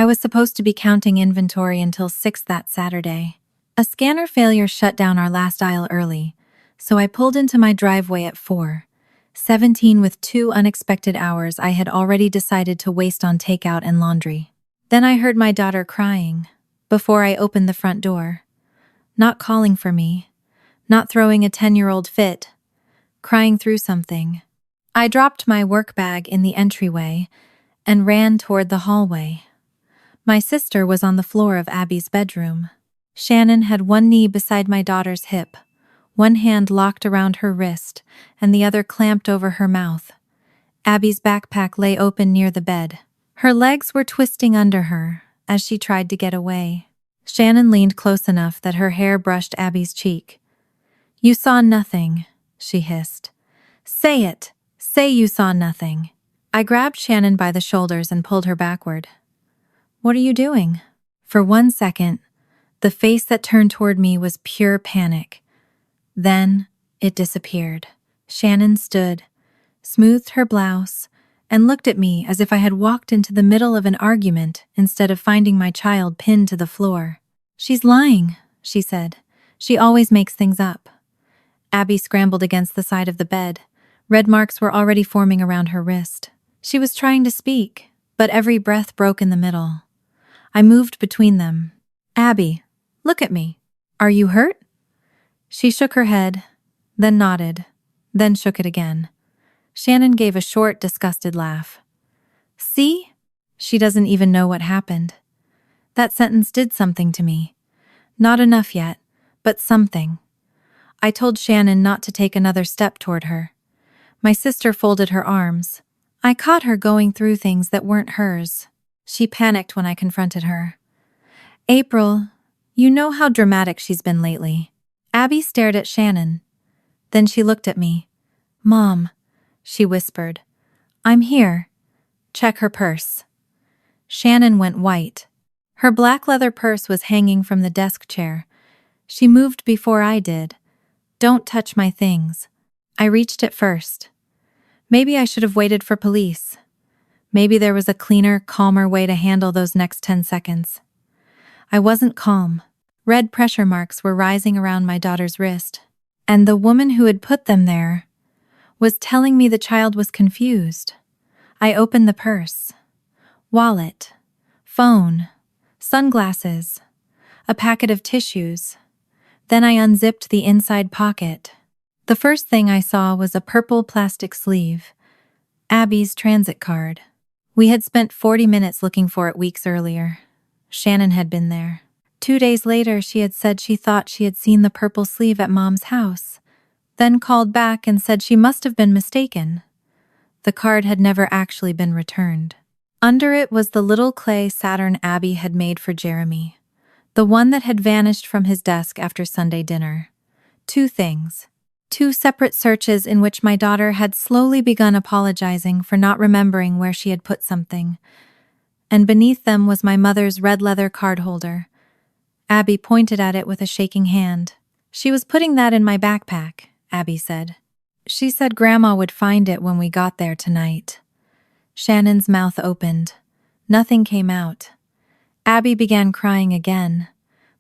I was supposed to be counting inventory until 6 that Saturday. A scanner failure shut down our last aisle early, so I pulled into my driveway at 4:17 with 2 unexpected hours I had already decided to waste on takeout and laundry. Then I heard my daughter crying before I opened the front door. Not calling for me, not throwing a 10-year-old fit, crying through something. I dropped my work bag in the entryway and ran toward the hallway. My sister was on the floor of Abby's bedroom. Shannon had one knee beside my daughter's hip, one hand locked around her wrist and the other clamped over her mouth. Abby's backpack lay open near the bed. Her legs were twisting under her as she tried to get away. Shannon leaned close enough that her hair brushed Abby's cheek. "You saw nothing," she hissed. "Say it! Say you saw nothing." I grabbed Shannon by the shoulders and pulled her backward. "What are you doing?" For 1 second, the face that turned toward me was pure panic. Then it disappeared. Shannon stood, smoothed her blouse, and looked at me as if I had walked into the middle of an argument instead of finding my child pinned to the floor. "She's lying," she said. "She always makes things up." Abby scrambled against the side of the bed. Red marks were already forming around her wrist. She was trying to speak, but every breath broke in the middle. I moved between them. "Abby, look at me. Are you hurt?" She shook her head, then nodded, then shook it again. Shannon gave a short, disgusted laugh. "See? She doesn't even know what happened." That sentence did something to me. Not enough yet, but something. I told Shannon not to take another step toward her. My sister folded her arms. I caught her going through things that weren't hers. She panicked when I confronted her. "April, you know how dramatic she's been lately." Abby stared at Shannon. Then she looked at me. "Mom," she whispered. "I'm here. Check her purse." Shannon went white. Her black leather purse was hanging from the desk chair. She moved before I did. "Don't touch my things." I reached it first. Maybe I should have waited for police. Maybe there was a cleaner, calmer way to handle those next 10 seconds. I wasn't calm. Red pressure marks were rising around my daughter's wrist, and the woman who had put them there was telling me the child was confused. I opened the purse. Wallet, phone, sunglasses, a packet of tissues. Then I unzipped the inside pocket. The first thing I saw was a purple plastic sleeve. Abby's transit card. We had spent 40 minutes looking for it weeks earlier. Shannon had been there. 2 days later, she had said she thought she had seen the purple sleeve at Mom's house, then called back and said she must have been mistaken. The card had never actually been returned. Under it was the little clay Saturn Abby had made for Jeremy, the one that had vanished from his desk after Sunday dinner. 2 things. 2 separate searches in which my daughter had slowly begun apologizing for not remembering where she had put something. And beneath them was my mother's red leather card holder. Abby pointed at it with a shaking hand. "She was putting that in my backpack," Abby said. "She said Grandma would find it when we got there tonight." Shannon's mouth opened. Nothing came out. Abby began crying again,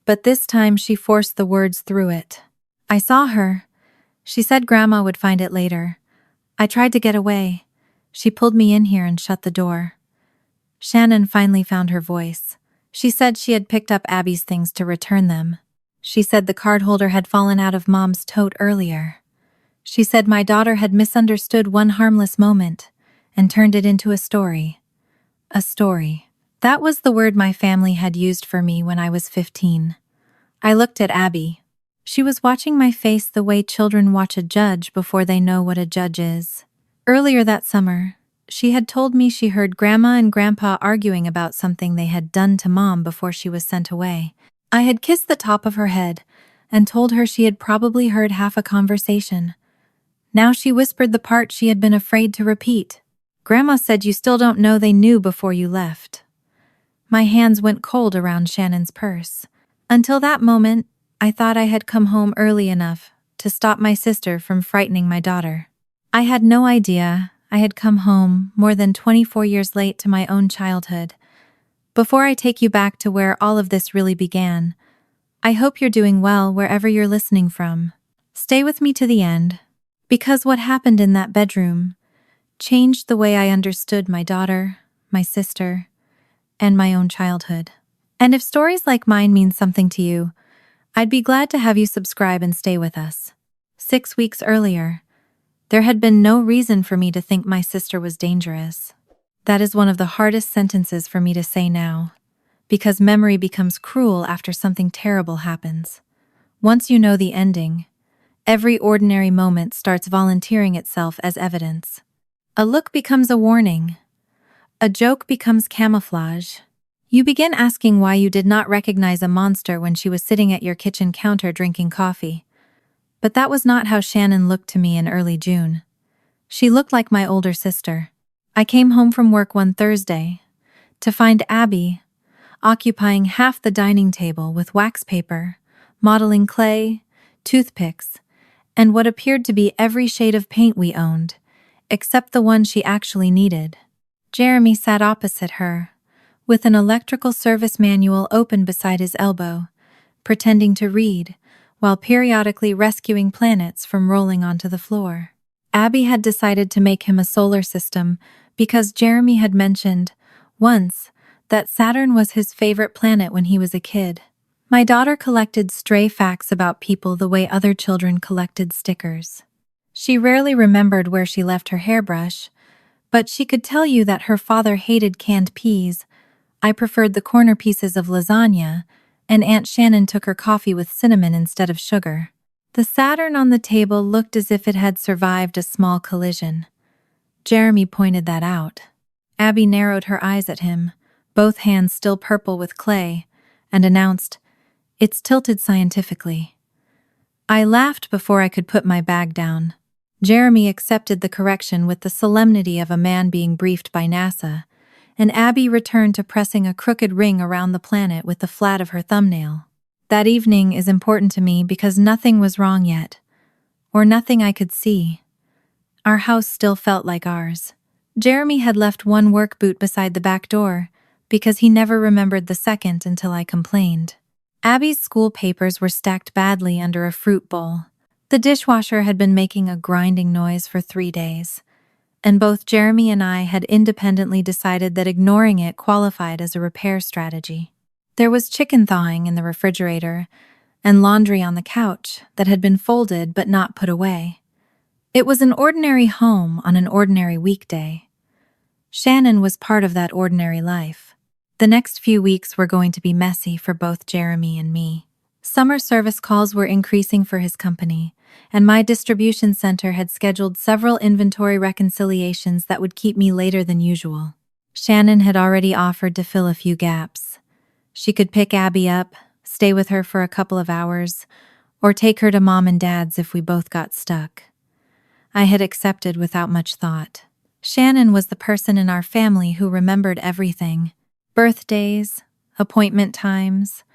but this time she forced the words through it. "I saw her. She said Grandma would find it later. I tried to get away. She pulled me in here and shut the door." Shannon finally found her voice. She said she had picked up Abby's things to return them. She said the card holder had fallen out of Mom's tote earlier. She said my daughter had misunderstood one harmless moment and turned it into a story. A story. That was the word my family had used for me when I was 15. I looked at Abby. She was watching my face the way children watch a judge before they know what a judge is. Earlier that summer, she had told me she heard Grandma and Grandpa arguing about something they had done to Mom before she was sent away. I had kissed the top of her head and told her she had probably heard half a conversation. Now she whispered the part she had been afraid to repeat. "Grandma said you still don't know they knew before you left." My hands went cold around Shannon's purse. Until that moment, I thought I had come home early enough to stop my sister from frightening my daughter. I had no idea I had come home more than 24 years late to my own childhood. Before I take you back to where all of this really began, I hope you're doing well wherever you're listening from. Stay with me to the end, because what happened in that bedroom changed the way I understood my daughter, my sister, and my own childhood. And if stories like mine mean something to you, I'd be glad to have you subscribe and stay with us. 6 weeks earlier, there had been no reason for me to think my sister was dangerous. That is one of the hardest sentences for me to say now, because memory becomes cruel after something terrible happens. Once you know the ending, every ordinary moment starts volunteering itself as evidence. A look becomes a warning. A joke becomes camouflage. You begin asking why you did not recognize a monster when she was sitting at your kitchen counter drinking coffee. But that was not how Shannon looked to me in early June. She looked like my older sister. I came home from work one Thursday to find Abby occupying half the dining table with wax paper, modeling clay, toothpicks, and what appeared to be every shade of paint we owned, except the one she actually needed. Jeremy sat opposite her, with an electrical service manual open beside his elbow, pretending to read, while periodically rescuing planets from rolling onto the floor. Abby had decided to make him a solar system because Jeremy had mentioned, once, that Saturn was his favorite planet when he was a kid. My daughter collected stray facts about people the way other children collected stickers. She rarely remembered where she left her hairbrush, but she could tell you that her father hated canned peas, I preferred the corner pieces of lasagna, and Aunt Shannon took her coffee with cinnamon instead of sugar. The Saturn on the table looked as if it had survived a small collision. Jeremy pointed that out. Abby narrowed her eyes at him, both hands still purple with clay, and announced, "It's tilted scientifically." I laughed before I could put my bag down. Jeremy accepted the correction with the solemnity of a man being briefed by NASA, and Abby returned to pressing a crooked ring around the planet with the flat of her thumbnail. That evening is important to me because nothing was wrong yet, or nothing I could see. Our house still felt like ours. Jeremy had left one work boot beside the back door because he never remembered the second until I complained. Abby's school papers were stacked badly under a fruit bowl. The dishwasher had been making a grinding noise for 3 days, and both Jeremy and I had independently decided that ignoring it qualified as a repair strategy. There was chicken thawing in the refrigerator and laundry on the couch that had been folded but not put away. It was an ordinary home on an ordinary weekday. Shannon was part of that ordinary life. The next few weeks were going to be messy for both Jeremy and me. Summer service calls were increasing for his company, and my distribution center had scheduled several inventory reconciliations that would keep me later than usual. Shannon had already offered to fill a few gaps. She could pick Abby up, stay with her for a couple of hours, or take her to Mom and Dad's if we both got stuck. I had accepted without much thought. Shannon was the person in our family who remembered everything. Birthdays, appointment times,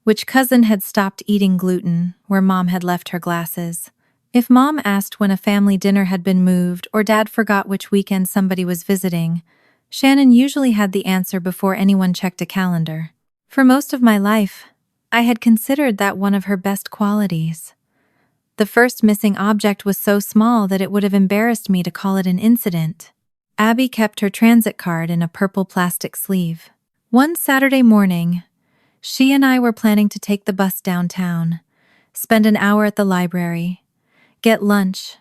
which cousin had stopped eating gluten, where Mom had left her glasses. If Mom asked when a family dinner had been moved or Dad forgot which weekend somebody was visiting, Shannon usually had the answer before anyone checked a calendar. For most of my life, I had considered that one of her best qualities. The first missing object was so small that it would have embarrassed me to call it an incident. Abby kept her transit card in a purple plastic sleeve. One Saturday morning, she and I were planning to take the bus downtown, spend an hour at the library, get lunch,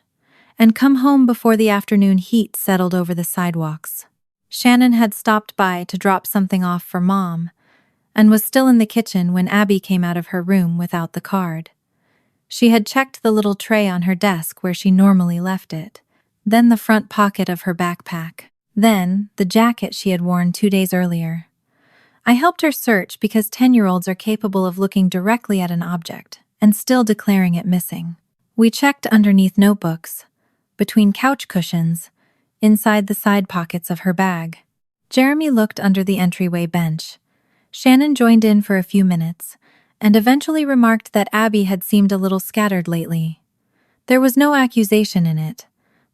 and come home before the afternoon heat settled over the sidewalks. Shannon had stopped by to drop something off for Mom, and was still in the kitchen when Abby came out of her room without the card. She had checked the little tray on her desk where she normally left it, then the front pocket of her backpack, then the jacket she had worn 2 days earlier. I helped her search because 10-year-olds are capable of looking directly at an object and still declaring it missing. We checked underneath notebooks, between couch cushions, inside the side pockets of her bag. Jeremy looked under the entryway bench. Shannon joined in for a few minutes, and eventually remarked that Abby had seemed a little scattered lately. There was no accusation in it.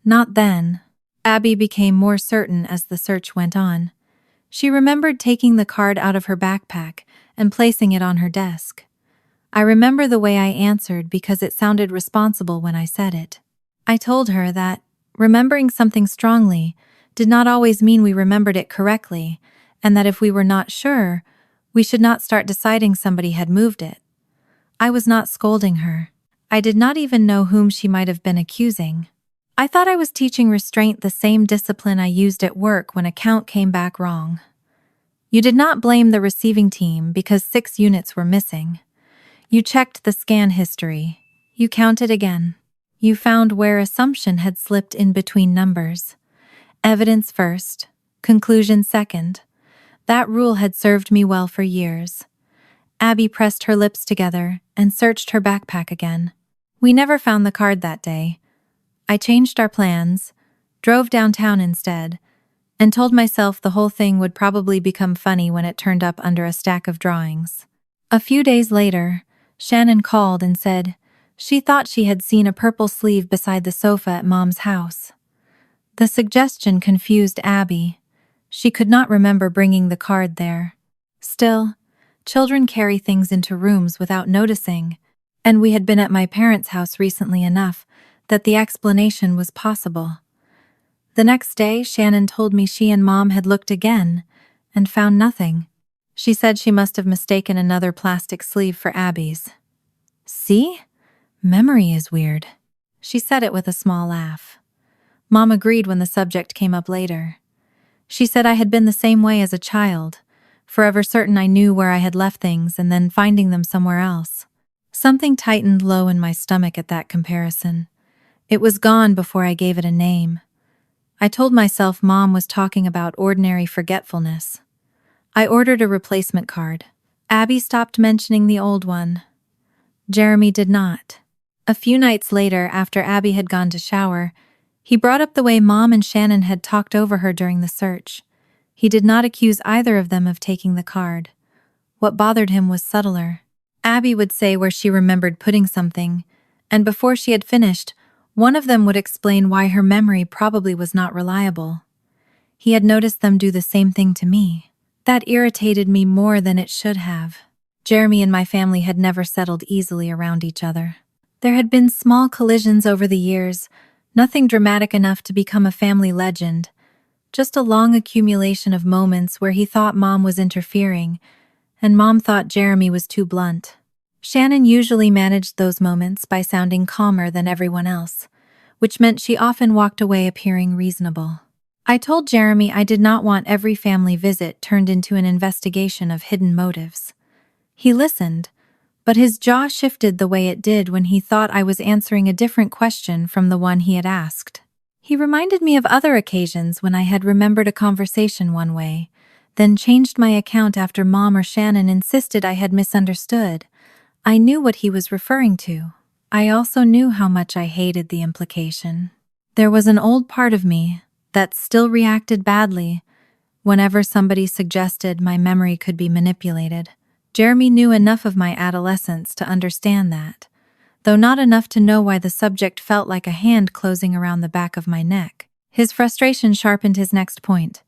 Not then. Abby became more certain as the search went on. She remembered taking the card out of her backpack and placing it on her desk. I remember the way I answered because it sounded responsible when I said it. I told her that remembering something strongly did not always mean we remembered it correctly, and that if we were not sure, we should not start deciding somebody had moved it. I was not scolding her. I did not even know whom she might have been accusing. I thought I was teaching restraint, the same discipline I used at work when a count came back wrong. You did not blame the receiving team because 6 units were missing. You checked the scan history. You counted again. You found where assumption had slipped in between numbers. Evidence first, conclusion second. That rule had served me well for years. Abby pressed her lips together and searched her backpack again. We never found the card that day. I changed our plans, drove downtown instead, and told myself the whole thing would probably become funny when it turned up under a stack of drawings. A few days later, Shannon called and said she thought she had seen a purple sleeve beside the sofa at Mom's house. The suggestion confused Abby. She could not remember bringing the card there. Still, children carry things into rooms without noticing, and we had been at my parents' house recently enough that the explanation was possible. The next day, Shannon told me she and Mom had looked again and found nothing. She said she must have mistaken another plastic sleeve for Abby's. See? Memory is weird. She said it with a small laugh. Mom agreed when the subject came up later. She said I had been the same way as a child, forever certain I knew where I had left things and then finding them somewhere else. Something tightened low in my stomach at that comparison. It was gone before I gave it a name. I told myself Mom was talking about ordinary forgetfulness. I ordered a replacement card. Abby stopped mentioning the old one. Jeremy did not. A few nights later, after Abby had gone to shower, he brought up the way Mom and Shannon had talked over her during the search. He did not accuse either of them of taking the card. What bothered him was subtler. Abby would say where she remembered putting something, and before she had finished, one of them would explain why her memory probably was not reliable. He had noticed them do the same thing to me. That irritated me more than it should have. Jeremy and my family had never settled easily around each other. There had been small collisions over the years, nothing dramatic enough to become a family legend, just a long accumulation of moments where he thought Mom was interfering, and Mom thought Jeremy was too blunt. Shannon usually managed those moments by sounding calmer than everyone else, which meant she often walked away appearing reasonable. I told Jeremy I did not want every family visit turned into an investigation of hidden motives. He listened, but his jaw shifted the way it did when he thought I was answering a different question from the one he had asked. He reminded me of other occasions when I had remembered a conversation one way, then changed my account after Mom or Shannon insisted I had misunderstood. I knew what he was referring to. I also knew how much I hated the implication. There was an old part of me that still reacted badly whenever somebody suggested my memory could be manipulated. Jeremy knew enough of my adolescence to understand that, though not enough to know why the subject felt like a hand closing around the back of my neck. His frustration sharpened his next point.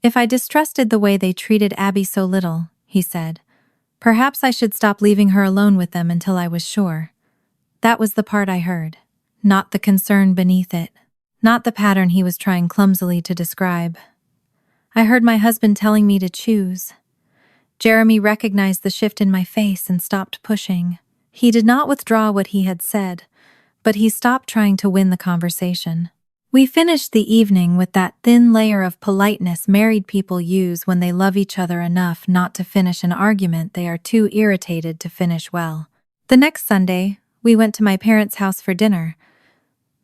If I distrusted the way they treated Abby so little, he said, perhaps I should stop leaving her alone with them until I was sure. That was the part I heard, not the concern beneath it, not the pattern he was trying clumsily to describe. I heard my husband telling me to choose. Jeremy recognized the shift in my face and stopped pushing. He did not withdraw what he had said, but he stopped trying to win the conversation. We finished the evening with that thin layer of politeness married people use when they love each other enough not to finish an argument they are too irritated to finish well. The next Sunday, we went to my parents' house for dinner.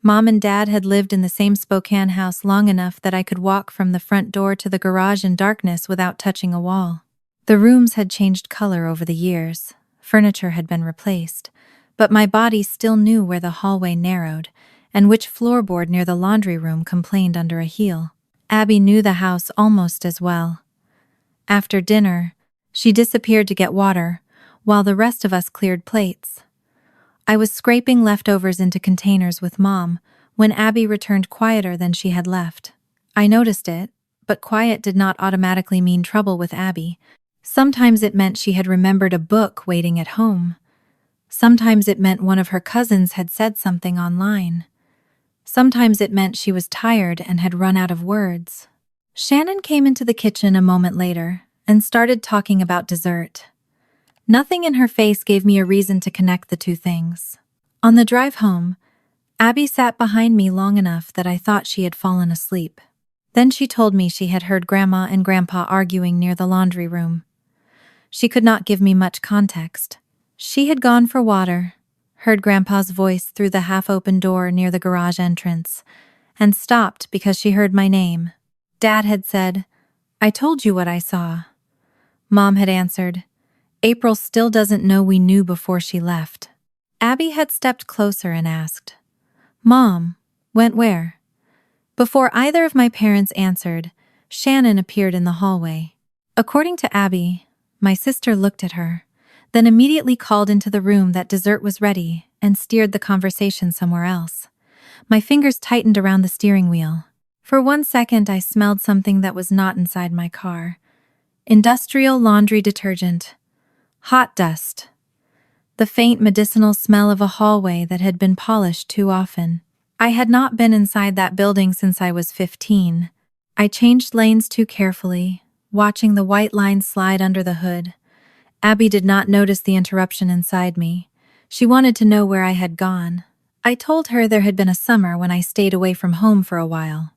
Mom and Dad had lived in the same Spokane house long enough that I could walk from the front door to the garage in darkness without touching a wall. The rooms had changed color over the years, furniture had been replaced, but my body still knew where the hallway narrowed and which floorboard near the laundry room complained under a heel. Abby knew the house almost as well. After dinner, she disappeared to get water, while the rest of us cleared plates. I was scraping leftovers into containers with Mom when Abby returned quieter than she had left. I noticed it, but quiet did not automatically mean trouble with Abby. Sometimes it meant she had remembered a book waiting at home. Sometimes it meant one of her cousins had said something online. Sometimes it meant she was tired and had run out of words. Shannon came into the kitchen a moment later and started talking about dessert. Nothing in her face gave me a reason to connect the two things. On the drive home, Abby sat behind me long enough that I thought she had fallen asleep. Then she told me she had heard Grandma and Grandpa arguing near the laundry room. She could not give me much context. She had gone for water, heard Grandpa's voice through the half-open door near the garage entrance, and stopped because she heard my name. Dad had said, "I told you what I saw." Mom had answered, "April still doesn't know we knew before she left." Abby had stepped closer and asked, "Mom, went where?" Before either of my parents answered, Shannon appeared in the hallway. According to Abby, my sister looked at her, then immediately called into the room that dessert was ready and steered the conversation somewhere else. My fingers tightened around the steering wheel. For 1 second, I smelled something that was not inside my car. Industrial laundry detergent. Hot dust. The faint medicinal smell of a hallway that had been polished too often. I had not been inside that building since I was 15. I changed lanes too carefully, watching the white line slide under the hood. Abby did not notice the interruption inside me. She wanted to know where I had gone. I told her there had been a summer when I stayed away from home for a while.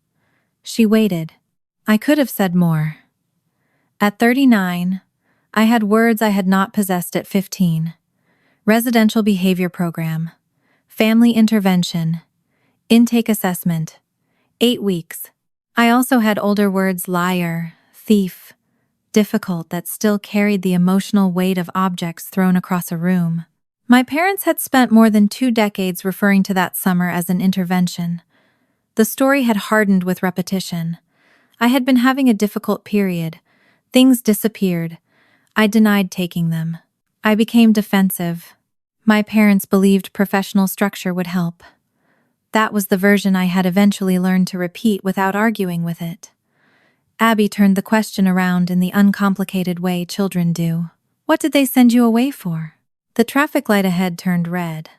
She waited. I could have said more. At 39, I had words I had not possessed at 15. Residential behavior program, family intervention, intake assessment, 8 weeks. I also had older words liar, thief, difficult that still carried the emotional weight of objects thrown across a room. My parents had spent more than 2 decades referring to that summer as an intervention. The story had hardened with repetition. I had been having a difficult period. Things disappeared. I denied taking them. I became defensive. My parents believed professional structure would help. That was the version I had eventually learned to repeat without arguing with it. Abby turned the question around in the uncomplicated way children do. "What did they send you away for?" The traffic light ahead turned red.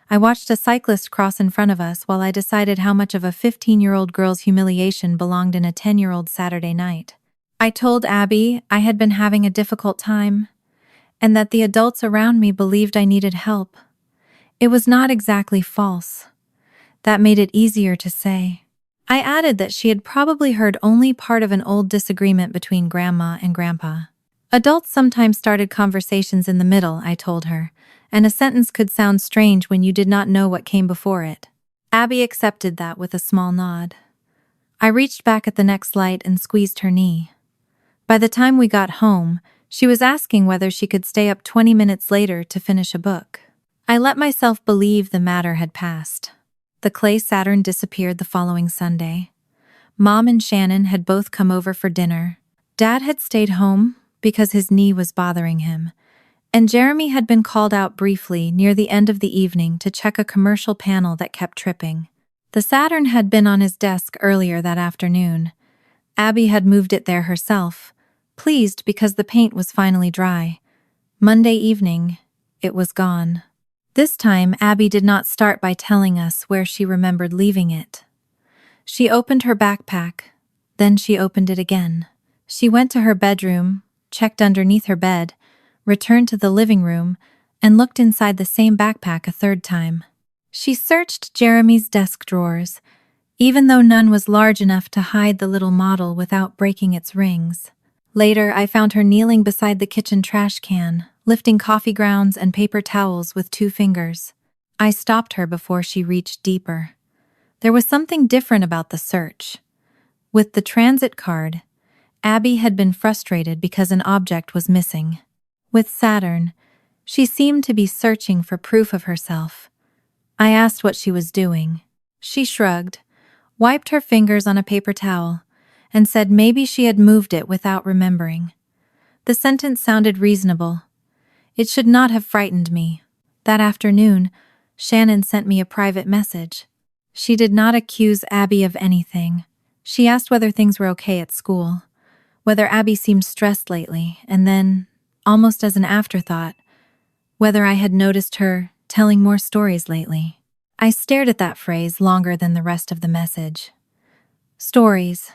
I watched a cyclist cross in front of us while I decided how much of a 15-year-old girl's humiliation belonged in a 10-year-old Saturday night. I told Abby I had been having a difficult time, and that the adults around me believed I needed help. It was not exactly false. That made it easier to say. I added that she had probably heard only part of an old disagreement between Grandma and Grandpa. Adults sometimes started conversations in the middle, I told her, and a sentence could sound strange when you did not know what came before it. Abby accepted that with a small nod. I reached back at the next light and squeezed her knee. By the time we got home, she was asking whether she could stay up 20 minutes later to finish a book. I let myself believe the matter had passed. The clay Saturn disappeared the following Sunday. Mom and Shannon had both come over for dinner. Dad had stayed home because his knee was bothering him, and Jeremy had been called out briefly near the end of the evening to check a commercial panel that kept tripping. The Saturn had been on his desk earlier that afternoon. Abby had moved it there herself, pleased because the paint was finally dry. Monday evening, it was gone. This time, Abby did not start by telling us where she remembered leaving it. She opened her backpack, then she opened it again. She went to her bedroom, checked underneath her bed, returned to the living room, and looked inside the same backpack a third time. She searched Jeremy's desk drawers, even though none was large enough to hide the little model without breaking its rings. Later, I found her kneeling beside the kitchen trash can, lifting coffee grounds and paper towels with 2 fingers. I stopped her before she reached deeper. There was something different about the search. With the transit card, Abby had been frustrated because an object was missing. With Saturn, she seemed to be searching for proof of herself. I asked what she was doing. She shrugged, wiped her fingers on a paper towel, and said maybe she had moved it without remembering. The sentence sounded reasonable. It should not have frightened me. That afternoon, Shannon sent me a private message. She did not accuse Abby of anything, She asked whether things were okay at school, whether Abby seemed stressed lately, and then, almost as an afterthought, whether I had noticed her telling more stories lately. I stared at that phrase longer than the rest of the message. Stories.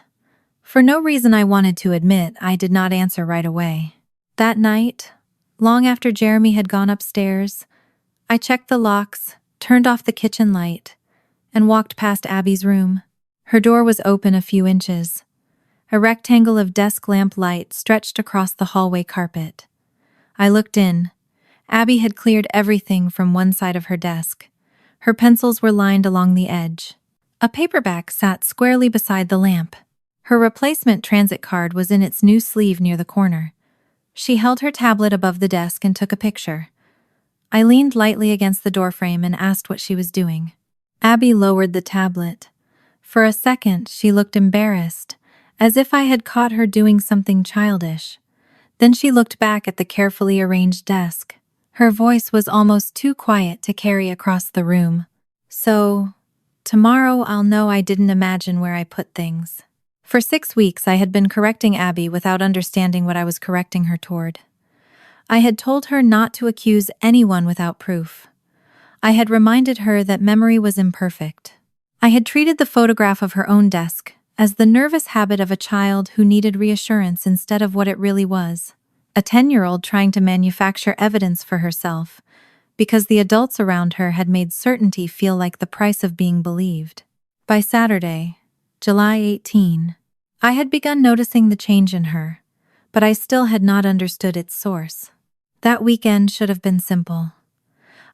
For no reason I wanted to admit, I did not answer right away. That night, long after Jeremy had gone upstairs, I checked the locks, turned off the kitchen light, and walked past Abby's room. Her door was open a few inches. A rectangle of desk lamp light stretched across the hallway carpet. I looked in. Abby had cleared everything from one side of her desk. Her pencils were lined along the edge. A paperback sat squarely beside the lamp. Her replacement transit card was in its new sleeve near the corner. She held her tablet above the desk and took a picture. I leaned lightly against the doorframe and asked what she was doing. Abby lowered the tablet. For a second, she looked embarrassed, as if I had caught her doing something childish. Then she looked back at the carefully arranged desk. Her voice was almost too quiet to carry across the room. So, tomorrow I'll know I didn't imagine where I put things. For 6 weeks I had been correcting Abby without understanding what I was correcting her toward. I had told her not to accuse anyone without proof. I had reminded her that memory was imperfect. I had treated the photograph of her own desk as the nervous habit of a child who needed reassurance instead of what it really was. A 10-year-old trying to manufacture evidence for herself, because the adults around her had made certainty feel like the price of being believed. By Saturday, July 18, I had begun noticing the change in her, but I still had not understood its source. That weekend should have been simple.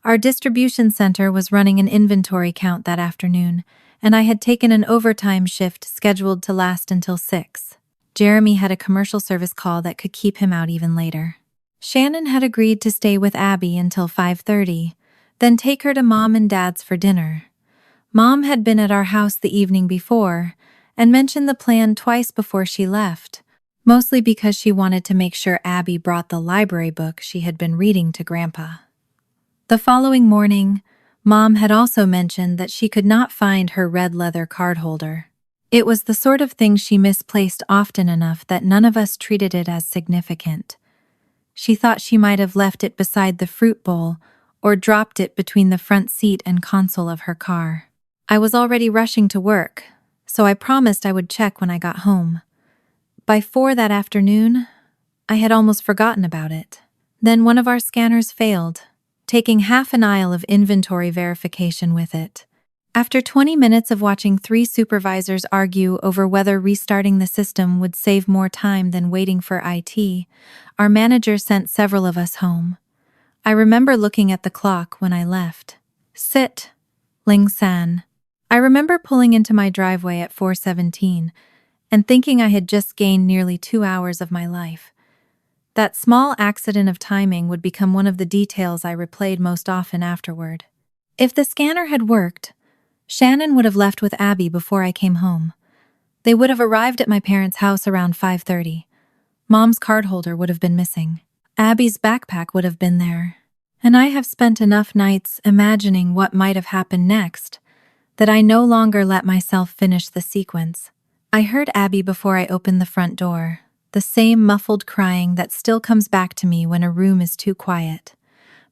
Our distribution center was running an inventory count that afternoon, and I had taken an overtime shift scheduled to last until 6. Jeremy had a commercial service call that could keep him out even later. Shannon had agreed to stay with Abby until 5:30, then take her to Mom and Dad's for dinner. Mom had been at our house the evening before and mentioned the plan twice before she left, mostly because she wanted to make sure Abby brought the library book she had been reading to Grandpa. The following morning, Mom had also mentioned that she could not find her red leather card holder. It was the sort of thing she misplaced often enough that none of us treated it as significant. She thought she might have left it beside the fruit bowl or dropped it between the front seat and console of her car. I was already rushing to work, so I promised I would check when I got home. By 4 that afternoon, I had almost forgotten about it. Then one of our scanners failed, taking half an aisle of inventory verification with it. After 20 minutes of watching 3 supervisors argue over whether restarting the system would save more time than waiting for IT, our manager sent several of us home. I remember looking at the clock when I left. Sit, Ling San. I remember pulling into my driveway at 4:17 and thinking I had just gained nearly 2 hours of my life. That small accident of timing would become one of the details I replayed most often afterward. If the scanner had worked, Shannon would have left with Abby before I came home. They would have arrived at my parents' house around 5:30. Mom's card holder would have been missing. Abby's backpack would have been there. And I have spent enough nights imagining what might have happened next that I no longer let myself finish the sequence. I heard Abby before I opened the front door, the same muffled crying that still comes back to me when a room is too quiet.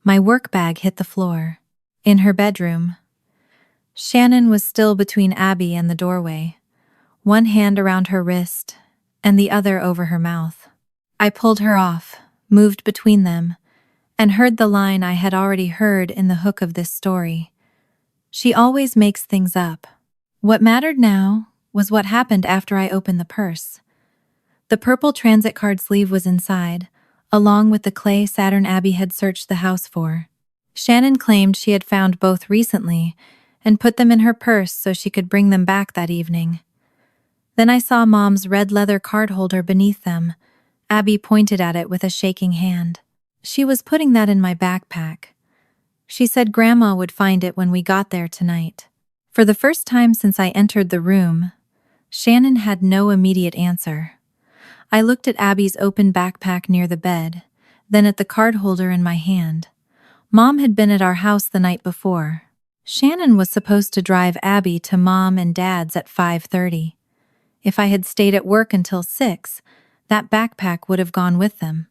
My work bag hit the floor. In her bedroom, Shannon was still between Abby and the doorway, one hand around her wrist and the other over her mouth. I pulled her off, moved between them, and heard the line I had already heard in the hook of this story. She always makes things up. What mattered now was what happened after I opened the purse. The purple transit card sleeve was inside, along with the clay Saturn Abby had searched the house for. Shannon claimed she had found both recently and put them in her purse so she could bring them back that evening. Then I saw Mom's red leather card holder beneath them. Abby pointed at it with a shaking hand. She was putting that in my backpack. She said Grandma would find it when we got there tonight. For the first time since I entered the room, Shannon had no immediate answer. I looked at Abby's open backpack near the bed, then at the card holder in my hand. Mom had been at our house the night before. Shannon was supposed to drive Abby to Mom and Dad's at 5:30. If I had stayed at work until 6, that backpack would have gone with them.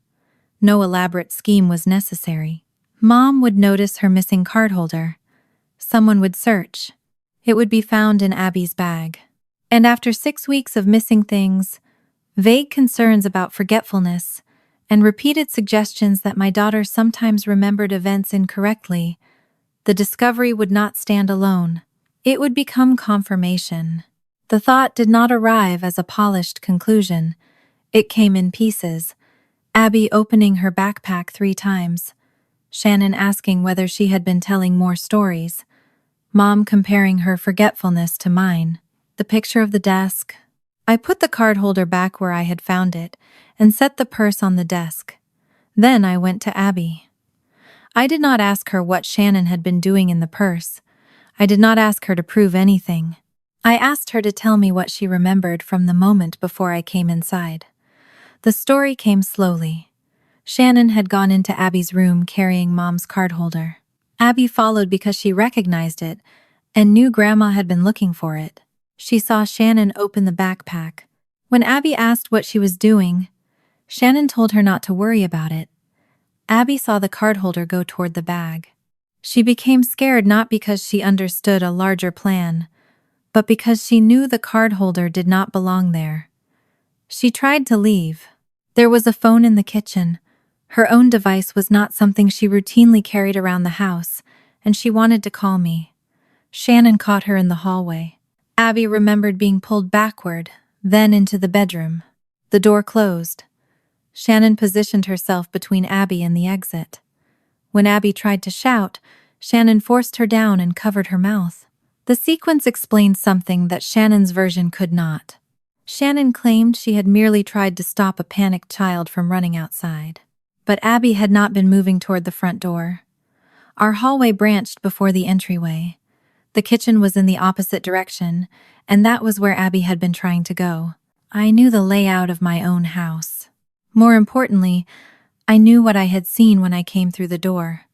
No elaborate scheme was necessary. Mom would notice her missing card holder. Someone would search. It would be found in Abby's bag. And after 6 weeks of missing things, vague concerns about forgetfulness, and repeated suggestions that my daughter sometimes remembered events incorrectly, the discovery would not stand alone. It would become confirmation. The thought did not arrive as a polished conclusion. It came in pieces. Abby opening her backpack 3 times. Shannon asking whether she had been telling more stories. Mom comparing her forgetfulness to mine. The picture of the desk. I put the card holder back where I had found it and set the purse on the desk. Then I went to Abby. I did not ask her what Shannon had been doing in the purse. I did not ask her to prove anything. I asked her to tell me what she remembered from the moment before I came inside. The story came slowly. Shannon had gone into Abby's room carrying Mom's card holder. Abby followed because she recognized it and knew Grandma had been looking for it. She saw Shannon open the backpack. When Abby asked what she was doing, Shannon told her not to worry about it. Abby saw the card holder go toward the bag. She became scared not because she understood a larger plan, but because she knew the card holder did not belong there. She tried to leave. There was a phone in the kitchen. Her own device was not something she routinely carried around the house, and she wanted to call me. Shannon caught her in the hallway. Abby remembered being pulled backward, then into the bedroom. The door closed. Shannon positioned herself between Abby and the exit. When Abby tried to shout, Shannon forced her down and covered her mouth. The sequence explained something that Shannon's version could not. Shannon claimed she had merely tried to stop a panicked child from running outside. But Abby had not been moving toward the front door. Our hallway branched before the entryway. The kitchen was in the opposite direction, and that was where Abby had been trying to go. I knew the layout of my own house. More importantly, I knew what I had seen when I came through the door.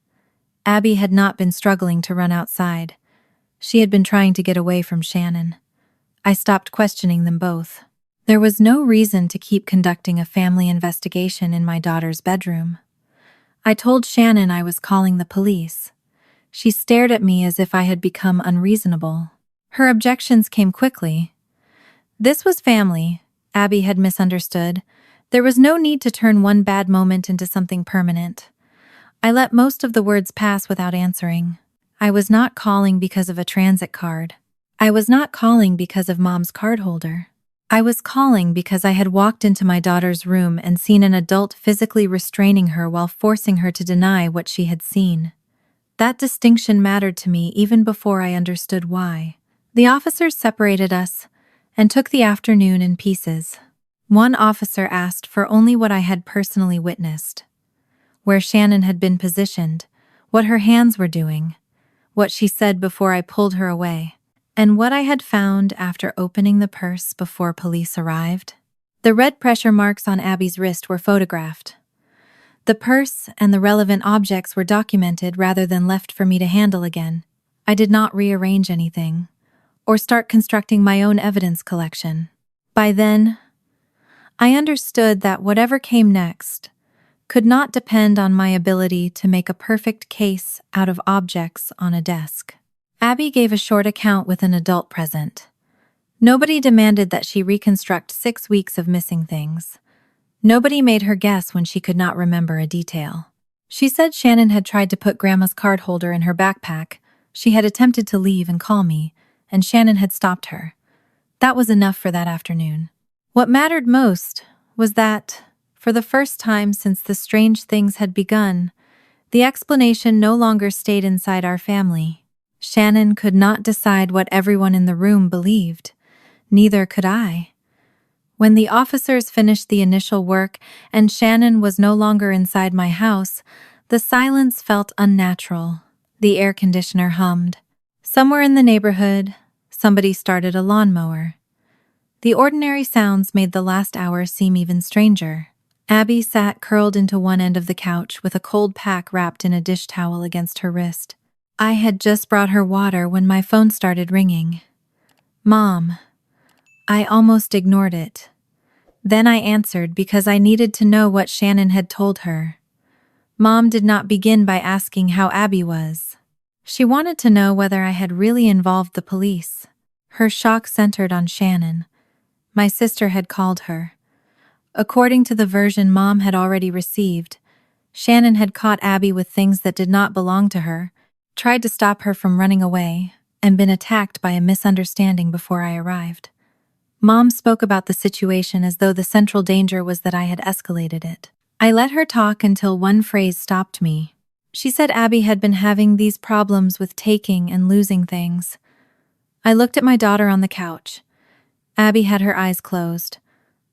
Abby had not been struggling to run outside. She had been trying to get away from Shannon. I stopped questioning them both. There was no reason to keep conducting a family investigation in my daughter's bedroom. I told Shannon I was calling the police. She stared at me as if I had become unreasonable. Her objections came quickly. This was family, Abby had misunderstood. There was no need to turn one bad moment into something permanent. I let most of the words pass without answering. I was not calling because of a transit card. I was not calling because of Mom's card holder. I was calling because I had walked into my daughter's room and seen an adult physically restraining her while forcing her to deny what she had seen. That distinction mattered to me even before I understood why. The officers separated us and took the afternoon in pieces. One officer asked for only what I had personally witnessed. Where Shannon had been positioned, what her hands were doing, what she said before I pulled her away, and what I had found after opening the purse before police arrived. The red pressure marks on Abby's wrist were photographed. The purse and the relevant objects were documented rather than left for me to handle again. I did not rearrange anything, or start constructing my own evidence collection. By then, I understood that whatever came next could not depend on my ability to make a perfect case out of objects on a desk. Abby gave a short account with an adult present. Nobody demanded that she reconstruct 6 weeks of missing things. Nobody made her guess when she could not remember a detail. She said Shannon had tried to put Grandma's card holder in her backpack. She had attempted to leave and call me, and Shannon had stopped her. That was enough for that afternoon. What mattered most was that, for the first time since the strange things had begun, the explanation no longer stayed inside our family. Shannon could not decide what everyone in the room believed. Neither could I. When the officers finished the initial work and Shannon was no longer inside my house, the silence felt unnatural. The air conditioner hummed. Somewhere in the neighborhood, somebody started a lawnmower. The ordinary sounds made the last hour seem even stranger. Abby sat curled into one end of the couch with a cold pack wrapped in a dish towel against her wrist. I had just brought her water when my phone started ringing. "Mom." I almost ignored it. Then I answered because I needed to know what Shannon had told her. Mom did not begin by asking how Abby was. She wanted to know whether I had really involved the police. Her shock centered on Shannon. My sister had called her. According to the version Mom had already received, Shannon had caught Abby with things that did not belong to her, tried to stop her from running away, and been attacked by a misunderstanding before I arrived. Mom spoke about the situation as though the central danger was that I had escalated it. I let her talk until one phrase stopped me. She said Abby had been having these problems with taking and losing things. I looked at my daughter on the couch. Abby had her eyes closed.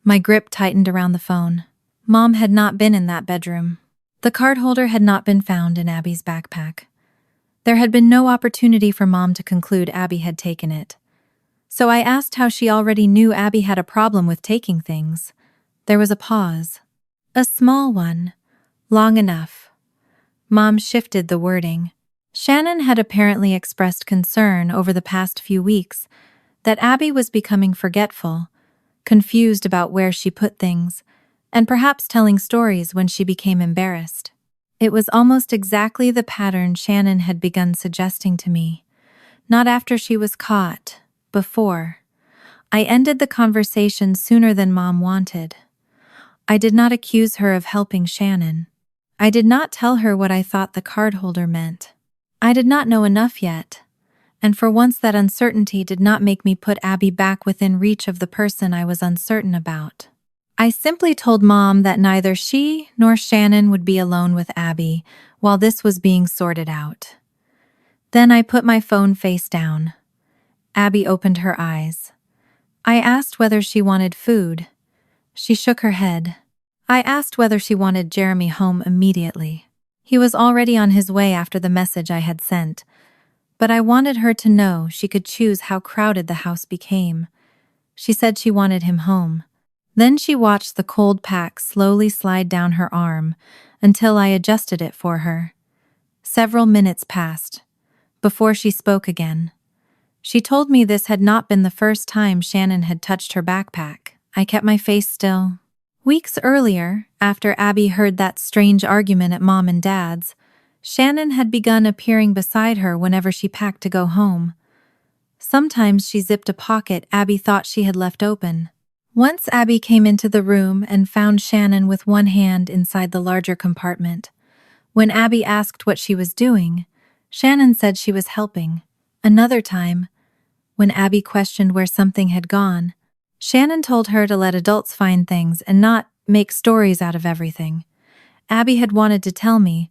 My grip tightened around the phone. Mom had not been in that bedroom. The card holder had not been found in Abby's backpack. There had been no opportunity for Mom to conclude Abby had taken it. So I asked how she already knew Abby had a problem with taking things. There was a pause. A small one. Long enough. Mom shifted the wording. Shannon had apparently expressed concern over the past few weeks that Abby was becoming forgetful, confused about where she put things, and perhaps telling stories when she became embarrassed. It was almost exactly the pattern Shannon had begun suggesting to me. Not after she was caught, before. I ended the conversation sooner than Mom wanted. I did not accuse her of helping Shannon. I did not tell her what I thought the card holder meant. I did not know enough yet, and for once that uncertainty did not make me put Abby back within reach of the person I was uncertain about. I simply told Mom that neither she nor Shannon would be alone with Abby while this was being sorted out. Then I put my phone face down. Abby opened her eyes. I asked whether she wanted food. She shook her head. I asked whether she wanted Jeremy home immediately. He was already on his way after the message I had sent, but I wanted her to know she could choose how crowded the house became. She said she wanted him home. Then she watched the cold pack slowly slide down her arm until I adjusted it for her. Several minutes passed before she spoke again. She told me this had not been the first time Shannon had touched her backpack. I kept my face still. Weeks earlier, after Abby heard that strange argument at Mom and Dad's, Shannon had begun appearing beside her whenever she packed to go home. Sometimes she zipped a pocket Abby thought she had left open. Once Abby came into the room and found Shannon with one hand inside the larger compartment. When Abby asked what she was doing, Shannon said she was helping. Another time, when Abby questioned where something had gone, Shannon told her to let adults find things and not make stories out of everything. Abby had wanted to tell me.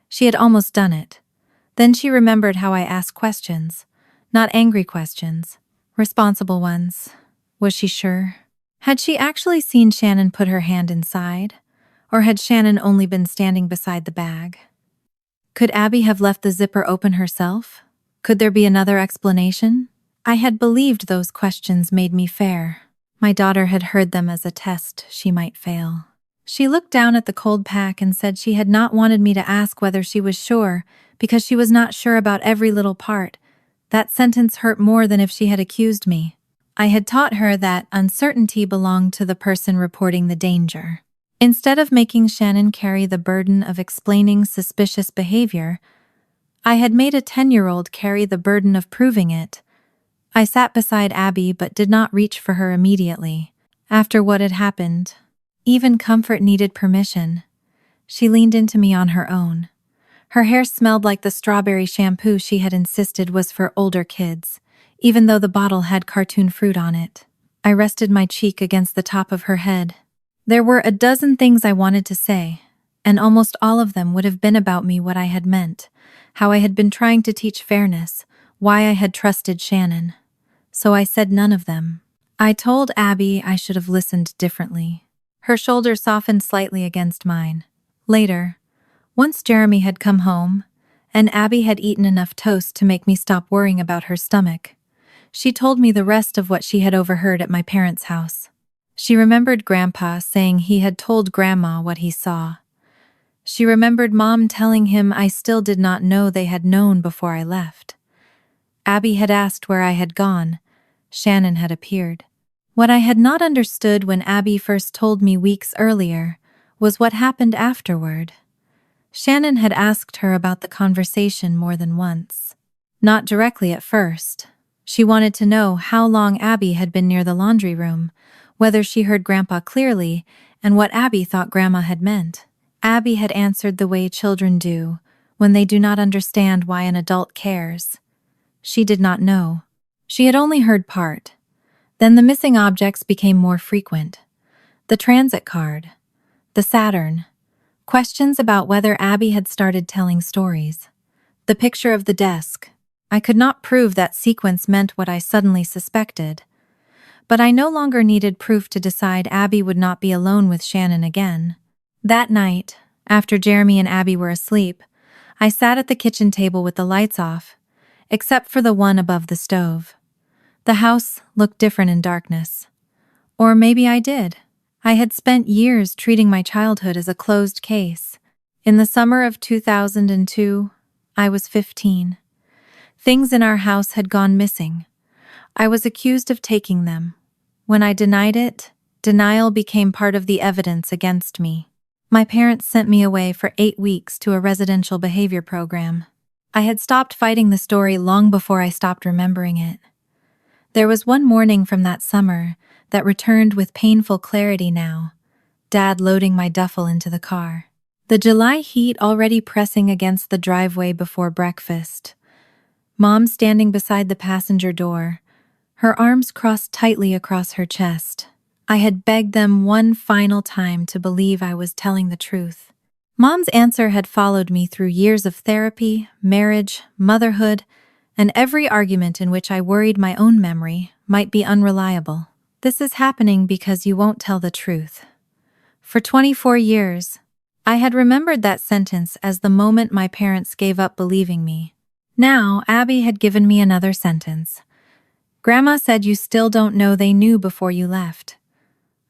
She had almost done it. Then she remembered how I asked questions. Not angry questions. Responsible ones. Was she sure? Had she actually seen Shannon put her hand inside? Or had Shannon only been standing beside the bag? Could Abby have left the zipper open herself? Could there be another explanation? I had believed those questions made me fair. My daughter had heard them as a test she might fail. She looked down at the cold pack and said she had not wanted me to ask whether she was sure because she was not sure about every little part. That sentence hurt more than if she had accused me. I had taught her that uncertainty belonged to the person reporting the danger. Instead of making Shannon carry the burden of explaining suspicious behavior, I had made a 10-year-old carry the burden of proving it. I sat beside Abby but did not reach for her immediately. After what had happened, even comfort needed permission. She leaned into me on her own. Her hair smelled like the strawberry shampoo she had insisted was for older kids, even though the bottle had cartoon fruit on it. I rested my cheek against the top of her head. There were a dozen things I wanted to say, and almost all of them would have been about me what I had meant, how I had been trying to teach fairness, why I had trusted Shannon. So I said none of them. I told Abby I should have listened differently. Her shoulder softened slightly against mine. Later, once Jeremy had come home, and Abby had eaten enough toast to make me stop worrying about her stomach, she told me the rest of what she had overheard at my parents' house. She remembered Grandpa saying he had told Grandma what he saw. She remembered Mom telling him I still did not know they had known before I left. Abby had asked where I had gone. Shannon had appeared. What I had not understood when Abby first told me weeks earlier was what happened afterward. Shannon had asked her about the conversation more than once. Not directly at first. She wanted to know how long Abby had been near the laundry room, whether she heard Grandpa clearly, and what Abby thought Grandma had meant. Abby had answered the way children do, when they do not understand why an adult cares. She did not know. She had only heard part. Then the missing objects became more frequent. The transit card. The Saturn. Questions about whether Abby had started telling stories. The picture of the desk. I could not prove that sequence meant what I suddenly suspected. But I no longer needed proof to decide Abby would not be alone with Shannon again. That night, after Jeremy and Abby were asleep, I sat at the kitchen table with the lights off, except for the one above the stove. The house looked different in darkness. Or maybe I did. I had spent years treating my childhood as a closed case. In the summer of 2002, I was 15. Things in our house had gone missing. I was accused of taking them. When I denied it, denial became part of the evidence against me. My parents sent me away for 8 weeks to a residential behavior program. I had stopped fighting the story long before I stopped remembering it. There was one morning from that summer that returned with painful clarity now, Dad loading my duffel into the car. The July heat already pressing against the driveway before breakfast. Mom standing beside the passenger door, her arms crossed tightly across her chest. I had begged them one final time to believe I was telling the truth. Mom's answer had followed me through years of therapy, marriage, motherhood, and every argument in which I worried my own memory might be unreliable. This is happening because you won't tell the truth. For 24 years, I had remembered that sentence as the moment my parents gave up believing me. Now, Abby had given me another sentence. Grandma said you still don't know they knew before you left.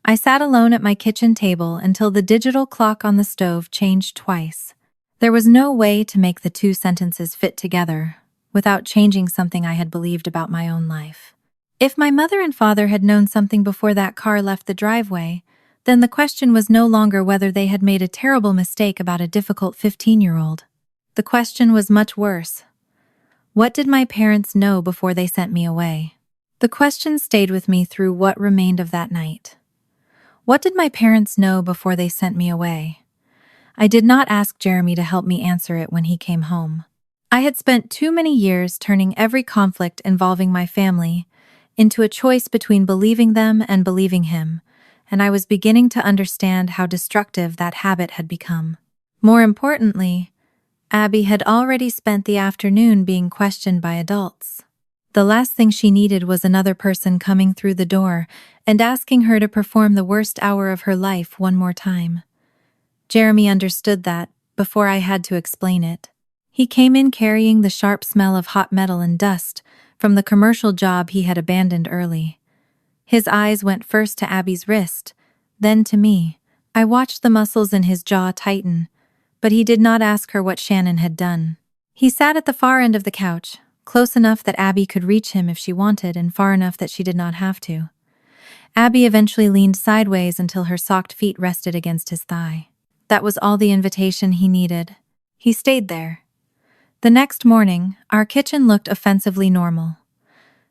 I sat alone at my kitchen table until the digital clock on the stove changed twice. There was no way to make the two sentences fit together without changing something I had believed about my own life. If my mother and father had known something before that car left the driveway, then the question was no longer whether they had made a terrible mistake about a difficult 15-year-old. The question was much worse. What did my parents know before they sent me away? The question stayed with me through what remained of that night. What did my parents know before they sent me away? I did not ask Jeremy to help me answer it when he came home. I had spent too many years turning every conflict involving my family into a choice between believing them and believing him, and I was beginning to understand how destructive that habit had become. More importantly, Abby had already spent the afternoon being questioned by adults. The last thing she needed was another person coming through the door and asking her to perform the worst hour of her life one more time. Jeremy understood that before I had to explain it. He came in carrying the sharp smell of hot metal and dust from the commercial job he had abandoned early. His eyes went first to Abby's wrist, then to me. I watched the muscles in his jaw tighten, but he did not ask her what Shannon had done. He sat at the far end of the couch, close enough that Abby could reach him if she wanted and far enough that she did not have to. Abby eventually leaned sideways until her socked feet rested against his thigh. That was all the invitation he needed. He stayed there. The next morning, our kitchen looked offensively normal.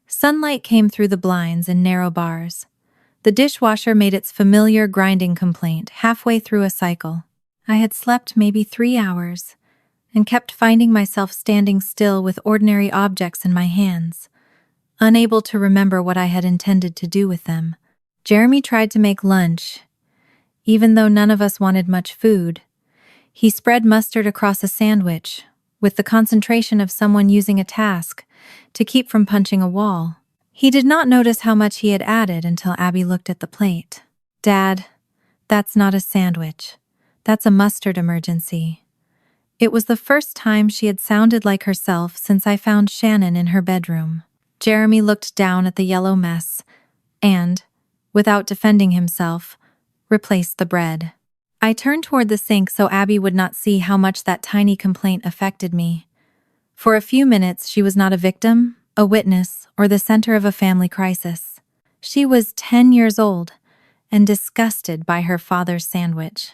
Sunlight came through the blinds in narrow bars. The dishwasher made its familiar grinding complaint halfway through a cycle. I had slept maybe 3 hours and kept finding myself standing still with ordinary objects in my hands, unable to remember what I had intended to do with them. Jeremy tried to make lunch. Even though none of us wanted much food, he spread mustard across a sandwich with the concentration of someone using a task to keep from punching a wall. He did not notice how much he had added until Abby looked at the plate. "Dad, that's not a sandwich. That's a mustard emergency." It was the first time she had sounded like herself since I found Shannon in her bedroom. Jeremy looked down at the yellow mess and, without defending himself, replaced the bread. I turned toward the sink so Abby would not see how much that tiny complaint affected me. For a few minutes, she was not a victim, a witness, or the center of a family crisis. She was 10 years old and disgusted by her father's sandwich.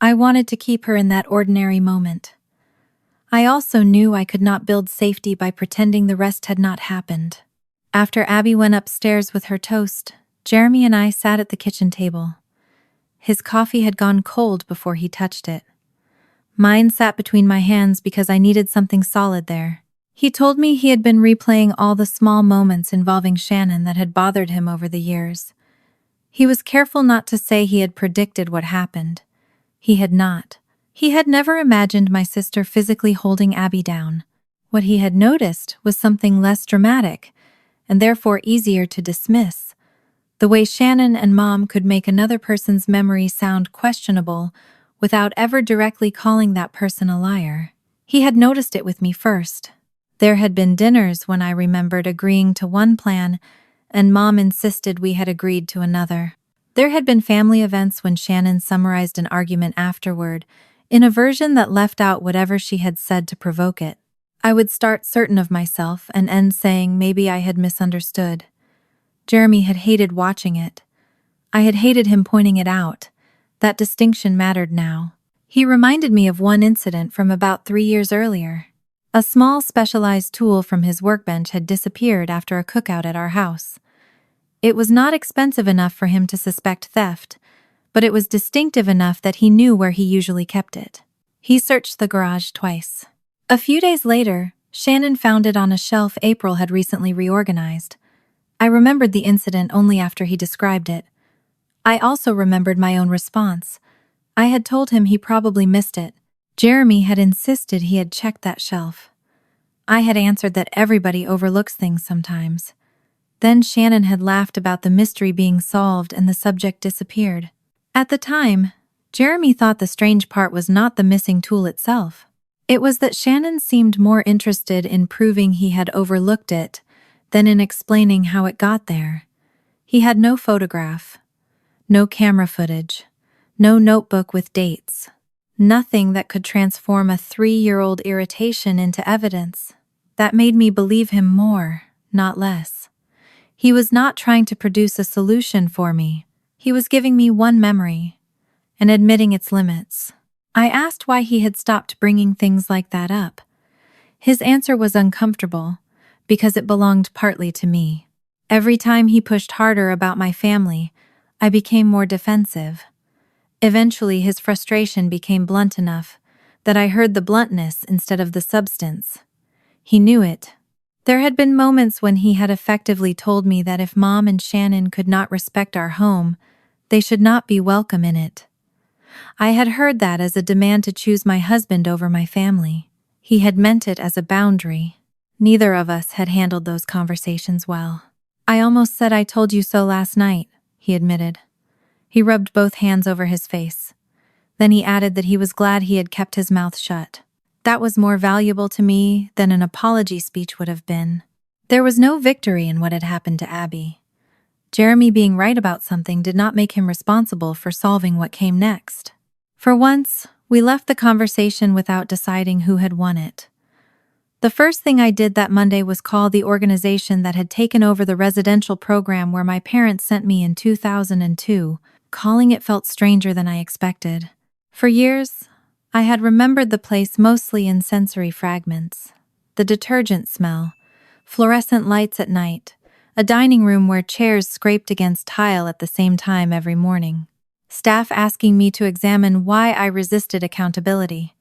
I wanted to keep her in that ordinary moment. I also knew I could not build safety by pretending the rest had not happened. After Abby went upstairs with her toast, Jeremy and I sat at the kitchen table. His coffee had gone cold before he touched it. Mine sat between my hands because I needed something solid there. He told me he had been replaying all the small moments involving Shannon that had bothered him over the years. He was careful not to say he had predicted what happened. He had not. He had never imagined my sister physically holding Abby down. What he had noticed was something less dramatic, and therefore easier to dismiss. The way Shannon and Mom could make another person's memory sound questionable without ever directly calling that person a liar. He had noticed it with me first. There had been dinners when I remembered agreeing to one plan, and Mom insisted we had agreed to another. There had been family events when Shannon summarized an argument afterward, in a version that left out whatever she had said to provoke it. I would start certain of myself and end saying maybe I had misunderstood. Jeremy had hated watching it. I had hated him pointing it out. That distinction mattered now. He reminded me of one incident from about 3 years earlier. A small specialized tool from his workbench had disappeared after a cookout at our house. It was not expensive enough for him to suspect theft, but it was distinctive enough that he knew where he usually kept it. He searched the garage twice. A few days later, Shannon found it on a shelf April had recently reorganized. I remembered the incident only after he described it. I also remembered my own response. I had told him he probably missed it. Jeremy had insisted he had checked that shelf. I had answered that everybody overlooks things sometimes. Then Shannon had laughed about the mystery being solved and the subject disappeared. At the time, Jeremy thought the strange part was not the missing tool itself. It was that Shannon seemed more interested in proving he had overlooked it than in explaining how it got there. He had no photograph, no camera footage, no notebook with dates, nothing that could transform a 3-year-old irritation into evidence. That made me believe him more, not less. He was not trying to produce a solution for me. He was giving me one memory and admitting its limits. I asked why he had stopped bringing things like that up. His answer was uncomfortable, because it belonged partly to me. Every time he pushed harder about my family, I became more defensive. Eventually, his frustration became blunt enough that I heard the bluntness instead of the substance. He knew it. There had been moments when he had effectively told me that if Mom and Shannon could not respect our home, they should not be welcome in it. I had heard that as a demand to choose my husband over my family. He had meant it as a boundary. Neither of us had handled those conversations well. I almost said I told you so last night, he admitted. He rubbed both hands over his face. Then he added that he was glad he had kept his mouth shut. That was more valuable to me than an apology speech would have been. There was no victory in what had happened to Abby. Jeremy being right about something did not make him responsible for solving what came next. For once, we left the conversation without deciding who had won it. The first thing I did that Monday was call the organization that had taken over the residential program where my parents sent me in 2002. Calling it felt stranger than I expected. For years, I had remembered the place mostly in sensory fragments. The detergent smell, fluorescent lights at night, a dining room where chairs scraped against tile at the same time every morning. Staff asking me to examine why I resisted accountability.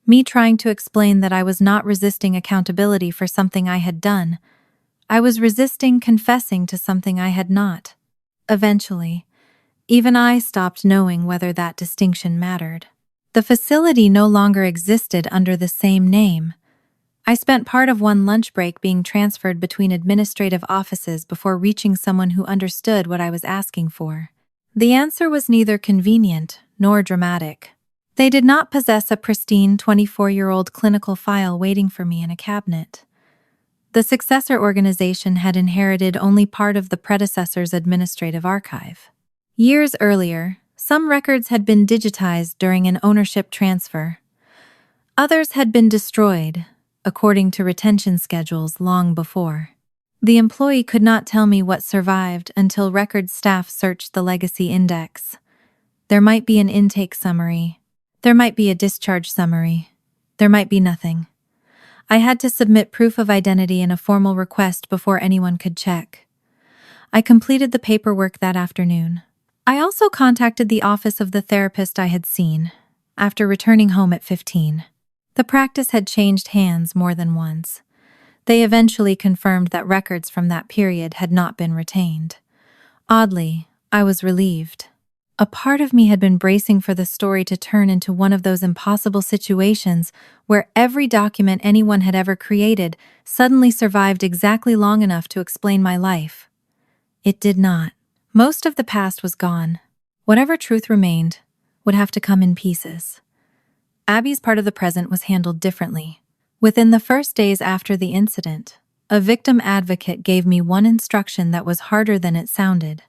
Me trying to explain that I was not resisting accountability for something I had done. I was resisting confessing to something I had not. Eventually, even I stopped knowing whether that distinction mattered. The facility no longer existed under the same name. I spent part of one lunch break being transferred between administrative offices before reaching someone who understood what I was asking for. The answer was neither convenient nor dramatic. They did not possess a pristine 24-year-old clinical file waiting for me in a cabinet. The successor organization had inherited only part of the predecessor's administrative archive. Years earlier, some records had been digitized during an ownership transfer. Others had been destroyed, according to retention schedules long before. The employee could not tell me what survived until record staff searched the legacy index. There might be an intake summary. There might be a discharge summary. There might be nothing. I had to submit proof of identity and a formal request before anyone could check. I completed the paperwork that afternoon. I also contacted the office of the therapist I had seen after returning home at 15. The practice had changed hands more than once. They eventually confirmed that records from that period had not been retained. Oddly, I was relieved. A part of me had been bracing for the story to turn into one of those impossible situations where every document anyone had ever created suddenly survived exactly long enough to explain my life. It did not. Most of the past was gone. Whatever truth remained would have to come in pieces. Abby's part of the present was handled differently. Within the first days after the incident, a victim advocate gave me one instruction that was harder than it sounded.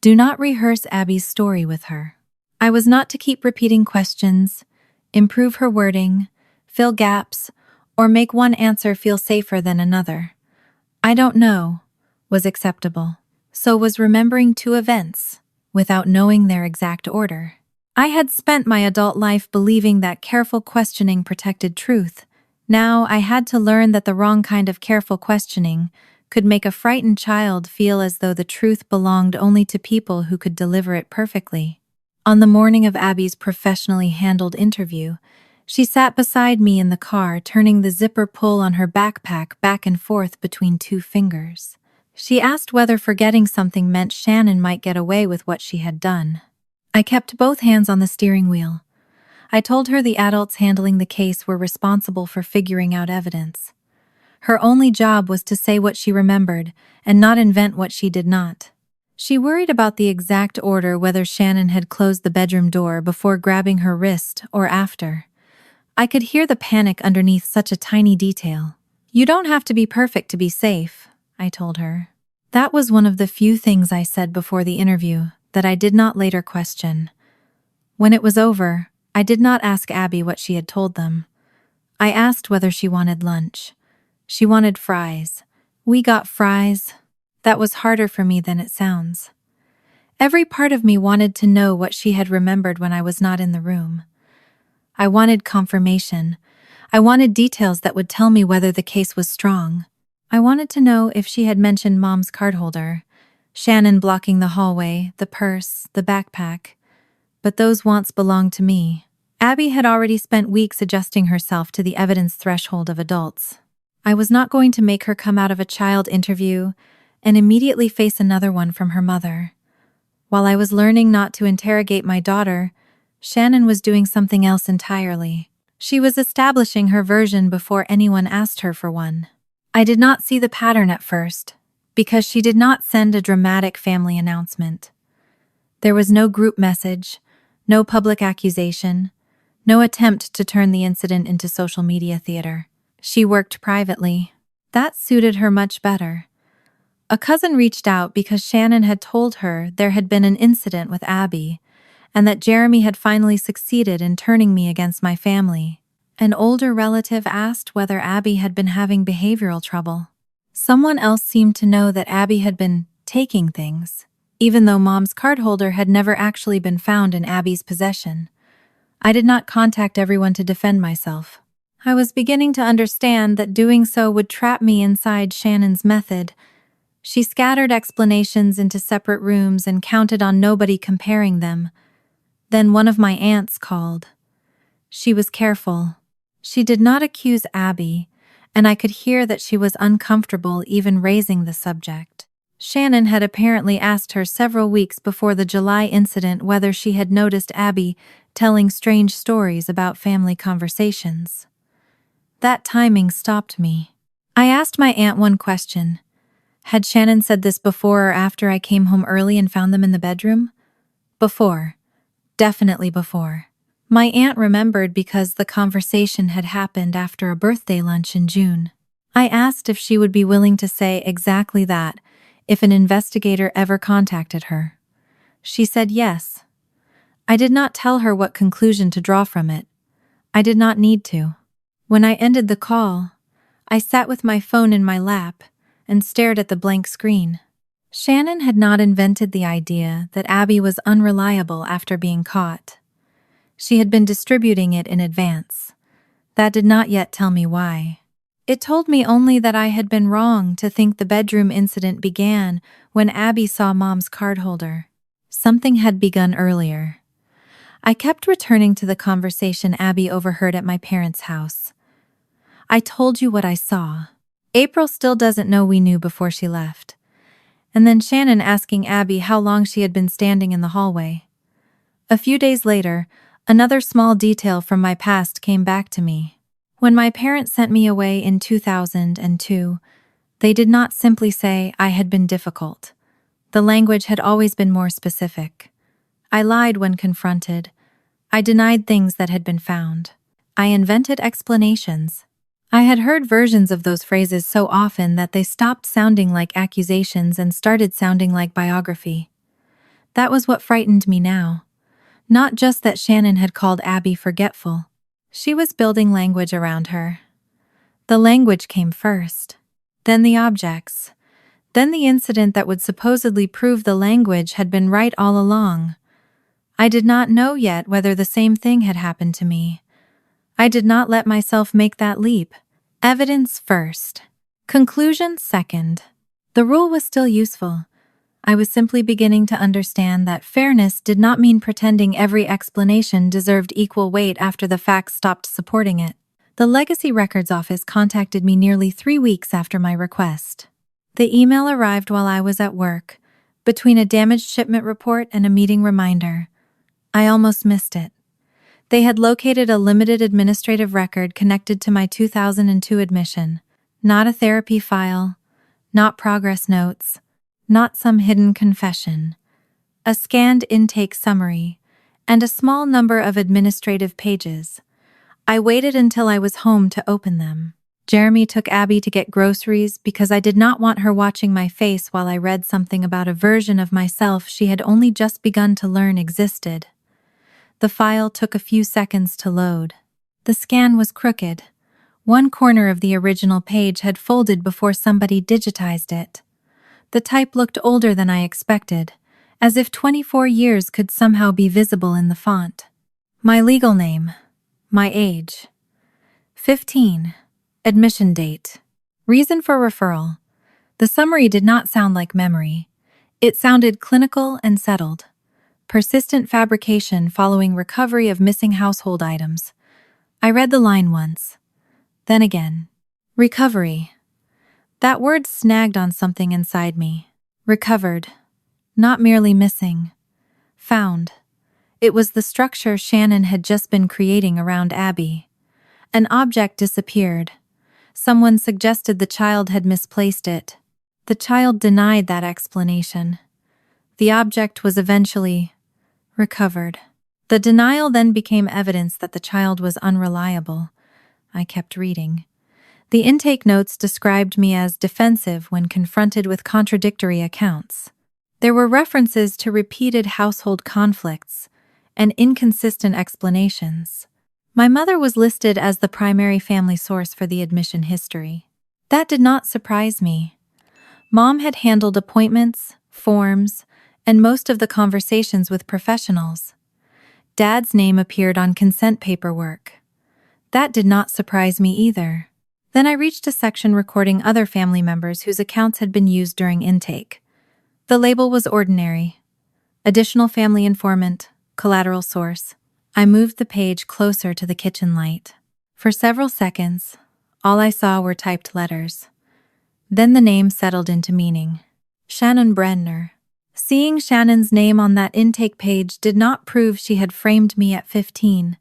Do not rehearse Abby's story with her. I was not to keep repeating questions, improve her wording, fill gaps, or make one answer feel safer than another. I don't know was acceptable. So was remembering two events without knowing their exact order. I had spent my adult life believing that careful questioning protected truth. Now I had to learn that the wrong kind of careful questioning could make a frightened child feel as though the truth belonged only to people who could deliver it perfectly. On the morning of Abby's professionally handled interview, she sat beside me in the car, turning the zipper pull on her backpack back and forth between two fingers. She asked whether forgetting something meant Shannon might get away with what she had done. I kept both hands on the steering wheel. I told her the adults handling the case were responsible for figuring out evidence. Her only job was to say what she remembered and not invent what she did not. She worried about the exact order, whether Shannon had closed the bedroom door before grabbing her wrist or after. I could hear the panic underneath such a tiny detail. You don't have to be perfect to be safe, I told her. That was one of the few things I said before the interview that I did not later question. When it was over, I did not ask Abby what she had told them. I asked whether she wanted lunch. She wanted fries. We got fries. That was harder for me than it sounds. Every part of me wanted to know what she had remembered when I was not in the room. I wanted confirmation. I wanted details that would tell me whether the case was strong. I wanted to know if she had mentioned Mom's cardholder, Shannon blocking the hallway, the purse, the backpack. But those wants belonged to me. Abby had already spent weeks adjusting herself to the evidence threshold of adults. I was not going to make her come out of a child interview and immediately face another one from her mother. While I was learning not to interrogate my daughter, Shannon was doing something else entirely. She was establishing her version before anyone asked her for one. I did not see the pattern at first, because she did not send a dramatic family announcement. There was no group message, no public accusation, no attempt to turn the incident into social media theater. She worked privately. That suited her much better. A cousin reached out because Shannon had told her there had been an incident with Abby, and that Jeremy had finally succeeded in turning me against my family. An older relative asked whether Abby had been having behavioral trouble. Someone else seemed to know that Abby had been taking things, even though Mom's cardholder had never actually been found in Abby's possession. I did not contact everyone to defend myself. I was beginning to understand that doing so would trap me inside Shannon's method. She scattered explanations into separate rooms and counted on nobody comparing them. Then one of my aunts called. She was careful. She did not accuse Abby, and I could hear that she was uncomfortable even raising the subject. Shannon had apparently asked her several weeks before the July incident whether she had noticed Abby telling strange stories about family conversations. That timing stopped me. I asked my aunt one question. Had Shannon said this before or after I came home early and found them in the bedroom? Before. Definitely before. My aunt remembered because the conversation had happened after a birthday lunch in June. I asked if she would be willing to say exactly that if an investigator ever contacted her. She said yes. I did not tell her what conclusion to draw from it. I did not need to. When I ended the call, I sat with my phone in my lap and stared at the blank screen. Shannon had not invented the idea that Abby was unreliable after being caught. She had been distributing it in advance. That did not yet tell me why. It told me only that I had been wrong to think the bedroom incident began when Abby saw Mom's card holder. Something had begun earlier. I kept returning to the conversation Abby overheard at my parents' house. "I told you what I saw. April still doesn't know we knew before she left." And then Shannon asking Abby how long she had been standing in the hallway. A few days later, another small detail from my past came back to me. When my parents sent me away in 2002, they did not simply say I had been difficult. The language had always been more specific. I lied when confronted. I denied things that had been found. I invented explanations. I had heard versions of those phrases so often that they stopped sounding like accusations and started sounding like biography. That was what frightened me now. Not just that Shannon had called Abby forgetful. She was building language around her. The language came first, then the objects, then the incident that would supposedly prove the language had been right all along. I did not know yet whether the same thing had happened to me. I did not let myself make that leap. Evidence first. Conclusion second. The rule was still useful. I was simply beginning to understand that fairness did not mean pretending every explanation deserved equal weight after the facts stopped supporting it. The Legacy Records Office contacted me nearly 3 weeks after my request. The email arrived while I was at work, between a damaged shipment report and a meeting reminder. I almost missed it. They had located a limited administrative record connected to my 2002 admission, not a therapy file, not progress notes, not some hidden confession. A scanned intake summary, and a small number of administrative pages. I waited until I was home to open them. Jeremy took Abby to get groceries because I did not want her watching my face while I read something about a version of myself she had only just begun to learn existed. The file took a few seconds to load. The scan was crooked. One corner of the original page had folded before somebody digitized it. The type looked older than I expected, as if 24 years could somehow be visible in the font. My legal name. My age. 15. Admission date. Reason for referral. The summary did not sound like memory. It sounded clinical and settled. Persistent fabrication following recovery of missing household items. I read the line once. Then again. Recovery. That word snagged on something inside me. Recovered. Not merely missing. Found. It was the structure Shannon had just been creating around Abby. An object disappeared. Someone suggested the child had misplaced it. The child denied that explanation. The object was eventually recovered. The denial then became evidence that the child was unreliable. I kept reading. The intake notes described me as defensive when confronted with contradictory accounts. There were references to repeated household conflicts and inconsistent explanations. My mother was listed as the primary family source for the admission history. That did not surprise me. Mom had handled appointments, forms, and most of the conversations with professionals. Dad's name appeared on consent paperwork. That did not surprise me either. Then I reached a section recording other family members whose accounts had been used during intake. The label was ordinary. Additional family informant, collateral source. I moved the page closer to the kitchen light. For several seconds, all I saw were typed letters. Then the name settled into meaning. Shannon Brenner. Seeing Shannon's name on that intake page did not prove she had framed me at 15.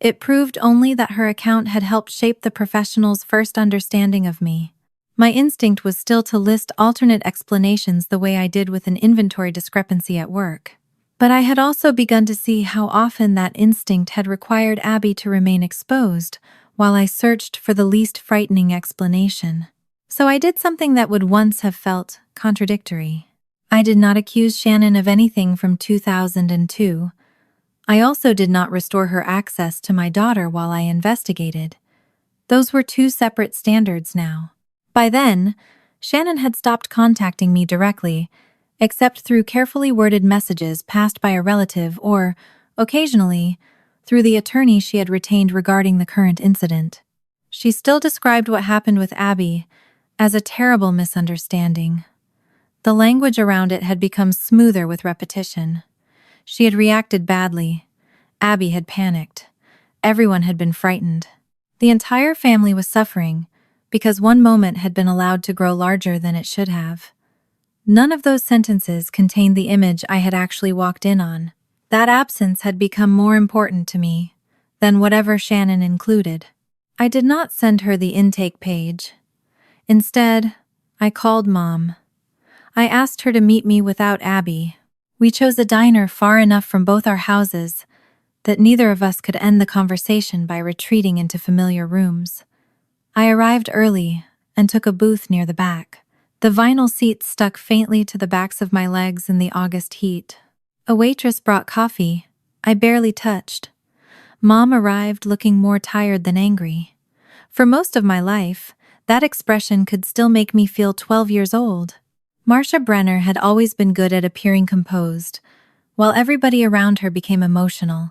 It proved only that her account had helped shape the professional's first understanding of me. My instinct was still to list alternate explanations the way I did with an inventory discrepancy at work. But I had also begun to see how often that instinct had required Abby to remain exposed while I searched for the least frightening explanation. So I did something that would once have felt contradictory. I did not accuse Shannon of anything from 2002. I also did not restore her access to my daughter while I investigated. Those were two separate standards now. By then, Shannon had stopped contacting me directly, except through carefully worded messages passed by a relative or, occasionally, through the attorney she had retained regarding the current incident. She still described what happened with Abby as a terrible misunderstanding. The language around it had become smoother with repetition. She had reacted badly. Abby had panicked. Everyone had been frightened. The entire family was suffering because one moment had been allowed to grow larger than it should have. None of those sentences contained the image I had actually walked in on. That absence had become more important to me than whatever Shannon included. I did not send her the intake page. Instead, I called Mom. I asked her to meet me without Abby. We chose a diner far enough from both our houses that neither of us could end the conversation by retreating into familiar rooms. I arrived early and took a booth near the back. The vinyl seats stuck faintly to the backs of my legs in the August heat. A waitress brought coffee. I barely touched. Mom arrived looking more tired than angry. For most of my life, that expression could still make me feel 12 years old. Marcia Brenner had always been good at appearing composed, while everybody around her became emotional.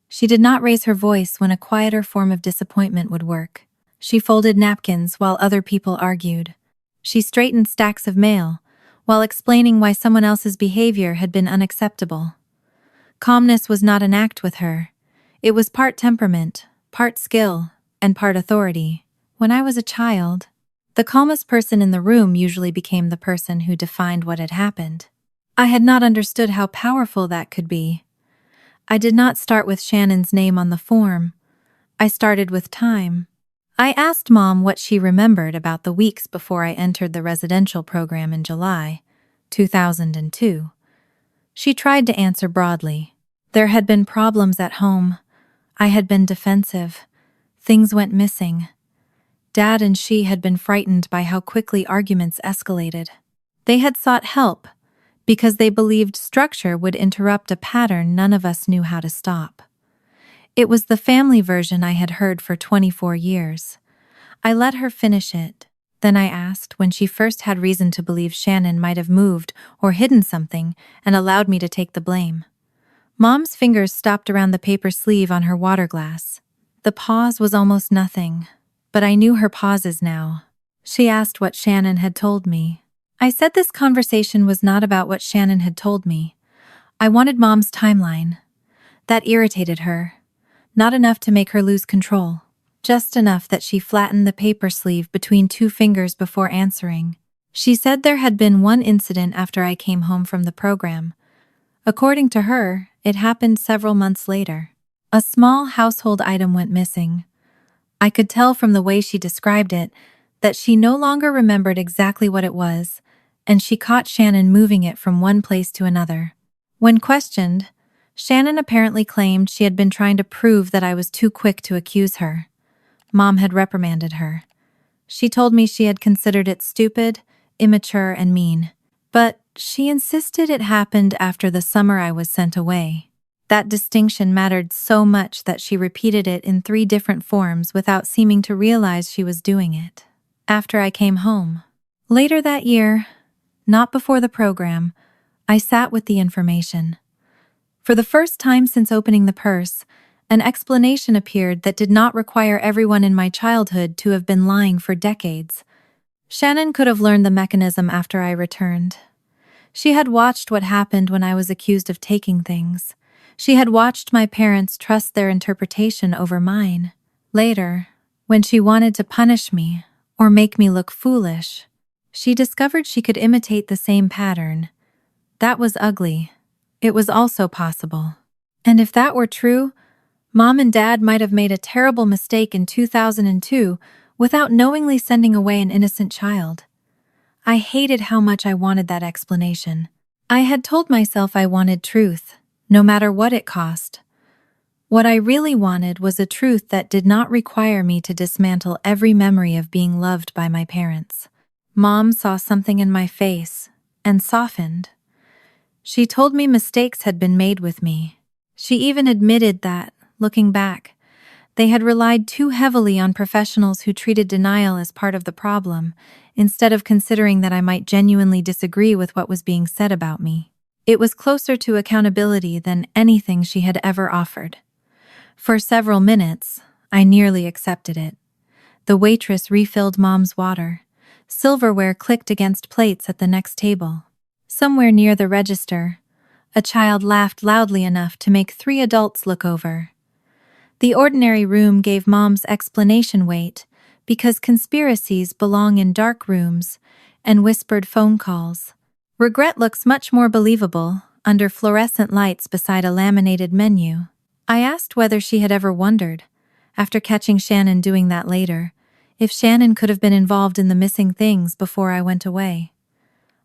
She did not raise her voice when a quieter form of disappointment would work. She folded napkins while other people argued. She straightened stacks of mail while explaining why someone else's behavior had been unacceptable. Calmness was not an act with her. It was part temperament, part skill, and part authority. When I was a child, the calmest person in the room usually became the person who defined what had happened. I had not understood how powerful that could be. I did not start with Shannon's name on the form. I started with time. I asked Mom what she remembered about the weeks before I entered the residential program in July 2002. She tried to answer broadly. There had been problems at home. I had been defensive. Things went missing. Dad and she had been frightened by how quickly arguments escalated. They had sought help because they believed structure would interrupt a pattern none of us knew how to stop. It was the family version I had heard for 24 years. I let her finish it. Then I asked when she first had reason to believe Shannon might have moved or hidden something and allowed me to take the blame. Mom's fingers stopped around the paper sleeve on her water glass. The pause was almost nothing, but I knew her pauses now. She asked what Shannon had told me. I said this conversation was not about what Shannon had told me. I wanted Mom's timeline. That irritated her. Not enough to make her lose control. Just enough that she flattened the paper sleeve between two fingers before answering. She said there had been one incident after I came home from the program. According to her, it happened several months later. A small household item went missing. I could tell from the way she described it that she no longer remembered exactly what it was, and she caught Shannon moving it from one place to another. When questioned, Shannon apparently claimed she had been trying to prove that I was too quick to accuse her. Mom had reprimanded her. She told me she had considered it stupid, immature, and mean. But she insisted it happened after the summer I was sent away. That distinction mattered so much that she repeated it in 3 different forms without seeming to realize she was doing it. After I came home. Later that year, not before the program, I sat with the information. For the first time since opening the purse, an explanation appeared that did not require everyone in my childhood to have been lying for decades. Shannon could have learned the mechanism after I returned. She had watched what happened when I was accused of taking things. She had watched my parents trust their interpretation over mine. Later, when she wanted to punish me or make me look foolish, she discovered she could imitate the same pattern. That was ugly. It was also possible. And if that were true, Mom and Dad might have made a terrible mistake in 2002 without knowingly sending away an innocent child. I hated how much I wanted that explanation. I had told myself I wanted truth, no matter what it cost. What I really wanted was a truth that did not require me to dismantle every memory of being loved by my parents. Mom saw something in my face and softened. She told me mistakes had been made with me. She even admitted that, looking back, they had relied too heavily on professionals who treated denial as part of the problem, instead of considering that I might genuinely disagree with what was being said about me. It was closer to accountability than anything she had ever offered. For several minutes, I nearly accepted it. The waitress refilled Mom's water. Silverware clicked against plates at the next table. Somewhere near the register, a child laughed loudly enough to make 3 adults look over. The ordinary room gave Mom's explanation weight because conspiracies belong in dark rooms and whispered phone calls. Regret looks much more believable under fluorescent lights beside a laminated menu. I asked whether she had ever wondered, after catching Shannon doing that later, if Shannon could have been involved in the missing things before I went away.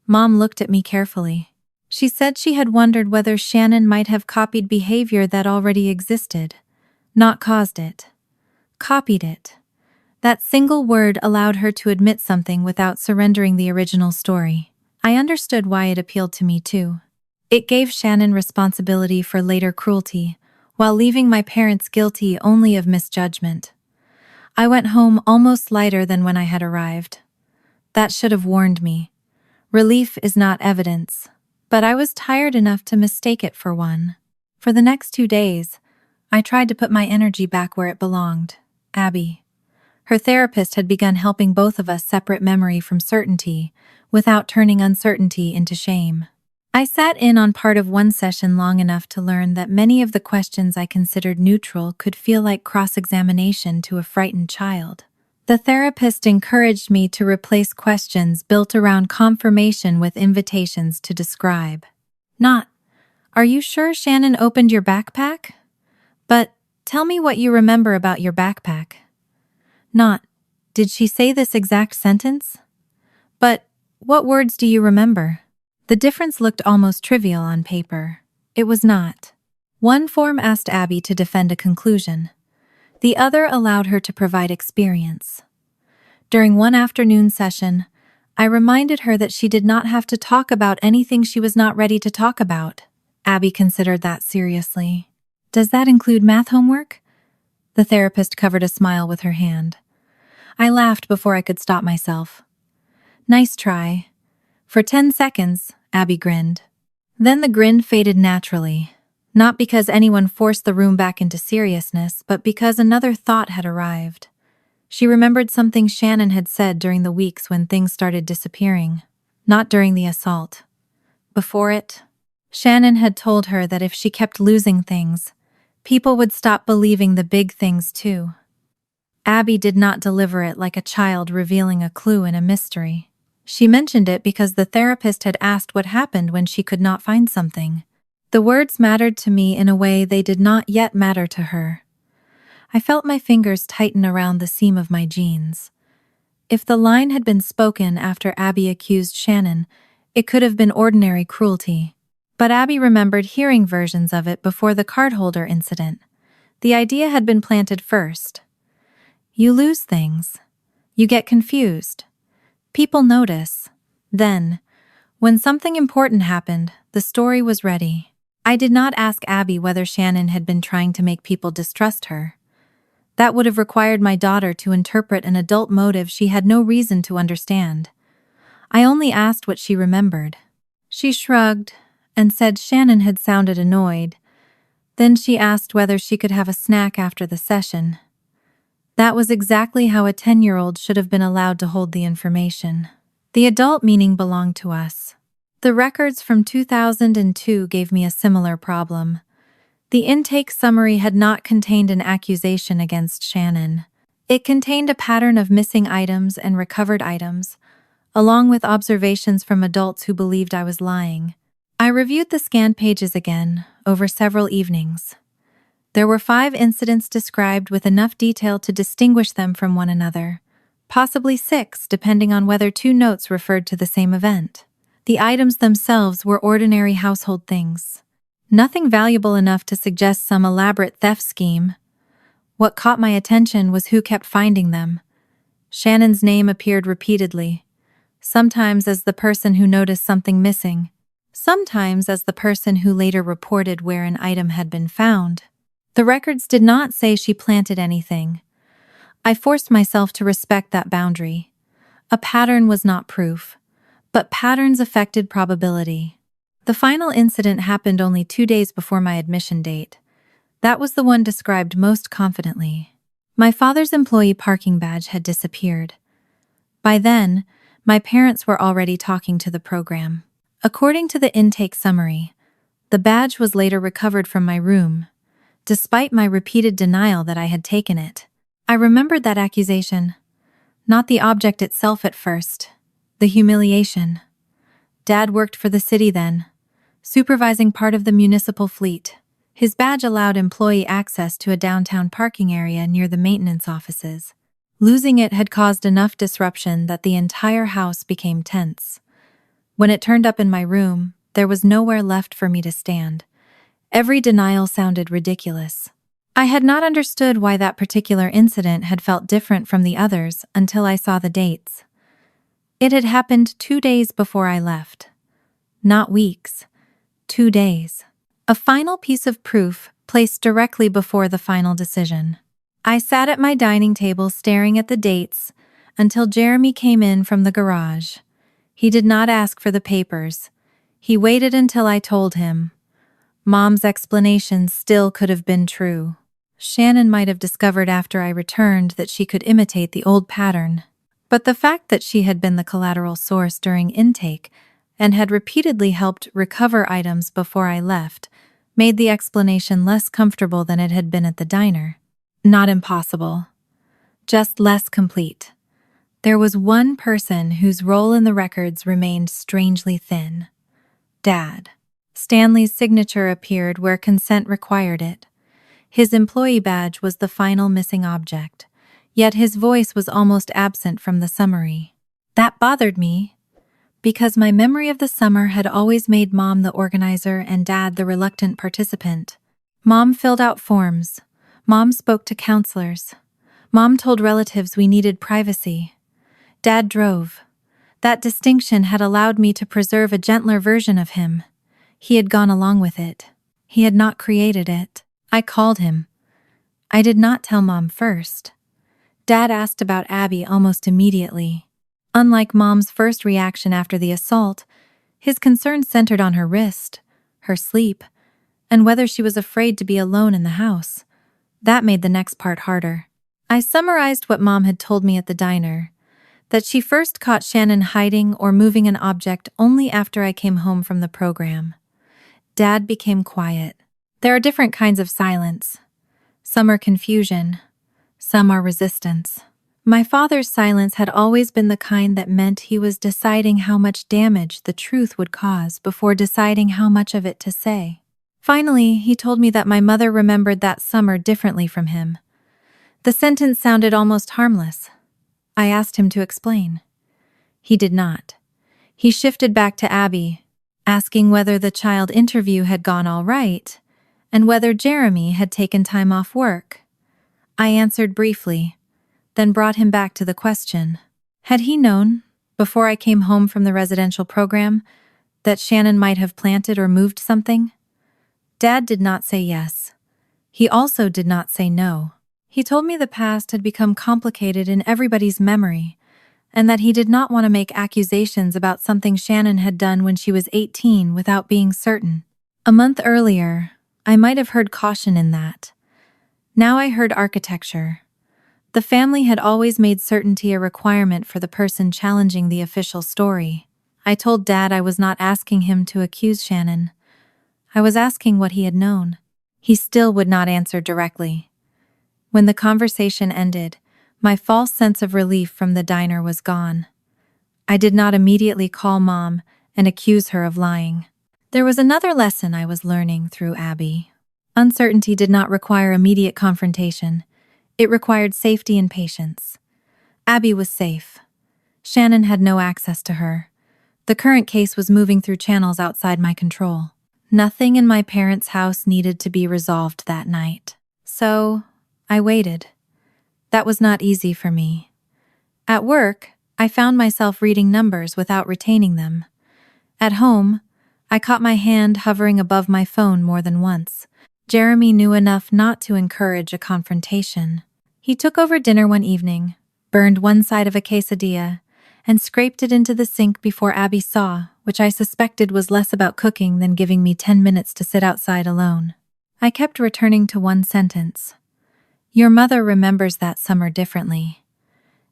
Mom looked at me carefully. She said she had wondered whether Shannon might have copied behavior that already existed, not caused it. Copied it. That single word allowed her to admit something without surrendering the original story. I understood why it appealed to me too. It gave Shannon responsibility for later cruelty, while leaving my parents guilty only of misjudgment. I went home almost lighter than when I had arrived. That should have warned me. Relief is not evidence, but I was tired enough to mistake it for one. For the next 2 days, I tried to put my energy back where it belonged. Abby. Her therapist had begun helping both of us separate memory from certainty, without turning uncertainty into shame. I sat in on part of one session long enough to learn that many of the questions I considered neutral could feel like cross-examination to a frightened child. The therapist encouraged me to replace questions built around confirmation with invitations to describe. Not, "Are you sure Shannon opened your backpack?" But, "Tell me what you remember about your backpack." Not, "Did she say this exact sentence?" But, "What words do you remember?" The difference looked almost trivial on paper. It was not. One form asked Abby to defend a conclusion. The other allowed her to provide experience. During one afternoon session, I reminded her that she did not have to talk about anything she was not ready to talk about. Abby considered that seriously. "Does that include math homework?" The therapist covered a smile with her hand. I laughed before I could stop myself. "Nice try." For 10 seconds, Abby grinned. Then the grin faded naturally, not because anyone forced the room back into seriousness, but because another thought had arrived. She remembered something Shannon had said during the weeks when things started disappearing. Not during the assault. Before it, Shannon had told her that if she kept losing things, people would stop believing the big things too. Abby did not deliver it like a child revealing a clue in a mystery. She mentioned it because the therapist had asked what happened when she could not find something. The words mattered to me in a way they did not yet matter to her. I felt my fingers tighten around the seam of my jeans. If the line had been spoken after Abby accused Shannon, it could have been ordinary cruelty. But Abby remembered hearing versions of it before the cardholder incident. The idea had been planted first. You lose things. You get confused. People notice. Then, when something important happened, the story was ready. I did not ask Abby whether Shannon had been trying to make people distrust her. That would have required my daughter to interpret an adult motive she had no reason to understand. I only asked what she remembered. She shrugged and said Shannon had sounded annoyed. Then she asked whether she could have a snack after the session. That was exactly how a 10-year-old should have been allowed to hold the information. The adult meaning belonged to us. The records from 2002 gave me a similar problem. The intake summary had not contained an accusation against Shannon. It contained a pattern of missing items and recovered items, along with observations from adults who believed I was lying. I reviewed the scanned pages again, over several evenings. There were 5 incidents described with enough detail to distinguish them from one another, possibly 6 depending on whether 2 notes referred to the same event. The items themselves were ordinary household things. Nothing valuable enough to suggest some elaborate theft scheme. What caught my attention was who kept finding them. Shannon's name appeared repeatedly, sometimes as the person who noticed something missing, sometimes as the person who later reported where an item had been found. The records did not say she planted anything. I forced myself to respect that boundary. A pattern was not proof, but patterns affected probability. The final incident happened only 2 days before my admission date. That was the one described most confidently. My father's employee parking badge had disappeared. By then, my parents were already talking to the program. According to the intake summary, the badge was later recovered from my room, despite my repeated denial that I had taken it. I remembered that accusation. Not the object itself at first. The humiliation. Dad worked for the city then, supervising part of the municipal fleet. His badge allowed employee access to a downtown parking area near the maintenance offices. Losing it had caused enough disruption that the entire house became tense. When it turned up in my room, there was nowhere left for me to stand. Every denial sounded ridiculous. I had not understood why that particular incident had felt different from the others until I saw the dates. It had happened 2 days before I left. Not weeks. 2 days. A final piece of proof placed directly before the final decision. I sat at my dining table staring at the dates until Jeremy came in from the garage. He did not ask for the papers. He waited until I told him. Mom's explanation still could have been true. Shannon might have discovered after I returned that she could imitate the old pattern. But the fact that she had been the collateral source during intake and had repeatedly helped recover items before I left made the explanation less comfortable than it had been at the diner. Not impossible. Just less complete. There was one person whose role in the records remained strangely thin. Dad. Stanley's signature appeared where consent required it. His employee badge was the final missing object, yet his voice was almost absent from the summary. That bothered me, because my memory of the summer had always made Mom the organizer and Dad the reluctant participant. Mom filled out forms. Mom spoke to counselors. Mom told relatives we needed privacy. Dad drove. That distinction had allowed me to preserve a gentler version of him. He had gone along with it. He had not created it. I called him. I did not tell Mom first. Dad asked about Abby almost immediately. Unlike Mom's first reaction after the assault, his concern centered on her wrist, her sleep, and whether she was afraid to be alone in the house. That made the next part harder. I summarized what Mom had told me at the diner, that she first caught Shannon hiding or moving an object only after I came home from the program. Dad became quiet. There are different kinds of silence. Some are confusion. Some are resistance. My father's silence had always been the kind that meant he was deciding how much damage the truth would cause before deciding how much of it to say. Finally, he told me that my mother remembered that summer differently from him. The sentence sounded almost harmless. I asked him to explain. He did not. He shifted back to Abby, asking whether the child interview had gone all right, and whether Jeremy had taken time off work. I answered briefly, then brought him back to the question. Had he known, before I came home from the residential program, that Shannon might have planted or moved something? Dad did not say yes. He also did not say no. He told me the past had become complicated in everybody's memory, and that he did not want to make accusations about something Shannon had done when she was 18 without being certain. A month earlier, I might have heard caution in that. Now I heard architecture. The family had always made certainty a requirement for the person challenging the official story. I told Dad I was not asking him to accuse Shannon. I was asking what he had known. He still would not answer directly. When the conversation ended, my false sense of relief from the diner was gone. I did not immediately call Mom and accuse her of lying. There was another lesson I was learning through Abby. Uncertainty did not require immediate confrontation. It required safety and patience. Abby was safe. Shannon had no access to her. The current case was moving through channels outside my control. Nothing in my parents' house needed to be resolved that night. So, I waited. That was not easy for me. At work, I found myself reading numbers without retaining them. At home, I caught my hand hovering above my phone more than once. Jeremy knew enough not to encourage a confrontation. He took over dinner one evening, burned one side of a quesadilla, and scraped it into the sink before Abby saw, which I suspected was less about cooking than giving me 10 minutes to sit outside alone. I kept returning to one sentence. Your mother remembers that summer differently.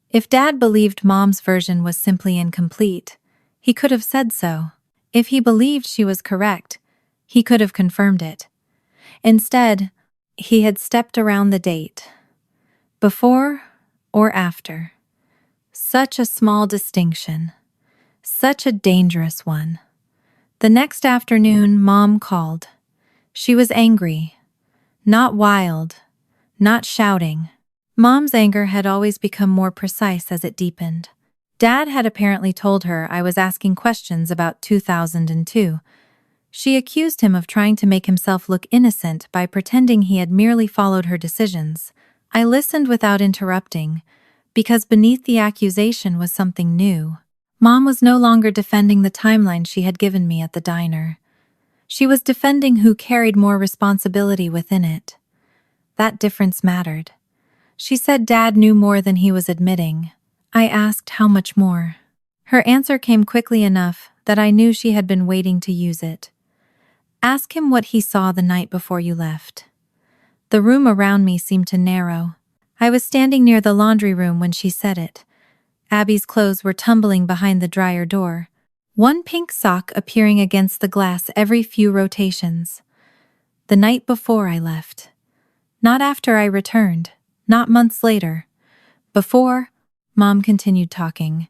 If Dad believed Mom's version was simply incomplete, he could have said so. If he believed she was correct, he could have confirmed it. Instead, he had stepped around the date. Before or after. Such a small distinction. Such a dangerous one. The next afternoon, Mom called. She was angry. Not wild. Not shouting. Mom's anger had always become more precise as it deepened. Dad had apparently told her I was asking questions about 2002. She accused him of trying to make himself look innocent by pretending he had merely followed her decisions. I listened without interrupting, because beneath the accusation was something new. Mom was no longer defending the timeline she had given me at the diner. She was defending who carried more responsibility within it. That difference mattered. She said Dad knew more than he was admitting. I asked how much more. Her answer came quickly enough that I knew she had been waiting to use it. Ask him what he saw the night before you left. The room around me seemed to narrow. I was standing near the laundry room when she said it. Abby's clothes were tumbling behind the dryer door, one pink sock appearing against the glass every few rotations. The night before I left. Not after I returned. Not months later. Before, Mom continued talking,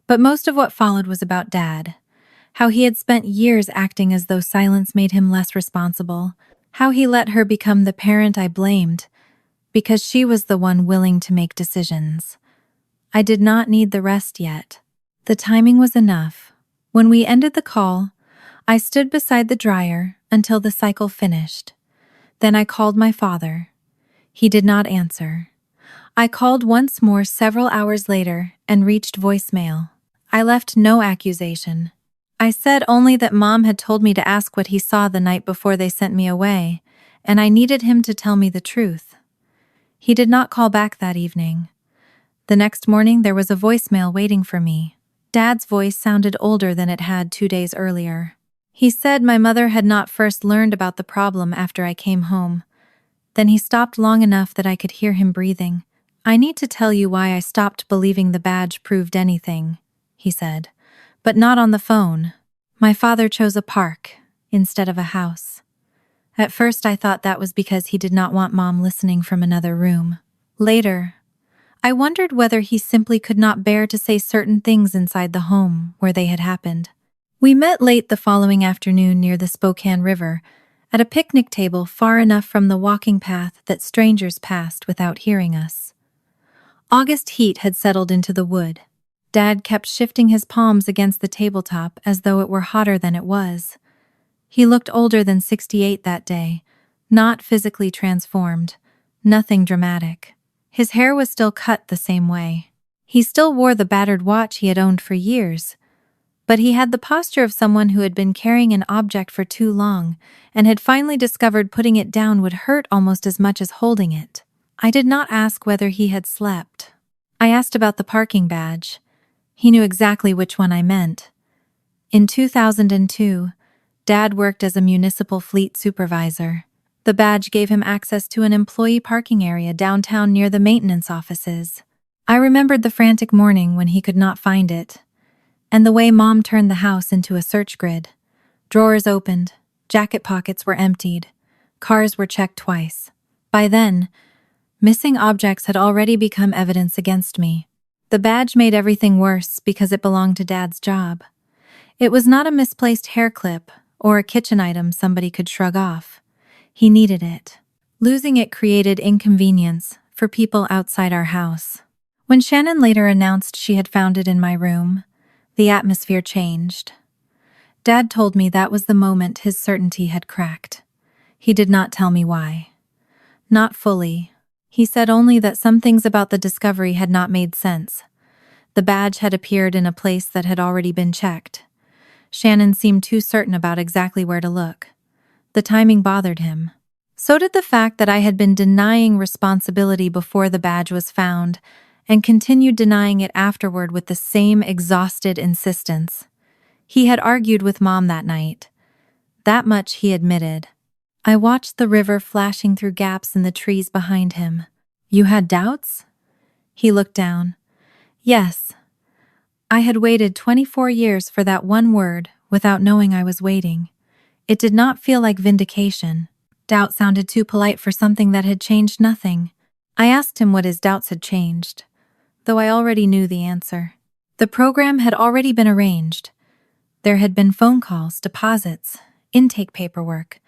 but most of what followed was about Dad. How he had spent years acting as though silence made him less responsible. How he let her become the parent I blamed, because she was the one willing to make decisions. I did not need the rest yet. The timing was enough. When we ended the call, I stood beside the dryer until the cycle finished. Then I called my father. He did not answer. I called once more several hours later and reached voicemail. I left no accusation. I said only that Mom had told me to ask what he saw the night before they sent me away, and I needed him to tell me the truth. He did not call back that evening. The next morning there was a voicemail waiting for me. Dad's voice sounded older than it had 2 days earlier. He said my mother had not first learned about the problem after I came home. Then he stopped long enough that I could hear him breathing. I need to tell you why I stopped believing the badge proved anything, he said. But not on the phone. My father chose a park instead of a house. At first I thought that was because he did not want Mom listening from another room. Later, I wondered whether he simply could not bear to say certain things inside the home where they had happened. We met late the following afternoon near the Spokane River, at a picnic table far enough from the walking path that strangers passed without hearing us. August heat had settled into the wood. Dad kept shifting his palms against the tabletop as though it were hotter than it was. He looked older than 68 that day, not physically transformed, nothing dramatic. His hair was still cut the same way. He still wore the battered watch he had owned for years, but he had the posture of someone who had been carrying an object for too long and had finally discovered putting it down would hurt almost as much as holding it. I did not ask whether he had slept. I asked about the parking badge. He knew exactly which one I meant. In 2002, Dad worked as a municipal fleet supervisor. The badge gave him access to an employee parking area downtown near the maintenance offices. I remembered the frantic morning when he could not find it, and the way Mom turned the house into a search grid. Drawers opened, jacket pockets were emptied, cars were checked twice. By then, missing objects had already become evidence against me. The badge made everything worse because it belonged to Dad's job. It was not a misplaced hair clip or a kitchen item somebody could shrug off. He needed it. Losing it created inconvenience for people outside our house. When Shannon later announced she had found it in my room, the atmosphere changed. Dad told me that was the moment his certainty had cracked. He did not tell me why. Not fully. He said only that some things about the discovery had not made sense. The badge had appeared in a place that had already been checked. Shannon seemed too certain about exactly where to look. The timing bothered him. So did the fact that I had been denying responsibility before the badge was found, and continued denying it afterward with the same exhausted insistence. He had argued with Mom that night. That much he admitted. I watched the river flashing through gaps in the trees behind him. You had doubts? He looked down. Yes. I had waited 24 years for that one word without knowing I was waiting. It did not feel like vindication. Doubt sounded too polite for something that had changed nothing. I asked him what his doubts had changed, though I already knew the answer. The program had already been arranged. There had been phone calls, deposits, intake paperwork,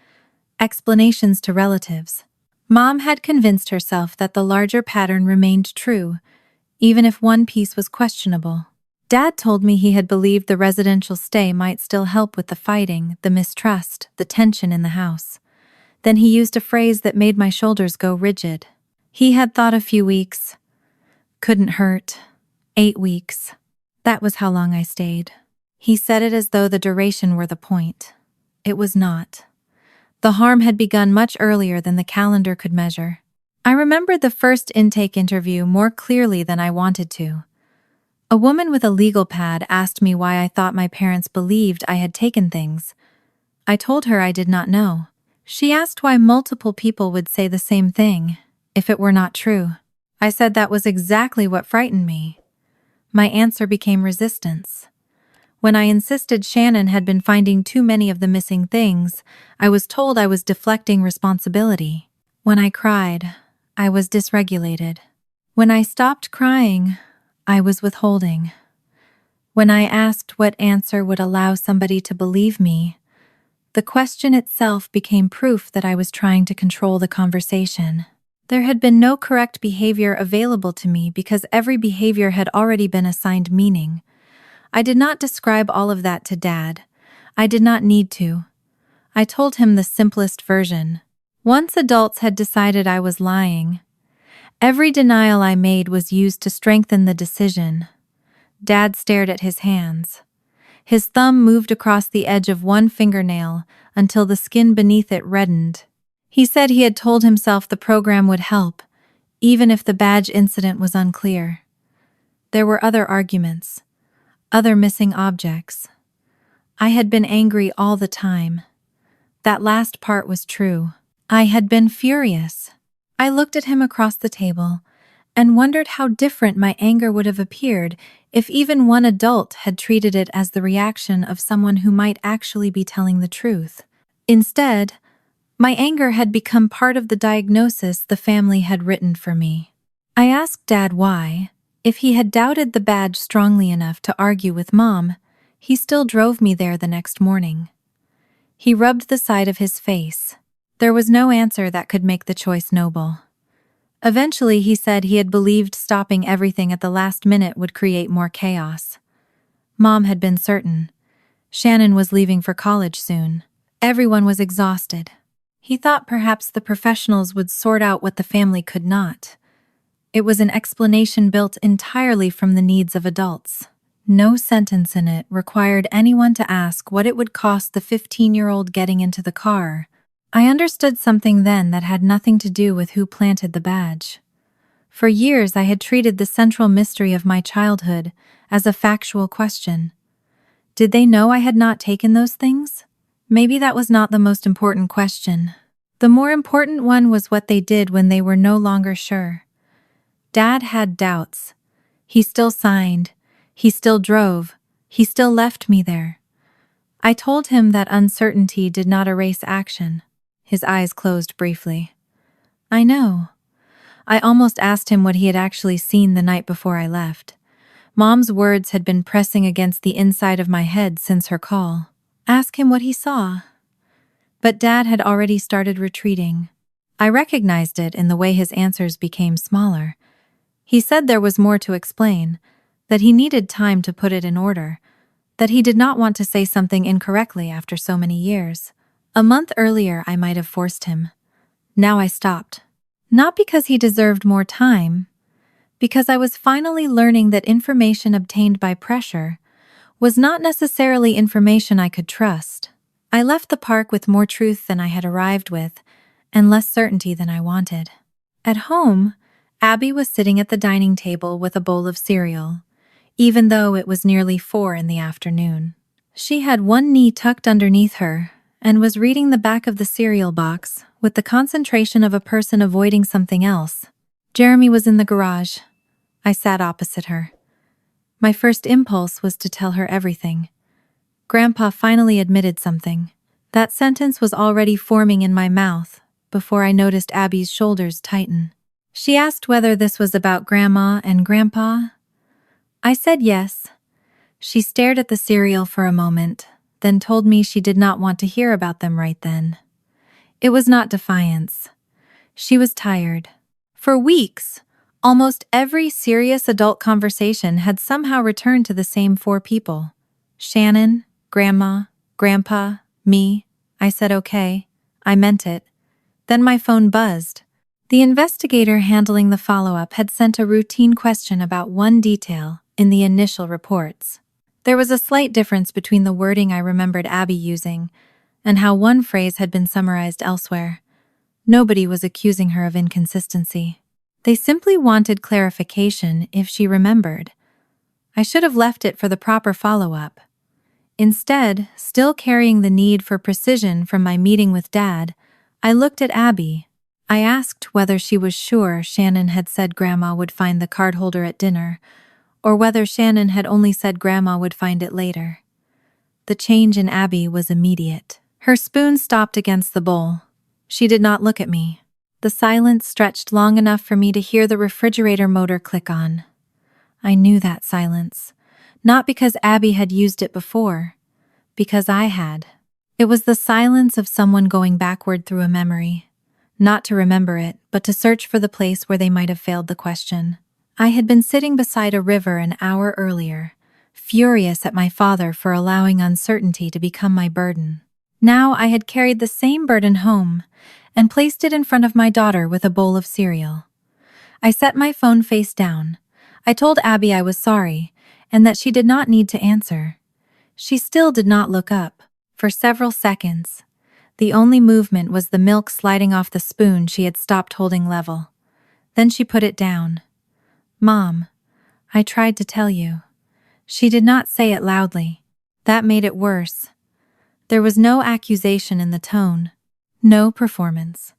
explanations to relatives. Mom had convinced herself that the larger pattern remained true, even if one piece was questionable. Dad told me he had believed the residential stay might still help with the fighting, the mistrust, the tension in the house. Then he used a phrase that made my shoulders go rigid. He had thought a few weeks. Couldn't hurt. 8 weeks. That was how long I stayed. He said it as though the duration were the point. It was not. The harm had begun much earlier than the calendar could measure. I remembered the first intake interview more clearly than I wanted to. A woman with a legal pad asked me why I thought my parents believed I had taken things. I told her I did not know. She asked why multiple people would say the same thing, if it were not true. I said that was exactly what frightened me. My answer became resistance. When I insisted Shannon had been finding too many of the missing things, I was told I was deflecting responsibility. When I cried, I was dysregulated. When I stopped crying, I was withholding. When I asked what answer would allow somebody to believe me, the question itself became proof that I was trying to control the conversation. There had been no correct behavior available to me because every behavior had already been assigned meaning. I did not describe all of that to Dad. I did not need to. I told him the simplest version. Once adults had decided I was lying, every denial I made was used to strengthen the decision. Dad stared at his hands. His thumb moved across the edge of one fingernail until the skin beneath it reddened. He said he had told himself the program would help, even if the badge incident was unclear. There were other arguments, other missing objects. I had been angry all the time. That last part was true. I had been furious. I looked at him across the table and wondered how different my anger would have appeared if even one adult had treated it as the reaction of someone who might actually be telling the truth. Instead, my anger had become part of the diagnosis the family had written for me. I asked Dad why, if he had doubted the badge strongly enough to argue with Mom, he still drove me there the next morning. He rubbed the side of his face. There was no answer that could make the choice noble. Eventually, he said he had believed stopping everything at the last minute would create more chaos. Mom had been certain. Shannon was leaving for college soon. Everyone was exhausted. He thought perhaps the professionals would sort out what the family could not. It was an explanation built entirely from the needs of adults. No sentence in it required anyone to ask what it would cost the 15-year-old getting into the car. I understood something then that had nothing to do with who planted the badge. For years I had treated the central mystery of my childhood as a factual question. Did they know I had not taken those things? Maybe that was not the most important question. The more important one was what they did when they were no longer sure. Dad had doubts. He still signed. He still drove. He still left me there. I told him that uncertainty did not erase action. His eyes closed briefly. I know. I almost asked him what he had actually seen the night before I left. Mom's words had been pressing against the inside of my head since her call. Ask him what he saw. But Dad had already started retreating. I recognized it in the way his answers became smaller. He said there was more to explain, that he needed time to put it in order, that he did not want to say something incorrectly after so many years. A month earlier, I might have forced him. Now I stopped. Not because he deserved more time, because I was finally learning that information obtained by pressure was not necessarily information I could trust. I left the park with more truth than I had arrived with, and less certainty than I wanted. At home, Abby was sitting at the dining table with a bowl of cereal, even though it was nearly 4 in the afternoon. She had one knee tucked underneath her and was reading the back of the cereal box with the concentration of a person avoiding something else. Jeremy was in the garage. I sat opposite her. My first impulse was to tell her everything. Grandpa finally admitted something. That sentence was already forming in my mouth before I noticed Abby's shoulders tighten. She asked whether this was about Grandma and Grandpa. I said yes. She stared at the cereal for a moment, then told me she did not want to hear about them right then. It was not defiance. She was tired. For weeks, almost every serious adult conversation had somehow returned to the same 4 people. Shannon, Grandma, Grandpa, me. I said okay. I meant it. Then my phone buzzed. The investigator handling the follow-up had sent a routine question about one detail in the initial reports. There was a slight difference between the wording I remembered Abby using and how one phrase had been summarized elsewhere. Nobody was accusing her of inconsistency. They simply wanted clarification if she remembered. I should have left it for the proper follow-up. Instead, still carrying the need for precision from my meeting with Dad, I looked at Abby. I asked whether she was sure Shannon had said Grandma would find the card holder at dinner, or whether Shannon had only said Grandma would find it later. The change in Abby was immediate. Her spoon stopped against the bowl. She did not look at me. The silence stretched long enough for me to hear the refrigerator motor click on. I knew that silence, not because Abby had used it before, because I had. It was the silence of someone going backward through a memory, not to remember it, but to search for the place where they might have failed the question. I had been sitting beside a river an hour earlier, furious at my father for allowing uncertainty to become my burden. Now I had carried the same burden home and placed it in front of my daughter with a bowl of cereal. I set my phone face down. I told Abby I was sorry and that she did not need to answer. She still did not look up. For several seconds, the only movement was the milk sliding off the spoon she had stopped holding level. Then she put it down. "Mom, I tried to tell you." She did not say it loudly. That made it worse. There was no accusation in the tone, no performance.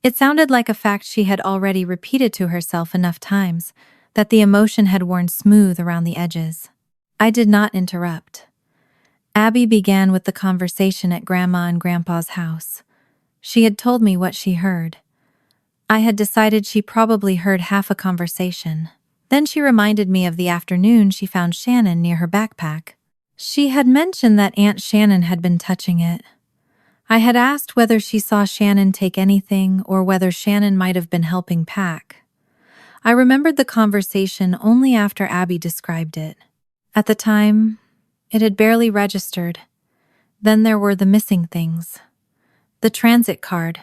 It sounded like a fact she had already repeated to herself enough times that the emotion had worn smooth around the edges. I did not interrupt. Abby began with the conversation at Grandma and Grandpa's house. She had told me what she heard. I had decided she probably heard half a conversation. Then she reminded me of the afternoon she found Shannon near her backpack. She had mentioned that Aunt Shannon had been touching it. I had asked whether she saw Shannon take anything or whether Shannon might have been helping pack. I remembered the conversation only after Abby described it. At the time, it had barely registered. Then there were the missing things. The transit card.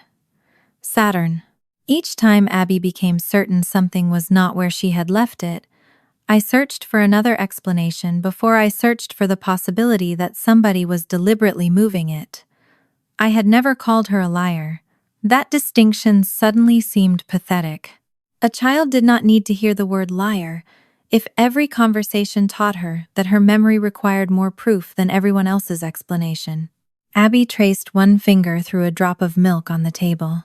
Saturn. Each time Abby became certain something was not where she had left it, I searched for another explanation before I searched for the possibility that somebody was deliberately moving it. I had never called her a liar. That distinction suddenly seemed pathetic. A child did not need to hear the word liar if every conversation taught her that her memory required more proof than everyone else's explanation. Abby traced one finger through a drop of milk on the table.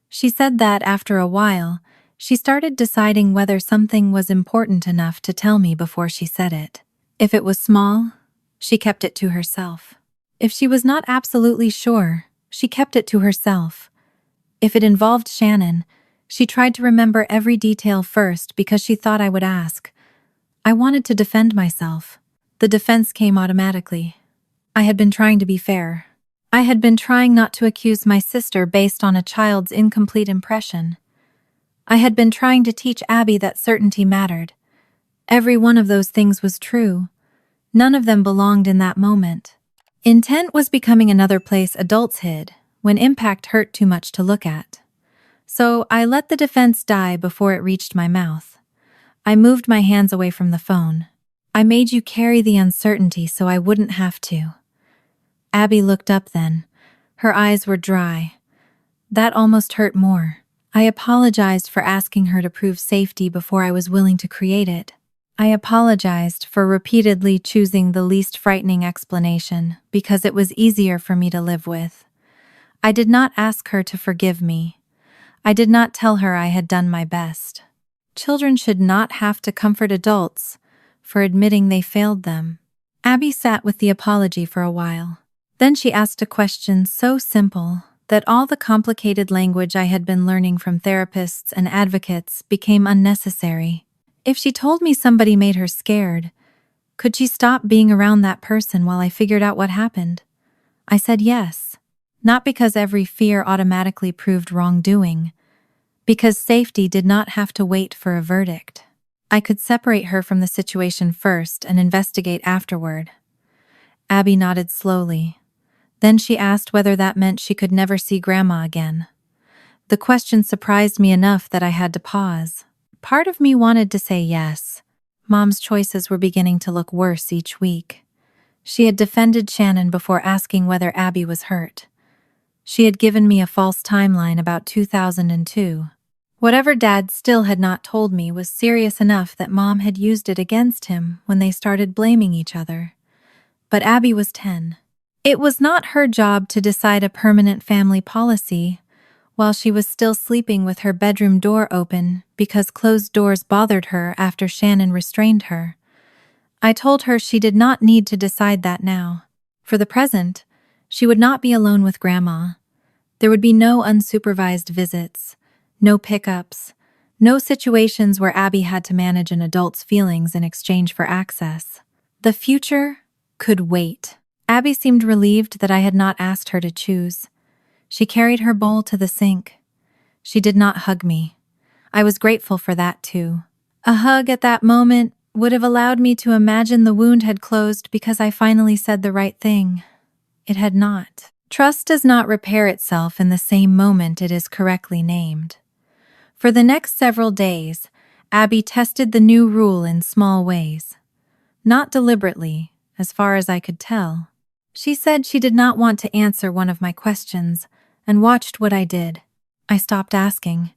She said that after a while, she started deciding whether something was important enough to tell me before she said it. If it was small, she kept it to herself. If she was not absolutely sure, she kept it to herself. If it involved Shannon, she tried to remember every detail first because she thought I would ask. I wanted to defend myself. The defense came automatically. I had been trying to be fair. I had been trying not to accuse my sister based on a child's incomplete impression. I had been trying to teach Abby that certainty mattered. Every one of those things was true. None of them belonged in that moment. Intent was becoming another place adults hid when impact hurt too much to look at. So I let the defense die before it reached my mouth. I moved my hands away from the phone. I made you carry the uncertainty so I wouldn't have to. Abby looked up then. Her eyes were dry. That almost hurt more. I apologized for asking her to prove safety before I was willing to create it. I apologized for repeatedly choosing the least frightening explanation because it was easier for me to live with. I did not ask her to forgive me. I did not tell her I had done my best. Children should not have to comfort adults for admitting they failed them. Abby sat with the apology for a while. Then she asked a question so simple that all the complicated language I had been learning from therapists and advocates became unnecessary. If she told me somebody made her scared, could she stop being around that person while I figured out what happened? I said yes. Not because every fear automatically proved wrongdoing, because safety did not have to wait for a verdict. I could separate her from the situation first and investigate afterward. Abby nodded slowly. Then she asked whether that meant she could never see Grandma again. The question surprised me enough that I had to pause. Part of me wanted to say yes. Mom's choices were beginning to look worse each week. She had defended Shannon before asking whether Abby was hurt. She had given me a false timeline about 2002. Whatever Dad still had not told me was serious enough that Mom had used it against him when they started blaming each other. But Abby was 10. It was not her job to decide a permanent family policy while she was still sleeping with her bedroom door open because closed doors bothered her after Shannon restrained her. I told her she did not need to decide that now. For the present, she would not be alone with Grandma. There would be no unsupervised visits, no pickups, no situations where Abby had to manage an adult's feelings in exchange for access. The future could wait. Abby seemed relieved that I had not asked her to choose. She carried her bowl to the sink. She did not hug me. I was grateful for that too. A hug at that moment would have allowed me to imagine the wound had closed because I finally said the right thing. It had not. Trust does not repair itself in the same moment it is correctly named. For the next several days, Abby tested the new rule in small ways. Not deliberately, as far as I could tell. She said she did not want to answer one of my questions and watched what I did. I stopped asking.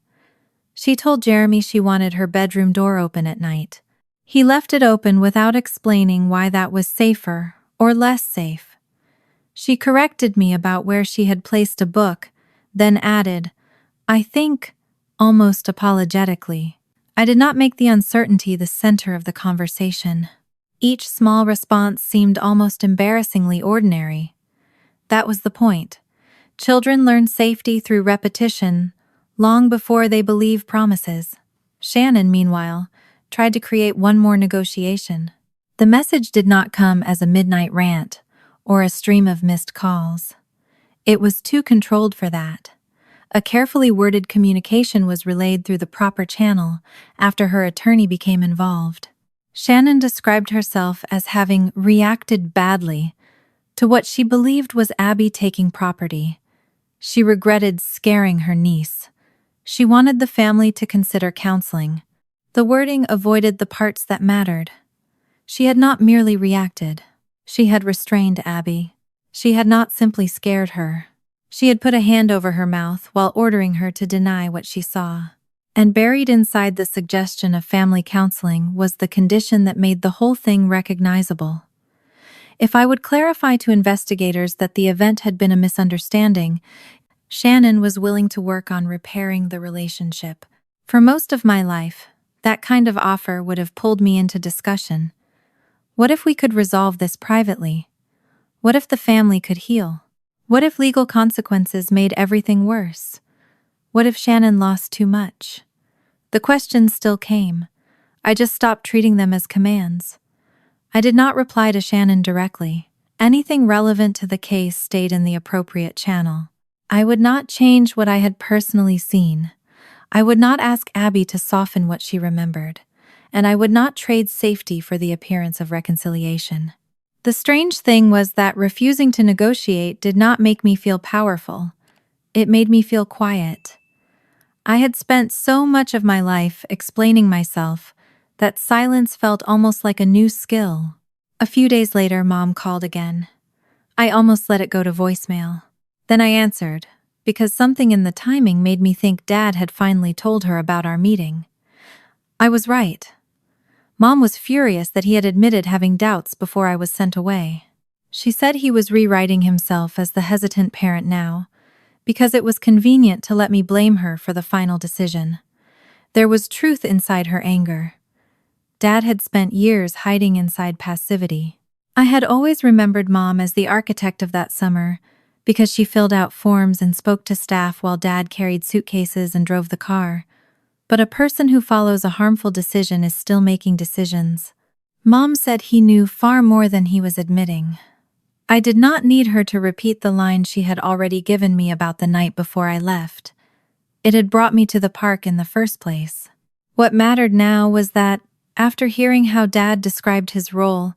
She told Jeremy she wanted her bedroom door open at night. He left it open without explaining why that was safer or less safe. She corrected me about where she had placed a book, then added, I think, almost apologetically. I did not make the uncertainty the center of the conversation. Each small response seemed almost embarrassingly ordinary. That was the point. Children learn safety through repetition, long before they believe promises. Shannon, meanwhile, tried to create one more negotiation. The message did not come as a midnight rant or a stream of missed calls. It was too controlled for that. A carefully worded communication was relayed through the proper channel after her attorney became involved. Shannon described herself as having reacted badly to what she believed was Abby taking property. She regretted scaring her niece. She wanted the family to consider counseling. The wording avoided the parts that mattered. She had not merely reacted. She had restrained Abby. She had not simply scared her. She had put a hand over her mouth while ordering her to deny what she saw. And buried inside the suggestion of family counseling was the condition that made the whole thing recognizable. If I would clarify to investigators that the event had been a misunderstanding, Shannon was willing to work on repairing the relationship. For most of my life, that kind of offer would have pulled me into discussion. What if we could resolve this privately? What if the family could heal? What if legal consequences made everything worse? What if Shannon lost too much? The questions still came. I just stopped treating them as commands. I did not reply to Shannon directly. Anything relevant to the case stayed in the appropriate channel. I would not change what I had personally seen. I would not ask Abby to soften what she remembered. And I would not trade safety for the appearance of reconciliation. The strange thing was that refusing to negotiate did not make me feel powerful. It made me feel quiet. I had spent so much of my life explaining myself that silence felt almost like a new skill. A few days later, Mom called again. I almost let it go to voicemail. Then I answered, because something in the timing made me think Dad had finally told her about our meeting. I was right. Mom was furious that he had admitted having doubts before I was sent away. She said he was rewriting himself as the hesitant parent now, because it was convenient to let me blame her for the final decision. There was truth inside her anger. Dad had spent years hiding inside passivity. I had always remembered Mom as the architect of that summer, because she filled out forms and spoke to staff while Dad carried suitcases and drove the car. But a person who follows a harmful decision is still making decisions. Mom said he knew far more than he was admitting. I did not need her to repeat the line she had already given me about the night before I left. It had brought me to the park in the first place. What mattered now was that, after hearing how Dad described his role,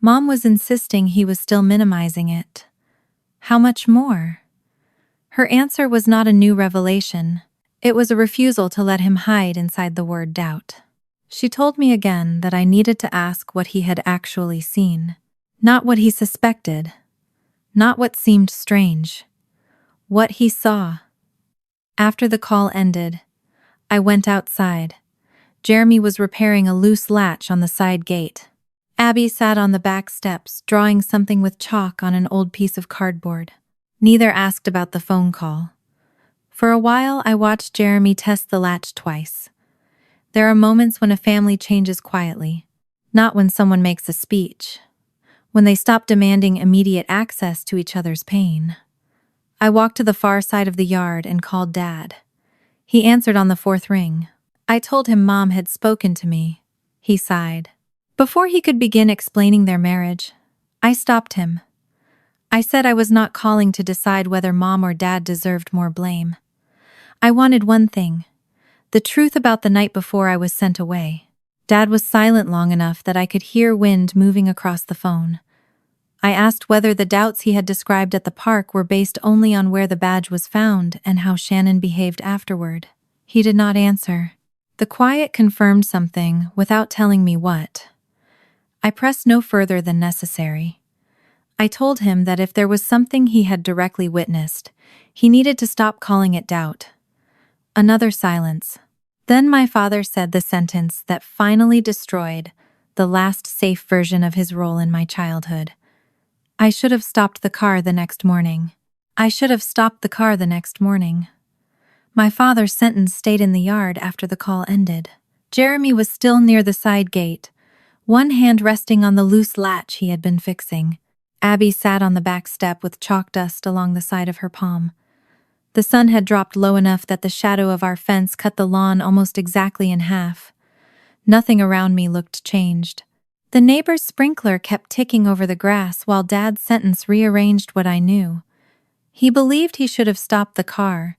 Mom was insisting he was still minimizing it. How much more? Her answer was not a new revelation. It was a refusal to let him hide inside the word doubt. She told me again that I needed to ask what he had actually seen. Not what he suspected. Not what seemed strange. What he saw. After the call ended, I went outside. Jeremy was repairing a loose latch on the side gate. Abby sat on the back steps, drawing something with chalk on an old piece of cardboard. Neither asked about the phone call. For a while, I watched Jeremy test the latch twice. There are moments when a family changes quietly, not when someone makes a speech, when they stop demanding immediate access to each other's pain. I walked to the far side of the yard and called Dad. He answered on the fourth ring. I told him Mom had spoken to me. He sighed. Before he could begin explaining their marriage, I stopped him. I said I was not calling to decide whether Mom or Dad deserved more blame. I wanted one thing, the truth about the night before I was sent away. Dad was silent long enough that I could hear wind moving across the phone. I asked whether the doubts he had described at the park were based only on where the badge was found and how Shannon behaved afterward. He did not answer. The quiet confirmed something without telling me what. I pressed no further than necessary. I told him that if there was something he had directly witnessed, he needed to stop calling it doubt. Another silence. Then my father said the sentence that finally destroyed the last safe version of his role in my childhood. I should have stopped the car the next morning. I should have stopped the car the next morning. My father's sentence stayed in the yard after the call ended. Jeremy was still near the side gate, one hand resting on the loose latch he had been fixing. Abby sat on the back step with chalk dust along the side of her palm. The sun had dropped low enough that the shadow of our fence cut the lawn almost exactly in half. Nothing around me looked changed. The neighbor's sprinkler kept ticking over the grass while Dad's sentence rearranged what I knew. He believed he should have stopped the car,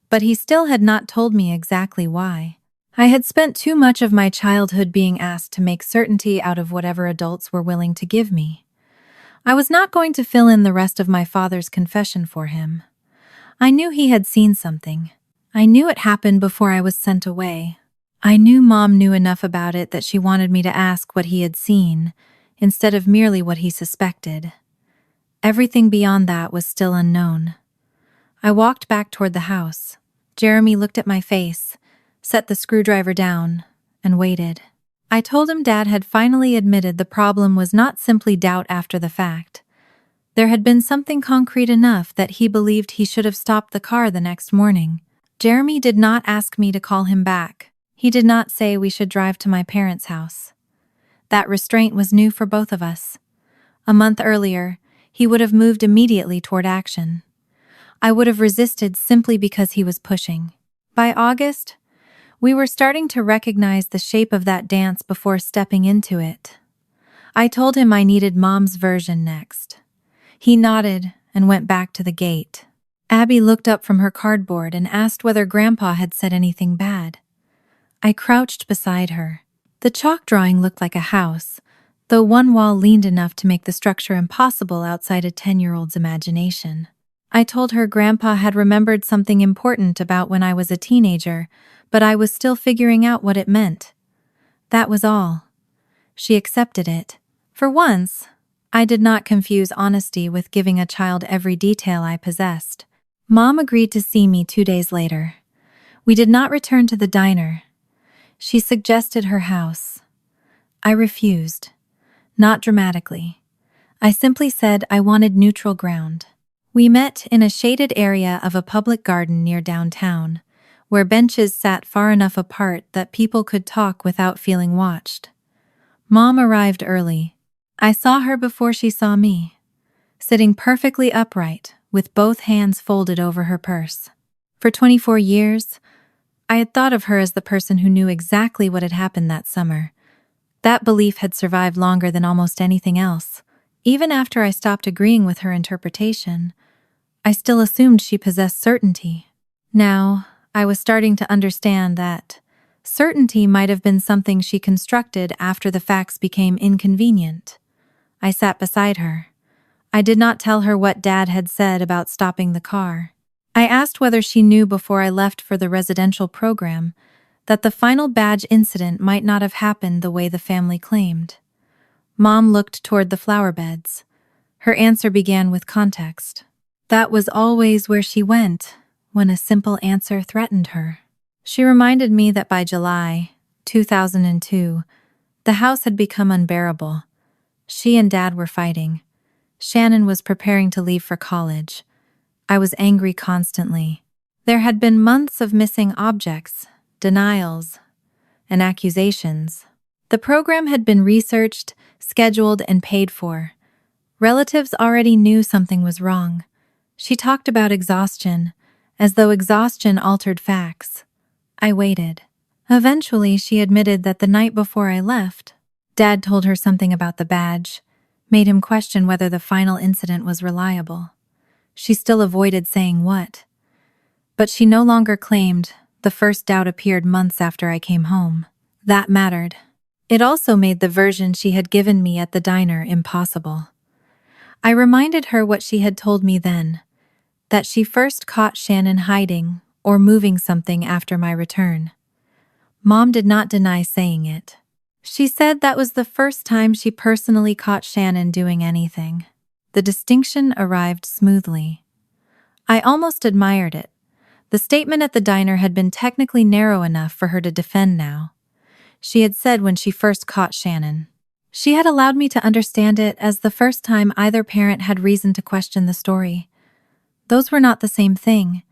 but he still had not told me exactly why. I had spent too much of my childhood being asked to make certainty out of whatever adults were willing to give me. I was not going to fill in the rest of my father's confession for him. I knew he had seen something. I knew it happened before I was sent away. I knew Mom knew enough about it that she wanted me to ask what he had seen, instead of merely what he suspected. Everything beyond that was still unknown. I walked back toward the house. Jeremy looked at my face, set the screwdriver down, and waited. I told him Dad had finally admitted the problem was not simply doubt after the fact. There had been something concrete enough that he believed he should have stopped the car the next morning. Jeremy did not ask me to call him back. He did not say we should drive to my parents' house. That restraint was new for both of us. A month earlier, he would have moved immediately toward action. I would have resisted simply because he was pushing. By August, we were starting to recognize the shape of that dance before stepping into it. I told him I needed Mom's version next. He nodded and went back to the gate. Abby looked up from her cardboard and asked whether Grandpa had said anything bad. I crouched beside her. The chalk drawing looked like a house, though one wall leaned enough to make the structure impossible outside a 10-year-old's imagination. I told her Grandpa had remembered something important about when I was a teenager, but I was still figuring out what it meant. That was all. She accepted it. For once, I did not confuse honesty with giving a child every detail I possessed. Mom agreed to see me 2 days later. We did not return to the diner. She suggested her house. I refused. Not dramatically. I simply said I wanted neutral ground. We met in a shaded area of a public garden near downtown, where benches sat far enough apart that people could talk without feeling watched. Mom arrived early. I saw her before she saw me, sitting perfectly upright, with both hands folded over her purse. For 24 years, I had thought of her as the person who knew exactly what had happened that summer. That belief had survived longer than almost anything else. Even after I stopped agreeing with her interpretation, I still assumed she possessed certainty. Now, I was starting to understand that certainty might have been something she constructed after the facts became inconvenient. I sat beside her. I did not tell her what Dad had said about stopping the car. I asked whether she knew before I left for the residential program that the final badge incident might not have happened the way the family claimed. Mom looked toward the flower beds. Her answer began with context. That was always where she went when a simple answer threatened her. She reminded me that by July 2002, the house had become unbearable. She and Dad were fighting. Shannon was preparing to leave for college. I was angry constantly. There had been months of missing objects, denials, and accusations. The program had been researched, scheduled, and paid for. Relatives already knew something was wrong. She talked about exhaustion, as though exhaustion altered facts. I waited. Eventually, she admitted that the night before I left, Dad told her something about the badge, made him question whether the final incident was reliable. She still avoided saying what. But she no longer claimed. The first doubt appeared months after I came home. That mattered. It also made the version she had given me at the diner impossible. I reminded her what she had told me then, that she first caught Shannon hiding or moving something after my return. Mom did not deny saying it. She said that was the first time she personally caught Shannon doing anything. The distinction arrived smoothly. I almost admired it. The statement at the diner had been technically narrow enough for her to defend now. She had said when she first caught Shannon. She had allowed me to understand it as the first time either parent had reason to question the story. Those were not the same thing.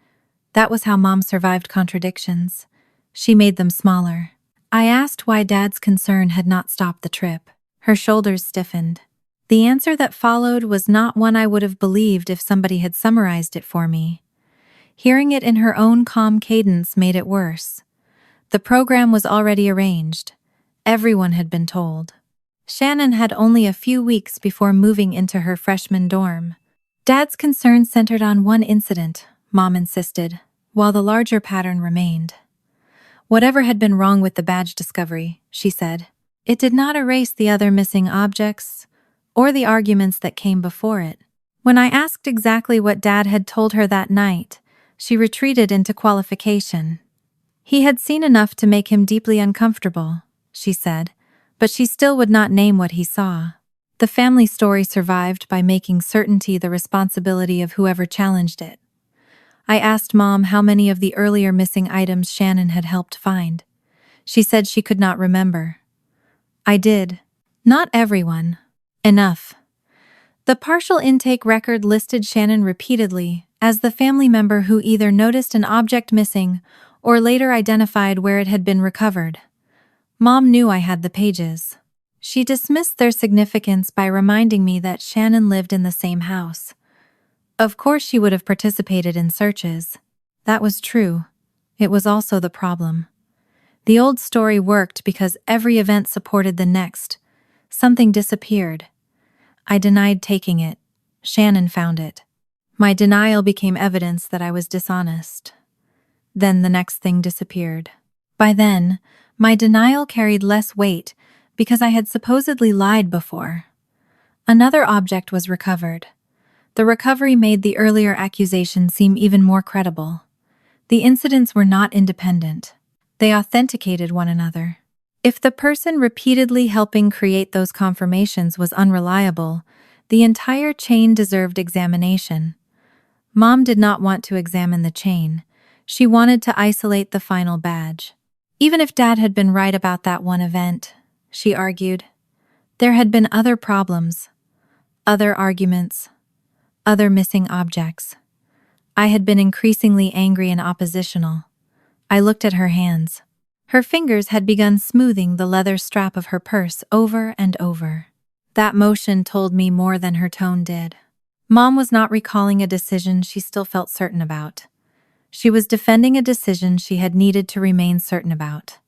That was how Mom survived contradictions. She made them smaller. I asked why Dad's concern had not stopped the trip. Her shoulders stiffened. The answer that followed was not one I would have believed if somebody had summarized it for me. Hearing it in her own calm cadence made it worse. The program was already arranged. Everyone had been told. Shannon had only a few weeks before moving into her freshman dorm. Dad's concern centered on one incident, Mom insisted, while the larger pattern remained. Whatever had been wrong with the badge discovery, she said, it did not erase the other missing objects or the arguments that came before it. When I asked exactly what Dad had told her that night, she retreated into qualification. He had seen enough to make him deeply uncomfortable, she said, but she still would not name what he saw. The family story survived by making certainty the responsibility of whoever challenged it. I asked Mom how many of the earlier missing items Shannon had helped find. She said she could not remember. I did. Not everyone. Enough. The partial intake record listed Shannon repeatedly as the family member who either noticed an object missing or later identified where it had been recovered. Mom knew I had the pages. She dismissed their significance by reminding me that Shannon lived in the same house. Of course she would have participated in searches. That was true. It was also the problem. The old story worked because every event supported the next. Something disappeared. I denied taking it. Shannon found it. My denial became evidence that I was dishonest. Then the next thing disappeared. By then, my denial carried less weight because I had supposedly lied before. Another object was recovered. The recovery made the earlier accusation seem even more credible. The incidents were not independent. They authenticated one another. If the person repeatedly helping create those confirmations was unreliable, the entire chain deserved examination. Mom did not want to examine the chain. She wanted to isolate the final badge. Even if Dad had been right about that one event, she argued, there had been other problems, other arguments, other missing objects. I had been increasingly angry and oppositional. I looked at her hands. Her fingers had begun smoothing the leather strap of her purse over and over. That motion told me more than her tone did. Mom was not recalling a decision she still felt certain about. She was defending a decision she had needed to remain certain about.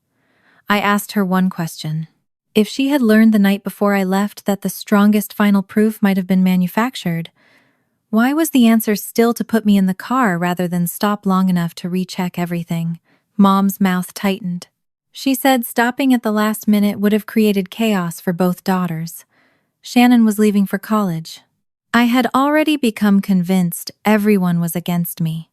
I asked her one question. If she had learned the night before I left that the strongest final proof might have been manufactured, why was the answer still to put me in the car rather than stop long enough to recheck everything? Mom's mouth tightened. She said stopping at the last minute would have created chaos for both daughters. Shannon was leaving for college. I had already become convinced everyone was against me.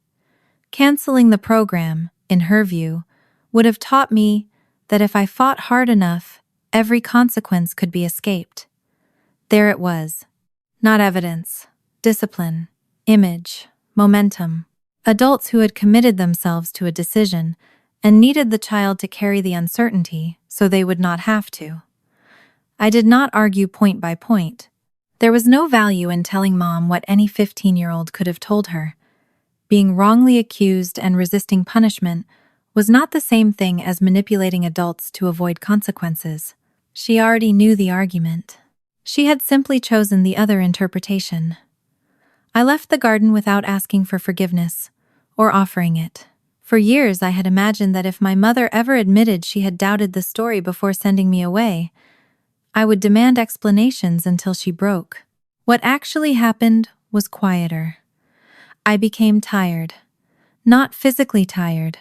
Canceling the program, in her view, would have taught me that if I fought hard enough, every consequence could be escaped. There it was. Not evidence, discipline, image, momentum. Adults who had committed themselves to a decision and needed the child to carry the uncertainty so they would not have to. I did not argue point by point. There was no value in telling Mom what any 15-year-old could have told her. Being wrongly accused and resisting punishment was not the same thing as manipulating adults to avoid consequences. She already knew the argument. She had simply chosen the other interpretation. I left the garden without asking for forgiveness or offering it. For years I had imagined that if my mother ever admitted she had doubted the story before sending me away, I would demand explanations until she broke. What actually happened was quieter. I became tired. Not physically tired.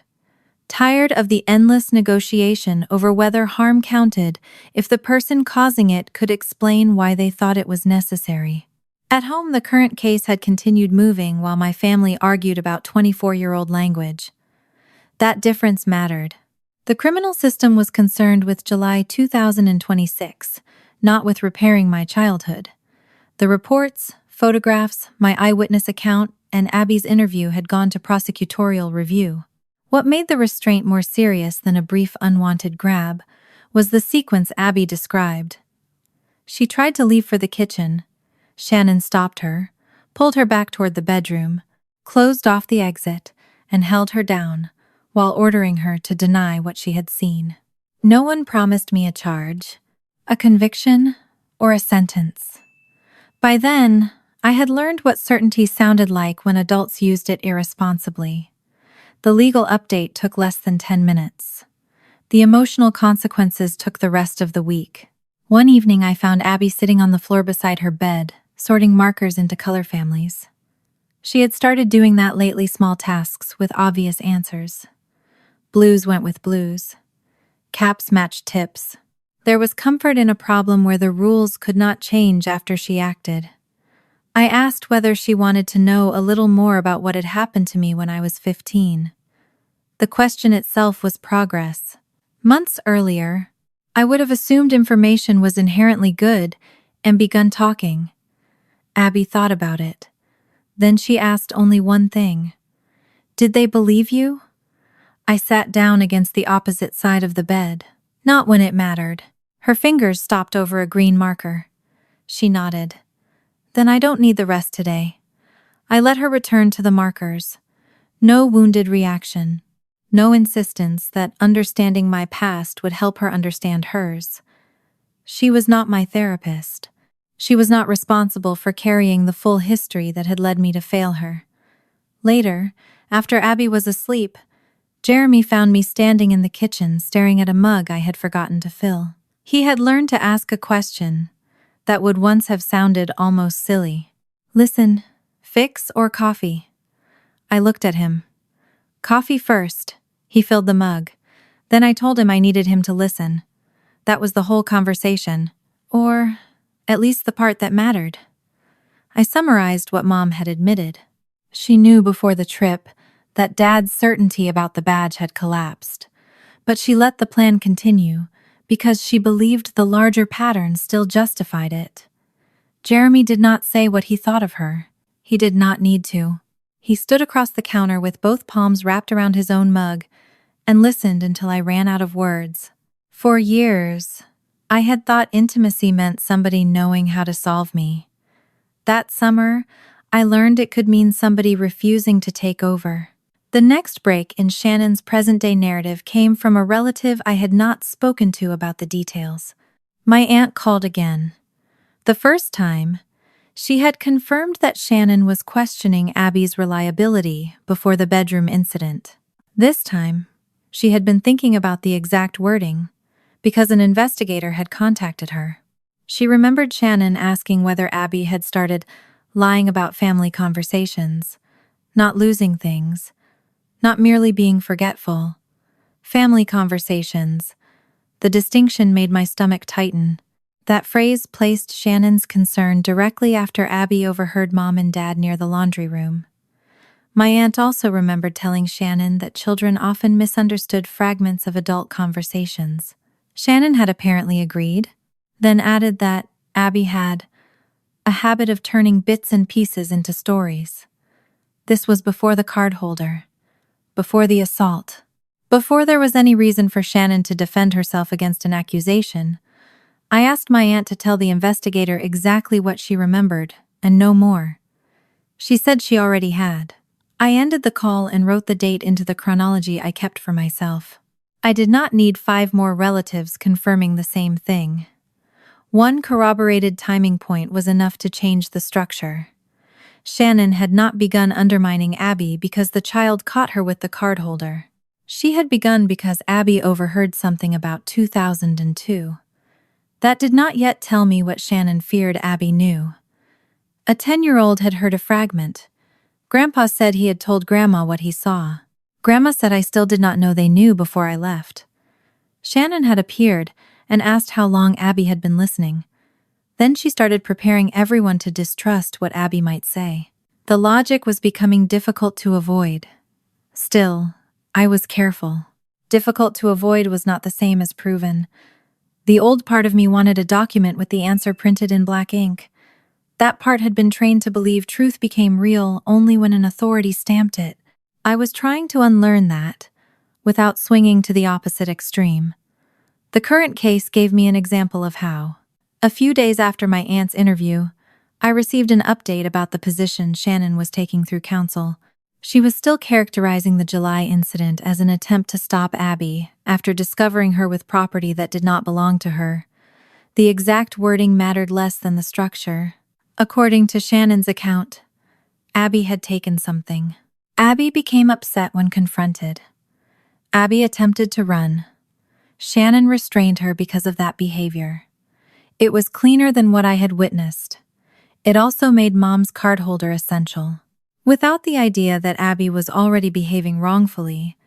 Tired of the endless negotiation over whether harm counted if the person causing it could explain why they thought it was necessary. At home, the current case had continued moving while my family argued about 24-year-old language. That difference mattered. The criminal system was concerned with July 2026, not with repairing my childhood. The reports, photographs, my eyewitness account, and Abby's interview had gone to prosecutorial review. What made the restraint more serious than a brief unwanted grab was the sequence Abby described. She tried to leave for the kitchen. Shannon stopped her, pulled her back toward the bedroom, closed off the exit, and held her down, while ordering her to deny what she had seen. No one promised me a charge, a conviction, or a sentence. By then, I had learned what certainty sounded like when adults used it irresponsibly. The legal update took less than 10 minutes. The emotional consequences took the rest of the week. One evening I found Abby sitting on the floor beside her bed, sorting markers into color families. She had started doing that lately, small tasks with obvious answers. Blues went with blues. Caps matched tips. There was comfort in a problem where the rules could not change after she acted. I asked whether she wanted to know a little more about what had happened to me when I was 15. The question itself was progress. Months earlier, I would have assumed information was inherently good and begun talking. Abby thought about it. Then she asked only one thing. Did they believe you? I sat down against the opposite side of the bed. Not when it mattered. Her fingers stopped over a green marker. She nodded. Then I don't need the rest today. I let her return to the markers. No wounded reaction. No insistence that understanding my past would help her understand hers. She was not my therapist. She was not responsible for carrying the full history that had led me to fail her. Later, after Abby was asleep, Jeremy found me standing in the kitchen staring at a mug I had forgotten to fill. He had learned to ask a question that would once have sounded almost silly. Listen, fix or coffee? I looked at him. Coffee first. He filled the mug. Then I told him I needed him to listen. That was the whole conversation. Or, at least the part that mattered. I summarized what Mom had admitted. She knew before the trip that Dad's certainty about the badge had collapsed. But she let the plan continue because she believed the larger pattern still justified it. Jeremy did not say what he thought of her. He did not need to. He stood across the counter with both palms wrapped around his own mug and listened until I ran out of words. For years, I had thought intimacy meant somebody knowing how to solve me. That summer, I learned it could mean somebody refusing to take over. The next break in Shannon's present-day narrative came from a relative I had not spoken to about the details. My aunt called again. The first time, she had confirmed that Shannon was questioning Abby's reliability before the bedroom incident. This time, she had been thinking about the exact wording, because an investigator had contacted her. She remembered Shannon asking whether Abby had started lying about family conversations, not losing things, not merely being forgetful. Family conversations. The distinction made my stomach tighten. That phrase placed Shannon's concern directly after Abby overheard Mom and Dad near the laundry room. My aunt also remembered telling Shannon that children often misunderstood fragments of adult conversations. Shannon had apparently agreed, then added that Abby had a habit of turning bits and pieces into stories. This was before the card holder, before the assault, before there was any reason for Shannon to defend herself against an accusation. I asked my aunt to tell the investigator exactly what she remembered, and no more. She said she already had. I ended the call and wrote the date into the chronology I kept for myself. I did not need 5 more relatives confirming the same thing. One corroborated timing point was enough to change the structure. Shannon had not begun undermining Abby because the child caught her with the card holder. She had begun because Abby overheard something about 2002. That did not yet tell me what Shannon feared Abby knew. A 10-year-old had heard a fragment. Grandpa said he had told Grandma what he saw. Grandma said I still did not know they knew before I left. Shannon had appeared and asked how long Abby had been listening. Then she started preparing everyone to distrust what Abby might say. The logic was becoming difficult to avoid. Still, I was careful. Difficult to avoid was not the same as proven. The old part of me wanted a document with the answer printed in black ink. That part had been trained to believe truth became real only when an authority stamped it. I was trying to unlearn that, without swinging to the opposite extreme. The current case gave me an example of how. A few days after my aunt's interview, I received an update about the position Shannon was taking through counsel. She was still characterizing the July incident as an attempt to stop Abby after discovering her with property that did not belong to her. The exact wording mattered less than the structure. According to Shannon's account, Abby had taken something. Abby became upset when confronted. Abby attempted to run. Shannon restrained her because of that behavior. It was cleaner than what I had witnessed. It also made Mom's card holder essential. Without the idea that Abby was already behaving wrongfully,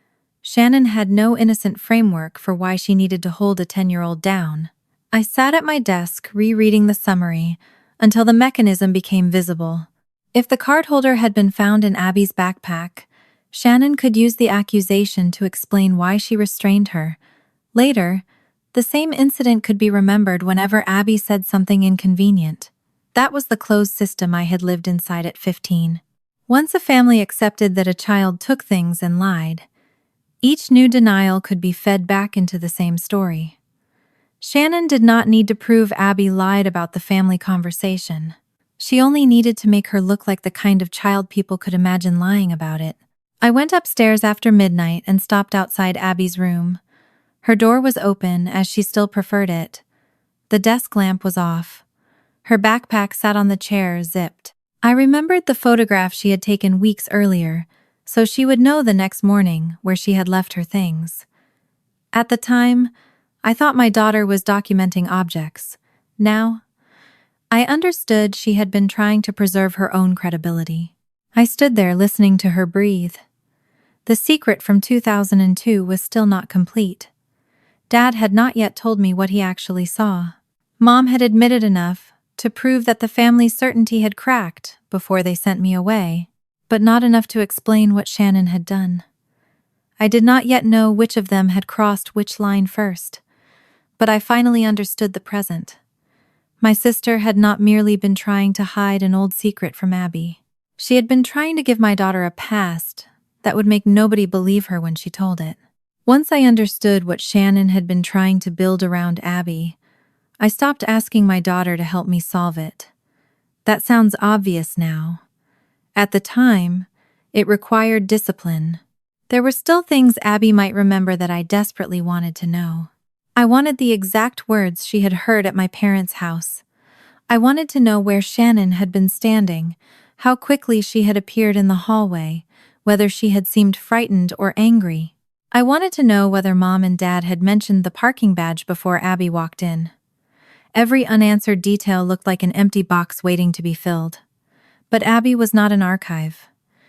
Shannon had no innocent framework for why she needed to hold a 10-year-old down. I sat at my desk rereading the summary until the mechanism became visible. If the card holder had been found in Abby's backpack, Shannon could use the accusation to explain why she restrained her. Later, the same incident could be remembered whenever Abby said something inconvenient. That was the closed system I had lived inside at 15. Once a family accepted that a child took things and lied, each new denial could be fed back into the same story. Shannon did not need to prove Abby lied about the family conversation. She only needed to make her look like the kind of child people could imagine lying about it. I went upstairs after midnight and stopped outside Abby's room. Her door was open, as she still preferred it. The desk lamp was off. Her backpack sat on the chair, zipped. I remembered the photograph she had taken weeks earlier, so she would know the next morning where she had left her things. At the time, I thought my daughter was documenting objects. Now, I understood she had been trying to preserve her own credibility. I stood there listening to her breathe. The secret from 2002 was still not complete. Dad had not yet told me what he actually saw. Mom had admitted enough to prove that the family's certainty had cracked before they sent me away, but not enough to explain what Shannon had done. I did not yet know which of them had crossed which line first, but I finally understood the present. My sister had not merely been trying to hide an old secret from Abby. She had been trying to give my daughter a past that would make nobody believe her when she told it. Once I understood what Shannon had been trying to build around Abby, I stopped asking my daughter to help me solve it. That sounds obvious now. At the time, it required discipline. There were still things Abby might remember that I desperately wanted to know. I wanted the exact words she had heard at my parents' house. I wanted to know where Shannon had been standing, how quickly she had appeared in the hallway, whether she had seemed frightened or angry. I wanted to know whether Mom and Dad had mentioned the parking badge before Abby walked in. Every unanswered detail looked like an empty box waiting to be filled. But Abby was not an archive.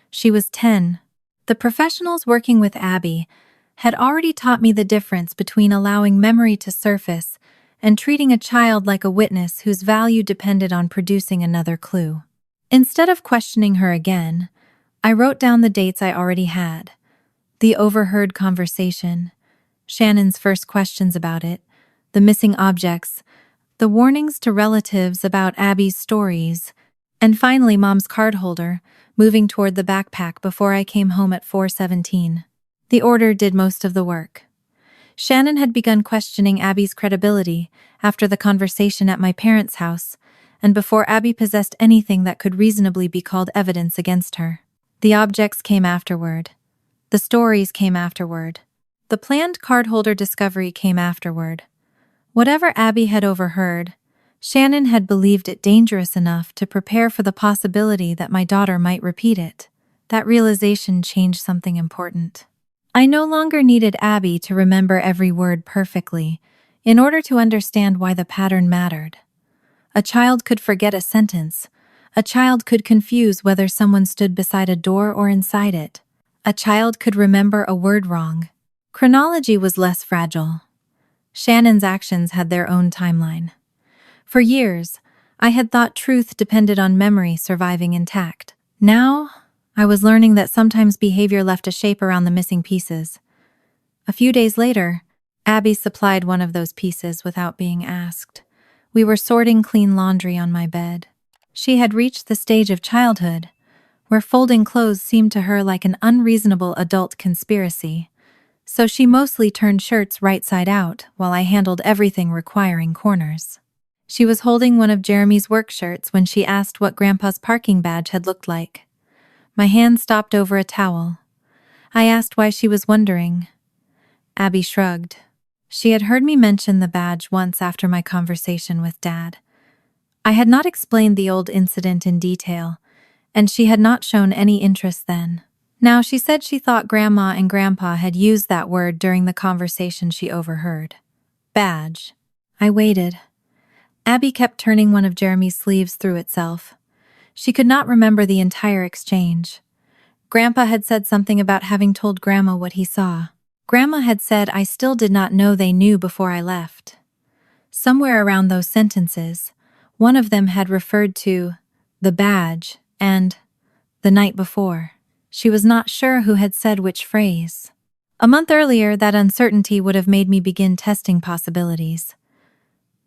She was 10. The professionals working with Abby had already taught me the difference between allowing memory to surface and treating a child like a witness whose value depended on producing another clue. Instead of questioning her again, I wrote down the dates I already had. The overheard conversation, Shannon's first questions about it, the missing objects, the warnings to relatives about Abby's stories, and finally Mom's card holder, moving toward the backpack before I came home at 4:17. The order did most of the work. Shannon had begun questioning Abby's credibility after the conversation at my parents' house, and before Abby possessed anything that could reasonably be called evidence against her. The objects came afterward. The stories came afterward. The planned cardholder discovery came afterward. Whatever Abby had overheard, Shannon had believed it dangerous enough to prepare for the possibility that my daughter might repeat it. That realization changed something important. I no longer needed Abby to remember every word perfectly in order to understand why the pattern mattered. A child could forget a sentence. A child could confuse whether someone stood beside a door or inside it. A child could remember a word wrong. Chronology was less fragile. Shannon's actions had their own timeline. For years, I had thought truth depended on memory surviving intact. Now, I was learning that sometimes behavior left a shape around the missing pieces. A few days later, Abby supplied one of those pieces without being asked. We were sorting clean laundry on my bed. She had reached the stage of childhood, where folding clothes seemed to her like an unreasonable adult conspiracy. So she mostly turned shirts right side out while I handled everything requiring corners. She was holding one of Jeremy's work shirts when she asked what Grandpa's parking badge had looked like. My hand stopped over a towel. I asked why she was wondering. Abby shrugged. She had heard me mention the badge once after my conversation with Dad. I had not explained the old incident in detail, and she had not shown any interest then. Now she said she thought Grandma and Grandpa had used that word during the conversation she overheard. Badge. I waited. Abby kept turning one of Jeremy's sleeves through itself. She could not remember the entire exchange. Grandpa had said something about having told Grandma what he saw. Grandma had said I still did not know they knew before I left. Somewhere around those sentences, one of them had referred to the badge and the night before. She was not sure who had said which phrase. A month earlier, that uncertainty would have made me begin testing possibilities.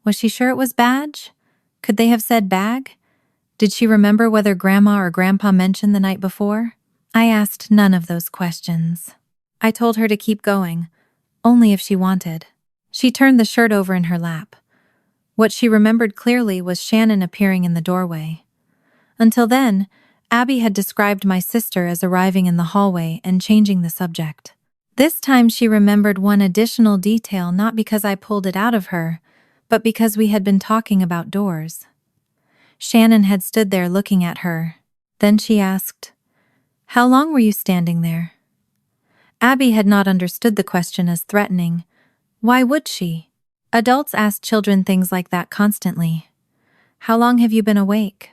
Was she sure it was badge? Could they have said bag? Did she remember whether Grandma or Grandpa mentioned the night before? I asked none of those questions. I told her to keep going, only if she wanted. She turned the shirt over in her lap. What she remembered clearly was Shannon appearing in the doorway. Until then, Abby had described my sister as arriving in the hallway and changing the subject. This time she remembered one additional detail, not because I pulled it out of her, but because we had been talking about doors. Shannon had stood there looking at her. Then she asked, "How long were you standing there?" Abby had not understood the question as threatening. Why would she? Adults ask children things like that constantly. How long have you been awake?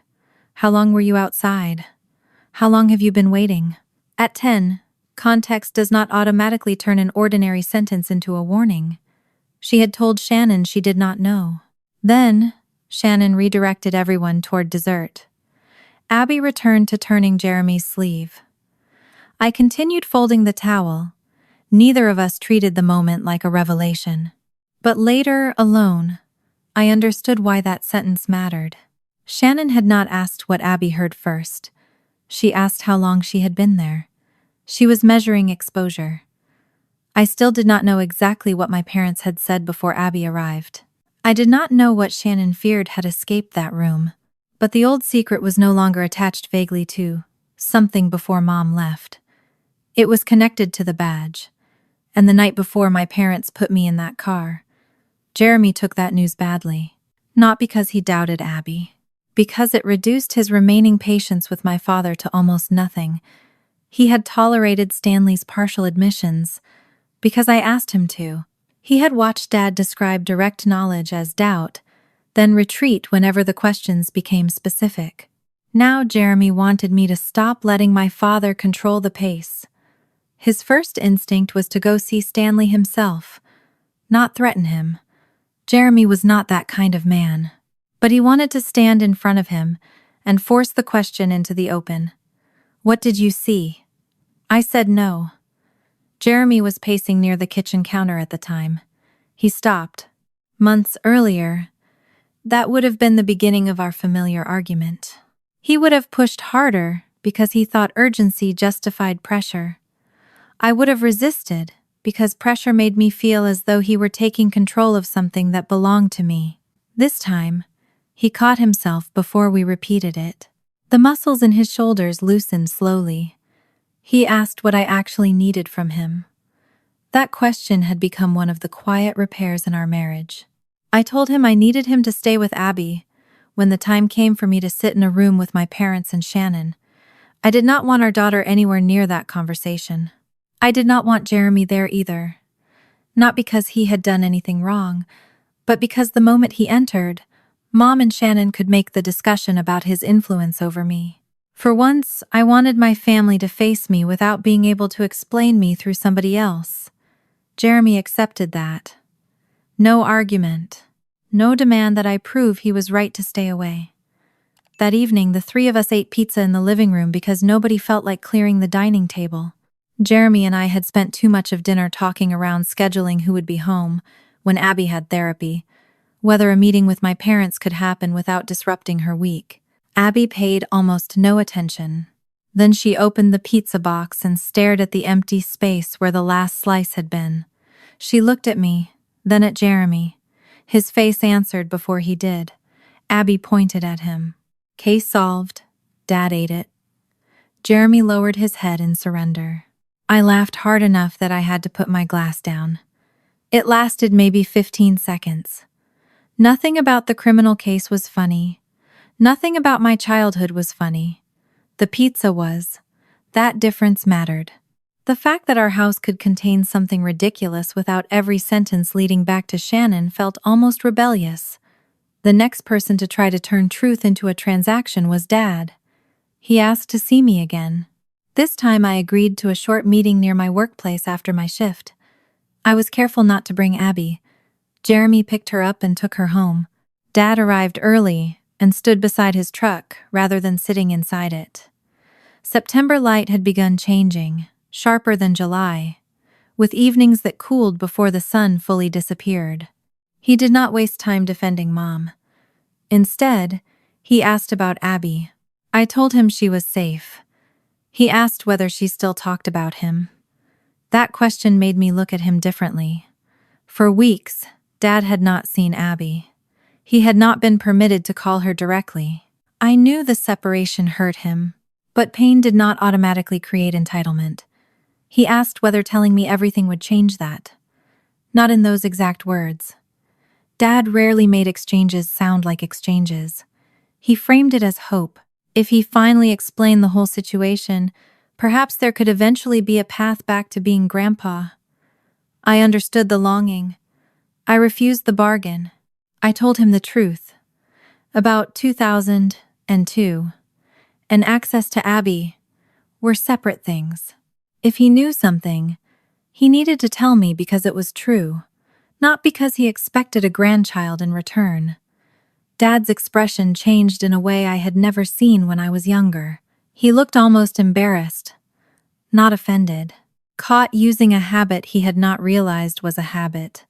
How long were you outside? How long have you been waiting? At 10, context does not automatically turn an ordinary sentence into a warning. She had told Shannon she did not know. Then, Shannon redirected everyone toward dessert. Abby returned to turning Jeremy's sleeve. I continued folding the towel. Neither of us treated the moment like a revelation. But later, alone, I understood why that sentence mattered. Shannon had not asked what Abby heard first. She asked how long she had been there. She was measuring exposure. I still did not know exactly what my parents had said before Abby arrived. I did not know what Shannon feared had escaped that room, but the old secret was no longer attached vaguely to something before Mom left. It was connected to the badge. And the night before my parents put me in that car, Jeremy took that news badly. Not because he doubted Abby, because it reduced his remaining patience with my father to almost nothing. He had tolerated Stanley's partial admissions because I asked him to. He had watched Dad describe direct knowledge as doubt, then retreat whenever the questions became specific. Now Jeremy wanted me to stop letting my father control the pace. His first instinct was to go see Stanley himself, not threaten him. Jeremy was not that kind of man. But he wanted to stand in front of him and force the question into the open. "What did you see?" I said no. Jeremy was pacing near the kitchen counter at the time. He stopped. Months earlier, that would have been the beginning of our familiar argument. He would have pushed harder because he thought urgency justified pressure. I would have resisted because pressure made me feel as though he were taking control of something that belonged to me. This time, he caught himself before we repeated it. The muscles in his shoulders loosened slowly. He asked what I actually needed from him. That question had become one of the quiet repairs in our marriage. I told him I needed him to stay with Abby when the time came for me to sit in a room with my parents and Shannon. I did not want our daughter anywhere near that conversation. I did not want Jeremy there either. Not because he had done anything wrong, but because the moment he entered, Mom and Shannon could make the discussion about his influence over me. For once, I wanted my family to face me without being able to explain me through somebody else. Jeremy accepted that. No argument. No demand that I prove he was right to stay away. That evening, the three of us ate pizza in the living room because nobody felt like clearing the dining table. Jeremy and I had spent too much of dinner talking around scheduling who would be home when Abby had therapy, whether a meeting with my parents could happen without disrupting her week. Abby paid almost no attention. Then she opened the pizza box and stared at the empty space where the last slice had been. She looked at me, then at Jeremy. His face answered before he did. Abby pointed at him. Case solved. Dad ate it. Jeremy lowered his head in surrender. I laughed hard enough that I had to put my glass down. It lasted maybe 15 seconds. Nothing about the criminal case was funny. Nothing about my childhood was funny. The pizza was. That difference mattered. The fact that our house could contain something ridiculous without every sentence leading back to Shannon felt almost rebellious. The next person to try to turn truth into a transaction was Dad. He asked to see me again. This time I agreed to a short meeting near my workplace after my shift. I was careful not to bring Abby. Jeremy picked her up and took her home. Dad arrived early and stood beside his truck rather than sitting inside it. September light had begun changing, sharper than July, with evenings that cooled before the sun fully disappeared. He did not waste time defending Mom. Instead, he asked about Abby. I told him she was safe. He asked whether she still talked about him. That question made me look at him differently. For weeks, Dad had not seen Abby. He had not been permitted to call her directly. I knew the separation hurt him, but pain did not automatically create entitlement. He asked whether telling me everything would change that. Not in those exact words. Dad rarely made exchanges sound like exchanges. He framed it as hope. If he finally explained the whole situation, perhaps there could eventually be a path back to being Grandpa. I understood the longing. I refused the bargain. I told him the truth. About 2002, and access to Abby were separate things. If he knew something, he needed to tell me because it was true, not because he expected a grandchild in return. Dad's expression changed in a way I had never seen when I was younger. He looked almost embarrassed, not offended, caught using a habit he had not realized was a habit.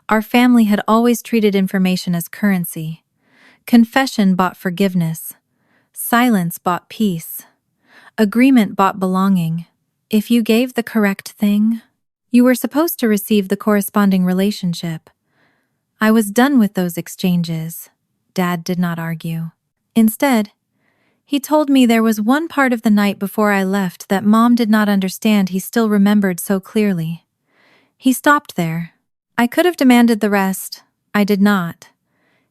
Our family had always treated information as currency. Confession bought forgiveness. Silence bought peace. Agreement bought belonging. If you gave the correct thing, you were supposed to receive the corresponding relationship. I was done with those exchanges. Dad did not argue. Instead, he told me there was one part of the night before I left that Mom did not understand he still remembered so clearly. He stopped there. I could have demanded the rest. I did not.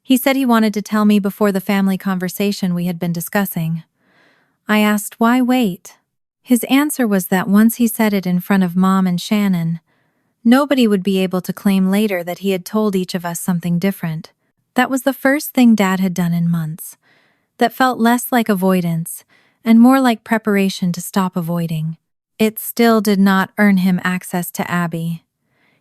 He said he wanted to tell me before the family conversation we had been discussing. I asked, why wait? His answer was that once he said it in front of Mom and Shannon, nobody would be able to claim later that he had told each of us something different. That was the first thing Dad had done in months. That felt less like avoidance and more like preparation to stop avoiding. It still did not earn him access to Abby.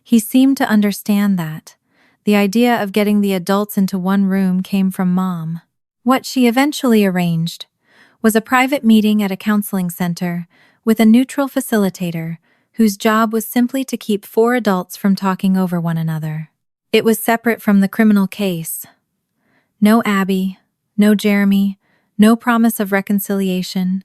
He seemed to understand that. The idea of getting the adults into one room came from Mom. What she eventually arranged was a private meeting at a counseling center with a neutral facilitator whose job was simply to keep 4 adults from talking over one another. It was separate from the criminal case. No Abby, no Jeremy, no promise of reconciliation,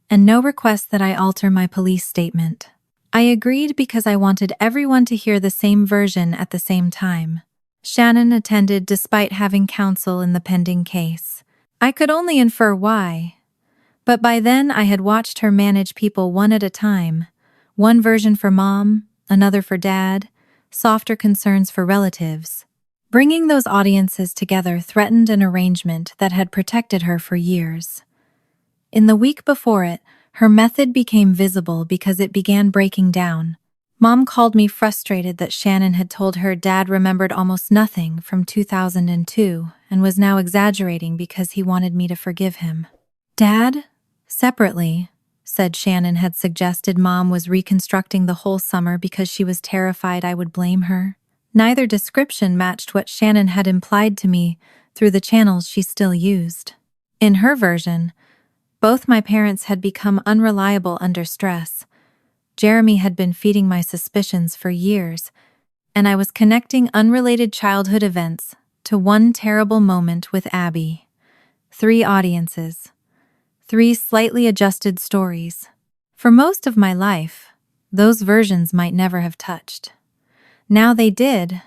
and no request that I alter my police statement. I agreed because I wanted everyone to hear the same version at the same time. Shannon attended despite having counsel in the pending case. I could only infer why, but by then I had watched her manage people one at a time. One version for Mom, another for Dad, softer concerns for relatives. Bringing those audiences together threatened an arrangement that had protected her for years. In the week before it, her method became visible because it began breaking down. Mom called me frustrated that Shannon had told her Dad remembered almost nothing from 2002 and was now exaggerating because he wanted me to forgive him. Dad, separately, said Shannon had suggested Mom was reconstructing the whole summer because she was terrified I would blame her. Neither description matched what Shannon had implied to me through the channels she still used. In her version, both my parents had become unreliable under stress. Jeremy had been feeding my suspicions for years, and I was connecting unrelated childhood events to one terrible moment with Abby. 3 audiences. 3 slightly adjusted stories. For most of my life, those versions might never have touched. Now they did.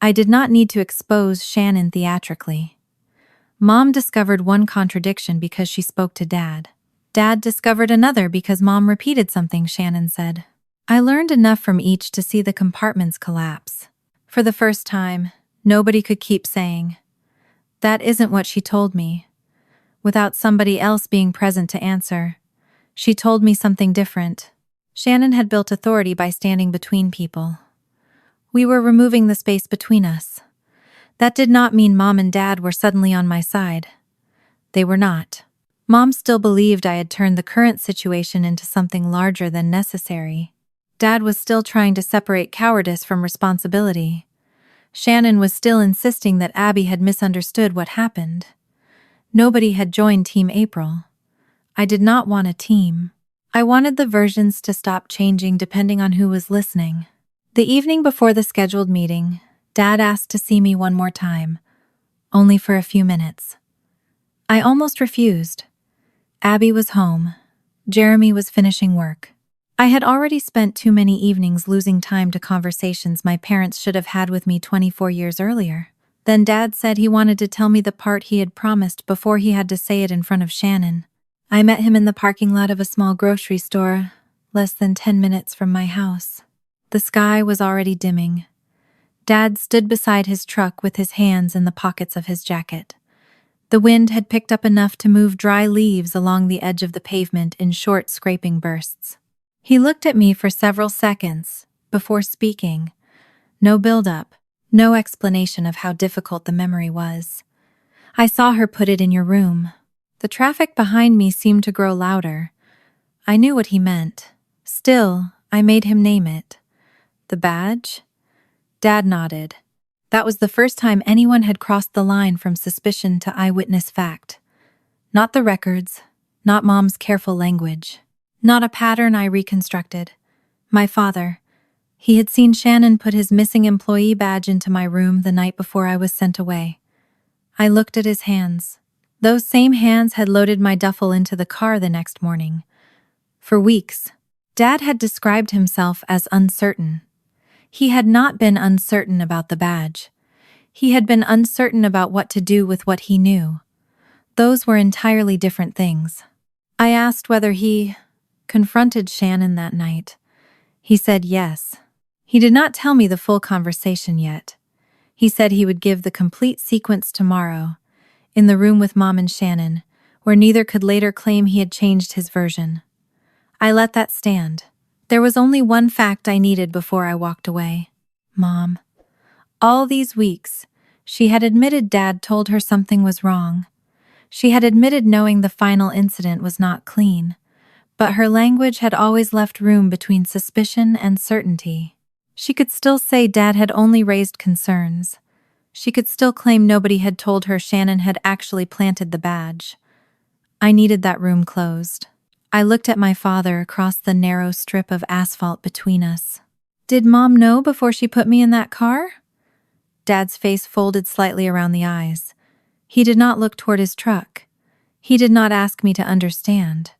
I did not need to expose Shannon theatrically. Mom discovered one contradiction because she spoke to Dad. Dad discovered another because Mom repeated something Shannon said. I learned enough from each to see the compartments collapse. For the first time, nobody could keep saying, "That isn't what she told me," without somebody else being present to answer. She told me something different. Shannon had built authority by standing between people. We were removing the space between us. That did not mean Mom and Dad were suddenly on my side. They were not. Mom still believed I had turned the current situation into something larger than necessary. Dad was still trying to separate cowardice from responsibility. Shannon was still insisting that Abby had misunderstood what happened. Nobody had joined Team April. I did not want a team. I wanted the versions to stop changing depending on who was listening. The evening before the scheduled meeting, Dad asked to see me one more time, only for a few minutes. I almost refused. Abby was home. Jeremy was finishing work. I had already spent too many evenings losing time to conversations my parents should have had with me 24 years earlier. Then Dad said he wanted to tell me the part he had promised before he had to say it in front of Shannon. I met him in the parking lot of a small grocery store, less than 10 minutes from my house. The sky was already dimming. Dad stood beside his truck with his hands in the pockets of his jacket. The wind had picked up enough to move dry leaves along the edge of the pavement in short, scraping bursts. He looked at me for several seconds before speaking. No build-up, no explanation of how difficult the memory was. I saw her put it in your room. The traffic behind me seemed to grow louder. I knew what he meant. Still, I made him name it. The badge? Dad nodded. That was the first time anyone had crossed the line from suspicion to eyewitness fact. Not the records, not Mom's careful language, not a pattern I reconstructed. My father. He had seen Shannon put his missing employee badge into my room the night before I was sent away. I looked at his hands. Those same hands had loaded my duffel into the car the next morning. For weeks, Dad had described himself as uncertain. He had not been uncertain about the badge. He had been uncertain about what to do with what he knew. Those were entirely different things. I asked whether he confronted Shannon that night. He said yes. He did not tell me the full conversation yet. He said he would give the complete sequence tomorrow, in the room with Mom and Shannon, where neither could later claim he had changed his version. I let that stand. There was only one fact I needed before I walked away. Mom. All these weeks, she had admitted Dad told her something was wrong. She had admitted knowing the final incident was not clean, but her language had always left room between suspicion and certainty. She could still say Dad had only raised concerns. She could still claim nobody had told her Shannon had actually planted the badge. I needed that room closed. I looked at my father across the narrow strip of asphalt between us. Did Mom know before she put me in that car? Dad's face folded slightly around the eyes. He did not look toward his truck. He did not ask me to understand.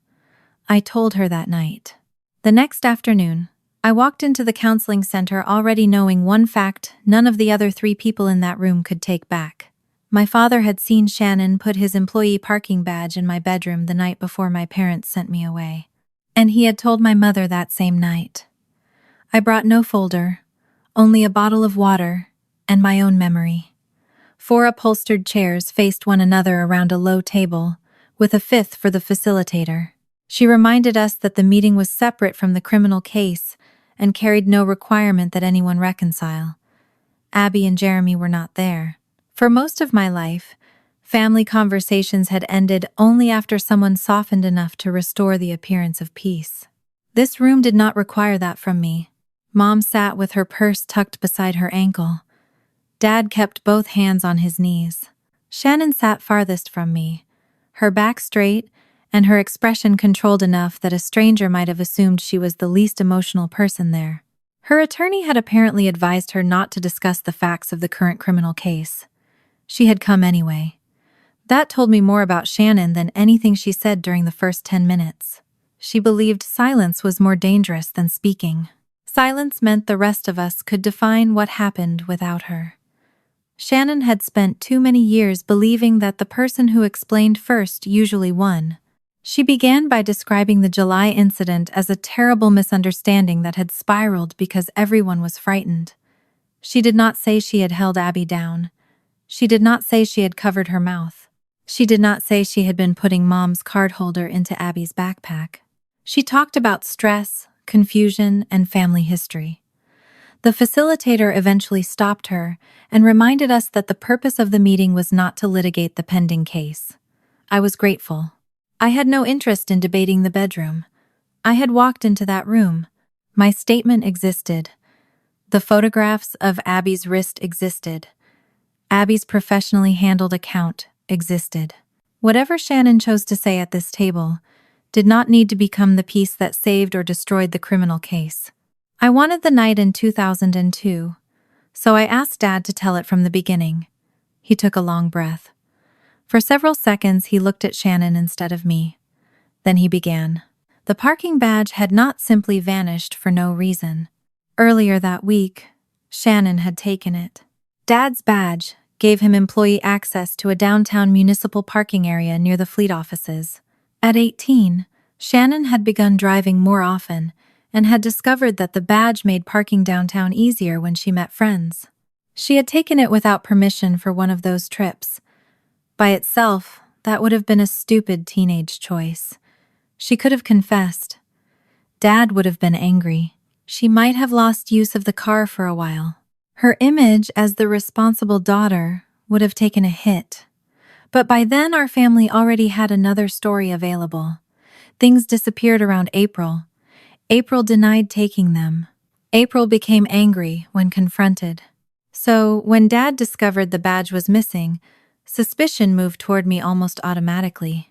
I told her that night. The next afternoon, I walked into the counseling center already knowing one fact none of the other 3 people in that room could take back. My father had seen Shannon put his employee parking badge in my bedroom the night before my parents sent me away. And he had told my mother that same night. I brought no folder, only a bottle of water and my own memory. 4 upholstered chairs faced one another around a low table, with a 5th for the facilitator. She reminded us that the meeting was separate from the criminal case and carried no requirement that anyone reconcile. Abby and Jeremy were not there. For most of my life, family conversations had ended only after someone softened enough to restore the appearance of peace. This room did not require that from me. Mom sat with her purse tucked beside her ankle. Dad kept both hands on his knees. Shannon sat farthest from me, her back straight and her expression controlled enough that a stranger might have assumed she was the least emotional person there. Her attorney had apparently advised her not to discuss the facts of the current criminal case. She had come anyway. That told me more about Shannon than anything she said during the first 10 minutes. She believed silence was more dangerous than speaking. Silence meant the rest of us could define what happened without her. Shannon had spent too many years believing that the person who explained first usually won. She began by describing the July incident as a terrible misunderstanding that had spiraled because everyone was frightened. She did not say she had held Abby down. She did not say she had covered her mouth. She did not say she had been putting Mom's card holder into Abby's backpack. She talked about stress, confusion, and family history. The facilitator eventually stopped her and reminded us that the purpose of the meeting was not to litigate the pending case. I was grateful. I had no interest in debating the bedroom. I had walked into that room. My statement existed. The photographs of Abby's wrist existed. Abby's professionally handled account existed. Whatever Shannon chose to say at this table did not need to become the piece that saved or destroyed the criminal case. I wanted the night in 2002, so I asked Dad to tell it from the beginning. He took a long breath. For several seconds, he looked at Shannon instead of me. Then he began. The parking badge had not simply vanished for no reason. Earlier that week, Shannon had taken it. Dad's badge gave him employee access to a downtown municipal parking area near the fleet offices. At 18, Shannon had begun driving more often and had discovered that the badge made parking downtown easier when she met friends. She had taken it without permission for one of those trips. By itself, that would have been a stupid teenage choice. She could have confessed. Dad would have been angry. She might have lost use of the car for a while. Her image as the responsible daughter would have taken a hit. But by then our family already had another story available. Things disappeared around April. April denied taking them. April became angry when confronted. So, when Dad discovered the badge was missing, suspicion moved toward me almost automatically.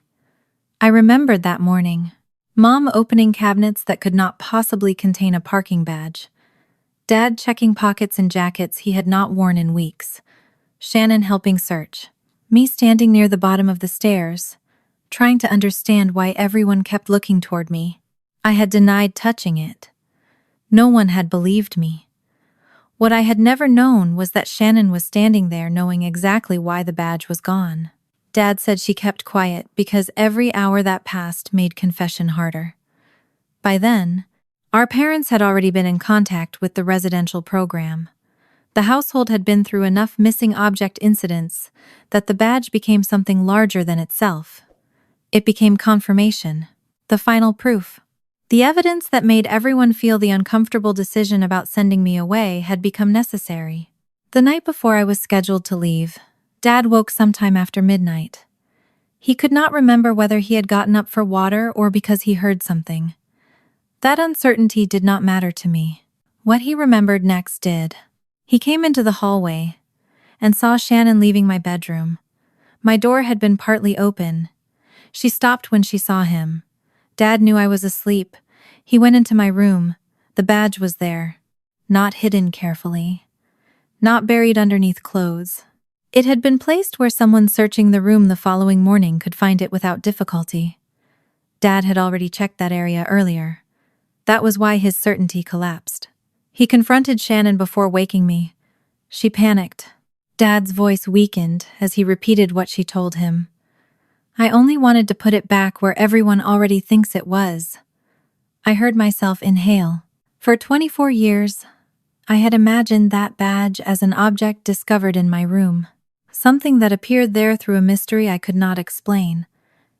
I remembered that morning. Mom opening cabinets that could not possibly contain a parking badge. Dad checking pockets and jackets he had not worn in weeks. Shannon helping search. Me standing near the bottom of the stairs, trying to understand why everyone kept looking toward me. I had denied touching it. No one had believed me. What I had never known was that Shannon was standing there knowing exactly why the badge was gone. Dad said she kept quiet because every hour that passed made confession harder. By then, our parents had already been in contact with the residential program. The household had been through enough missing object incidents that the badge became something larger than itself. It became confirmation, the final proof. The evidence that made everyone feel the uncomfortable decision about sending me away had become necessary. The night before I was scheduled to leave, Dad woke sometime after midnight. He could not remember whether he had gotten up for water or because he heard something. That uncertainty did not matter to me. What he remembered next did. He came into the hallway and saw Shannon leaving my bedroom. My door had been partly open. She stopped when she saw him. Dad knew I was asleep. He went into my room. The badge was there, not hidden carefully, not buried underneath clothes. It had been placed where someone searching the room the following morning could find it without difficulty. Dad had already checked that area earlier. That was why his certainty collapsed. He confronted Shannon before waking me. She panicked. Dad's voice weakened as he repeated what she told him. I only wanted to put it back where everyone already thinks it was. I heard myself inhale. For 24 years, I had imagined that badge as an object discovered in my room. Something that appeared there through a mystery I could not explain.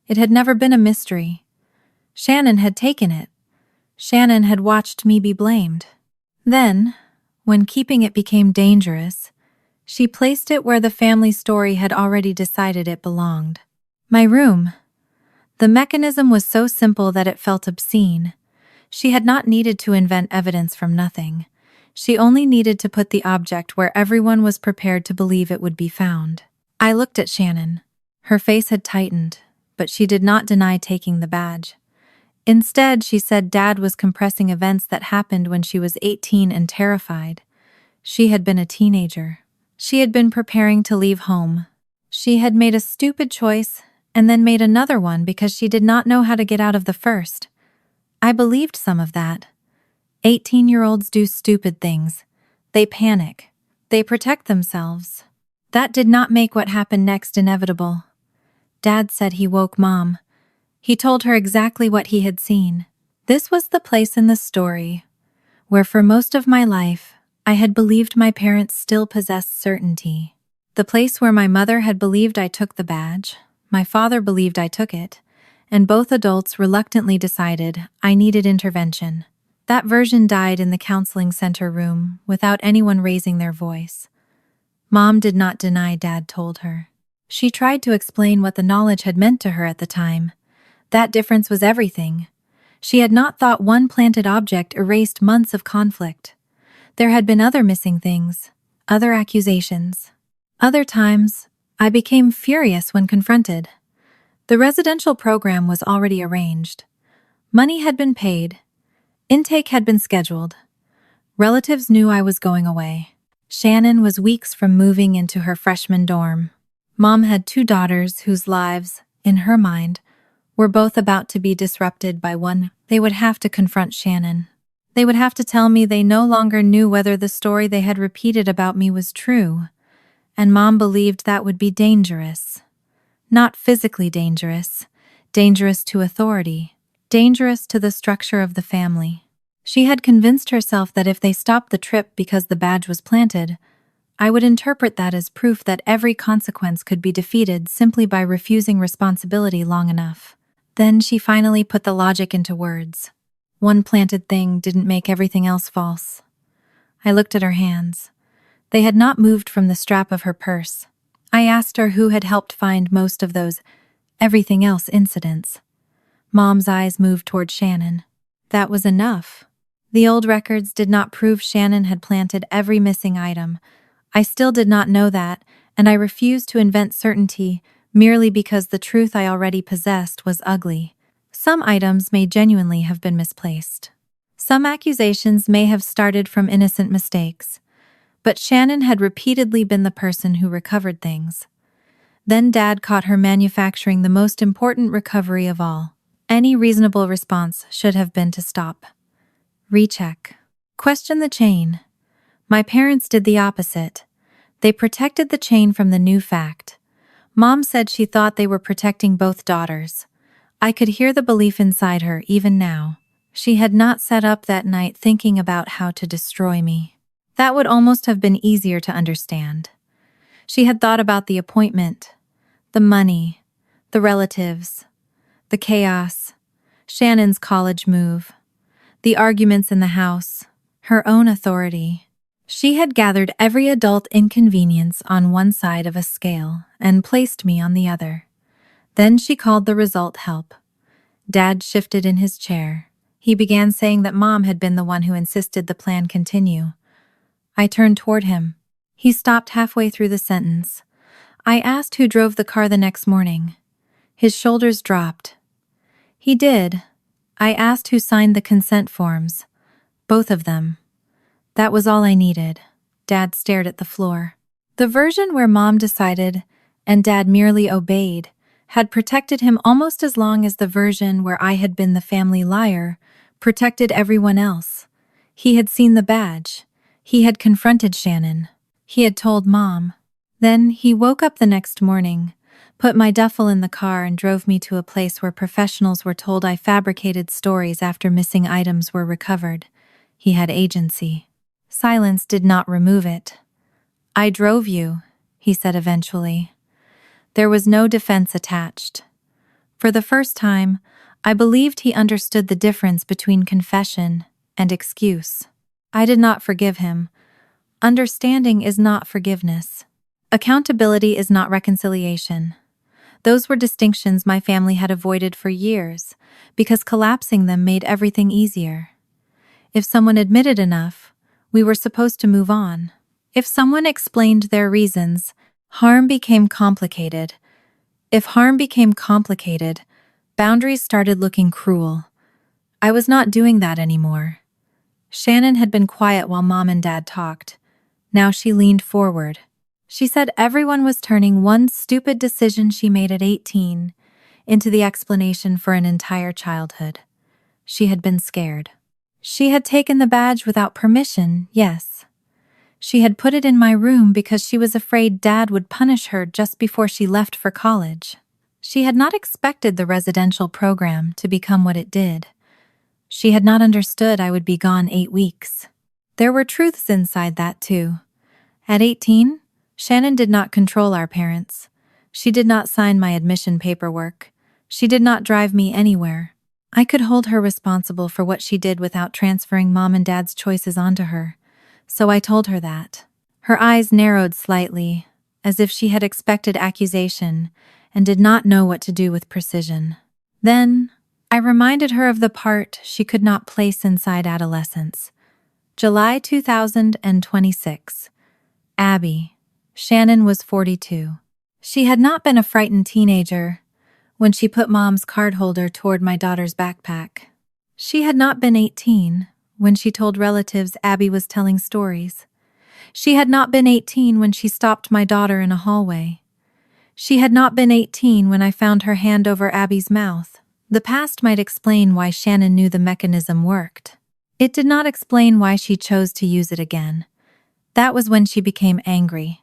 It had never been a mystery. Shannon had taken it. Shannon had watched me be blamed. Then, when keeping it became dangerous, she placed it where the family story had already decided it belonged. My room. The mechanism was so simple that it felt obscene. She had not needed to invent evidence from nothing. She only needed to put the object where everyone was prepared to believe it would be found. I looked at Shannon. Her face had tightened, but she did not deny taking the badge. Instead, she said Dad was compressing events that happened when she was 18 and terrified. She had been a teenager. She had been preparing to leave home. She had made a stupid choice and then made another one because she did not know how to get out of the first. I believed some of that. 18-year-olds do stupid things. They panic. They protect themselves. That did not make what happened next inevitable. Dad said he woke Mom. He told her exactly what he had seen. This was the place in the story where for most of my life I had believed my parents still possessed certainty. The place where my mother had believed I took the badge, my father believed I took it, and both adults reluctantly decided I needed intervention. That version died in the counseling center room without anyone raising their voice. Mom did not deny Dad told her. She tried to explain what the knowledge had meant to her at the time. That difference was everything. She had not thought one planted object erased months of conflict. There had been other missing things, other accusations. Other times, I became furious when confronted. The residential program was already arranged. Money had been paid. Intake had been scheduled. Relatives knew I was going away. Shannon was weeks from moving into her freshman dorm. Mom had 2 daughters whose lives, in her mind, were both about to be disrupted by one. They would have to confront Shannon. They would have to tell me they no longer knew whether the story they had repeated about me was true, and Mom believed that would be dangerous. Not physically dangerous, dangerous to authority, dangerous to the structure of the family. She had convinced herself that if they stopped the trip because the badge was planted, I would interpret that as proof that every consequence could be defeated simply by refusing responsibility long enough. Then she finally put the logic into words. One planted thing didn't make everything else false. I looked at her hands. They had not moved from the strap of her purse. I asked her who had helped find most of those everything else incidents. Mom's eyes moved toward Shannon. That was enough. The old records did not prove Shannon had planted every missing item. I still did not know that, and I refused to invent certainty merely because the truth I already possessed was ugly. Some items may genuinely have been misplaced. Some accusations may have started from innocent mistakes. But Shannon had repeatedly been the person who recovered things. Then Dad caught her manufacturing the most important recovery of all. Any reasonable response should have been to stop. Recheck. Question the chain. My parents did the opposite. They protected the chain from the new fact. Mom said she thought they were protecting both daughters. I could hear the belief inside her even now. She had not sat up that night thinking about how to destroy me. That would almost have been easier to understand. She had thought about the appointment, the money, the relatives, the chaos, Shannon's college move, the arguments in the house, her own authority. She had gathered every adult inconvenience on one side of a scale and placed me on the other. Then she called the result help. Dad shifted in his chair. He began saying that Mom had been the one who insisted the plan continue. I turned toward him. He stopped halfway through the sentence. I asked who drove the car the next morning. His shoulders dropped. He did. I asked who signed the consent forms. Both of them. That was all I needed. Dad stared at the floor. The version where Mom decided and Dad merely obeyed had protected him almost as long as the version where I had been the family liar protected everyone else. He had seen the badge. He had confronted Shannon. He had told Mom. Then he woke up the next morning, put my duffel in the car and drove me to a place where professionals were told I fabricated stories after missing items were recovered. He had agency. Silence did not remove it. I drove you, he said eventually. There was no defense attached. For the first time, I believed he understood the difference between confession and excuse. I did not forgive him. Understanding is not forgiveness. Accountability is not reconciliation. Those were distinctions my family had avoided for years, because collapsing them made everything easier. If someone admitted enough, we were supposed to move on. If someone explained their reasons, harm became complicated. If harm became complicated, boundaries started looking cruel. I was not doing that anymore. Shannon had been quiet while Mom and Dad talked. Now she leaned forward. She said everyone was turning one stupid decision she made at 18 into the explanation for an entire childhood. She had been scared. She had taken the badge without permission, yes. She had put it in my room because she was afraid Dad would punish her just before she left for college. She had not expected the residential program to become what it did. She had not understood I would be gone 8 weeks. There were truths inside that too. At 18, Shannon did not control our parents. She did not sign my admission paperwork. She did not drive me anywhere. I could hold her responsible for what she did without transferring Mom and Dad's choices onto her. So I told her that. Her eyes narrowed slightly, as if she had expected accusation and did not know what to do with precision. Then, I reminded her of the part she could not place inside adolescence. July 2026. Abby. Shannon was 42. She had not been a frightened teenager when she put Mom's card holder toward my daughter's backpack. She had not been 18 when she told relatives Abby was telling stories. She had not been 18 when she stopped my daughter in a hallway. She had not been 18 when I found her hand over Abby's mouth. The past might explain why Shannon knew the mechanism worked. It did not explain why she chose to use it again. That was when she became angry.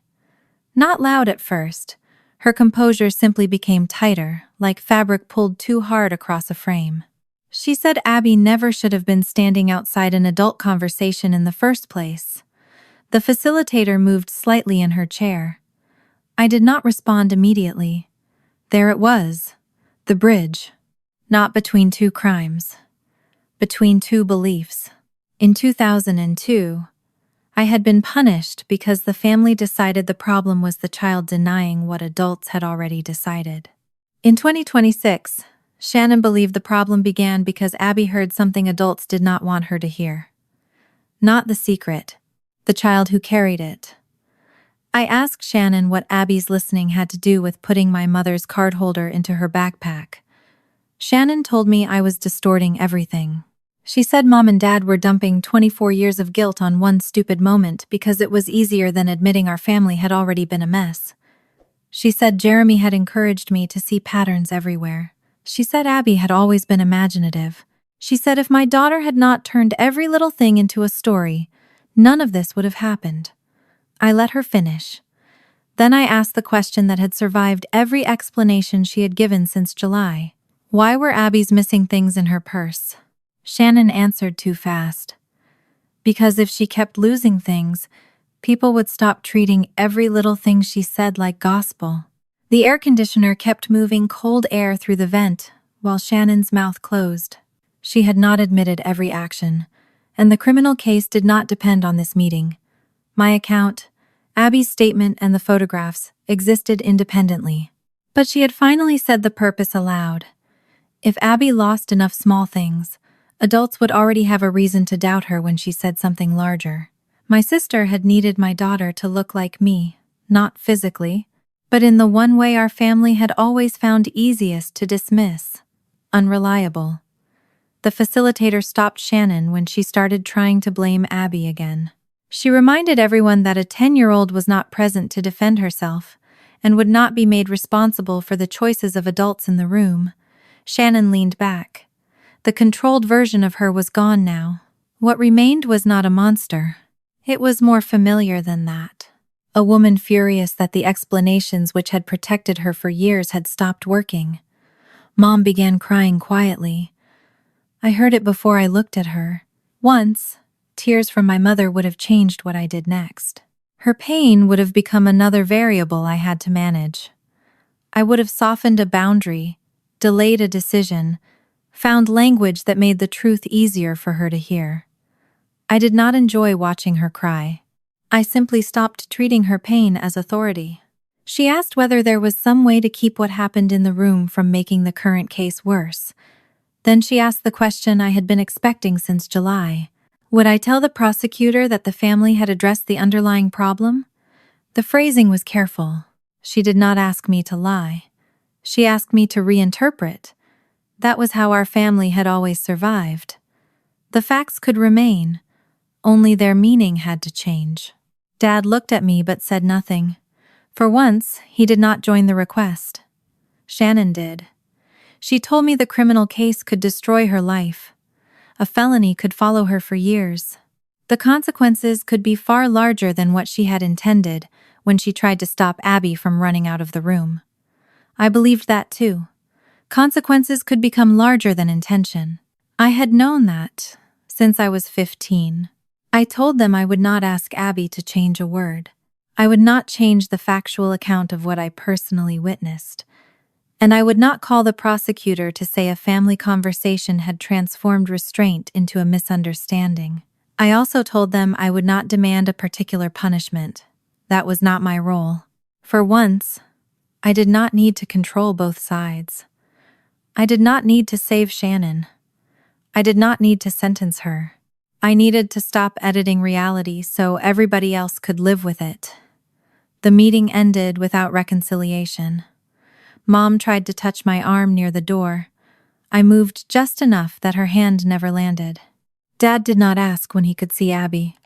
Not loud at first. Her composure simply became tighter, like fabric pulled too hard across a frame. She said Abby never should have been standing outside an adult conversation in the first place. The facilitator moved slightly in her chair. I did not respond immediately. There it was. The bridge. Not between two crimes. Between two beliefs. In 2002, I had been punished because the family decided the problem was the child denying what adults had already decided. In 2026, Shannon believed the problem began because Abby heard something adults did not want her to hear. Not the secret, the child who carried it. I asked Shannon what Abby's listening had to do with putting my mother's card holder into her backpack. Shannon told me I was distorting everything. She said Mom and Dad were dumping 24 years of guilt on one stupid moment because it was easier than admitting our family had already been a mess. She said Jeremy had encouraged me to see patterns everywhere. She said Abby had always been imaginative. She said if my daughter had not turned every little thing into a story, none of this would have happened. I let her finish. Then I asked the question that had survived every explanation she had given since July. Why were Abby's missing things in her purse? Shannon answered too fast. Because if she kept losing things, people would stop treating every little thing she said like gospel. The air conditioner kept moving cold air through the vent while Shannon's mouth closed. She had not admitted every action, and the criminal case did not depend on this meeting. My account, Abby's statement, and the photographs existed independently. But she had finally said the purpose aloud. If Abby lost enough small things, adults would already have a reason to doubt her when she said something larger. My sister had needed my daughter to look like me, not physically, but in the one way our family had always found easiest to dismiss: unreliable. The facilitator stopped Shannon when she started trying to blame Abby again. She reminded everyone that a 10-year-old was not present to defend herself and would not be made responsible for the choices of adults in the room. Shannon leaned back. The controlled version of her was gone now. What remained was not a monster. It was more familiar than that. A woman furious that the explanations which had protected her for years had stopped working. Mom began crying quietly. I heard it before I looked at her. Once, tears from my mother would have changed what I did next. Her pain would have become another variable I had to manage. I would have softened a boundary, delayed a decision, found language that made the truth easier for her to hear. I did not enjoy watching her cry. I simply stopped treating her pain as authority. She asked whether there was some way to keep what happened in the room from making the current case worse. Then she asked the question I had been expecting since July. Would I tell the prosecutor that the family had addressed the underlying problem? The phrasing was careful. She did not ask me to lie. She asked me to reinterpret. That was how our family had always survived. The facts could remain, only their meaning had to change. Dad looked at me but said nothing. For once, he did not join the request. Shannon did. She told me the criminal case could destroy her life. A felony could follow her for years. The consequences could be far larger than what she had intended when she tried to stop Abby from running out of the room. I believed that too. Consequences could become larger than intention. I had known that since I was 15. I told them I would not ask Abby to change a word. I would not change the factual account of what I personally witnessed. And I would not call the prosecutor to say a family conversation had transformed restraint into a misunderstanding. I also told them I would not demand a particular punishment. That was not my role. For once, I did not need to control both sides. I did not need to save Shannon. I did not need to sentence her. I needed to stop editing reality so everybody else could live with it. The meeting ended without reconciliation. Mom tried to touch my arm near the door. I moved just enough that her hand never landed. Dad did not ask when he could see Abby.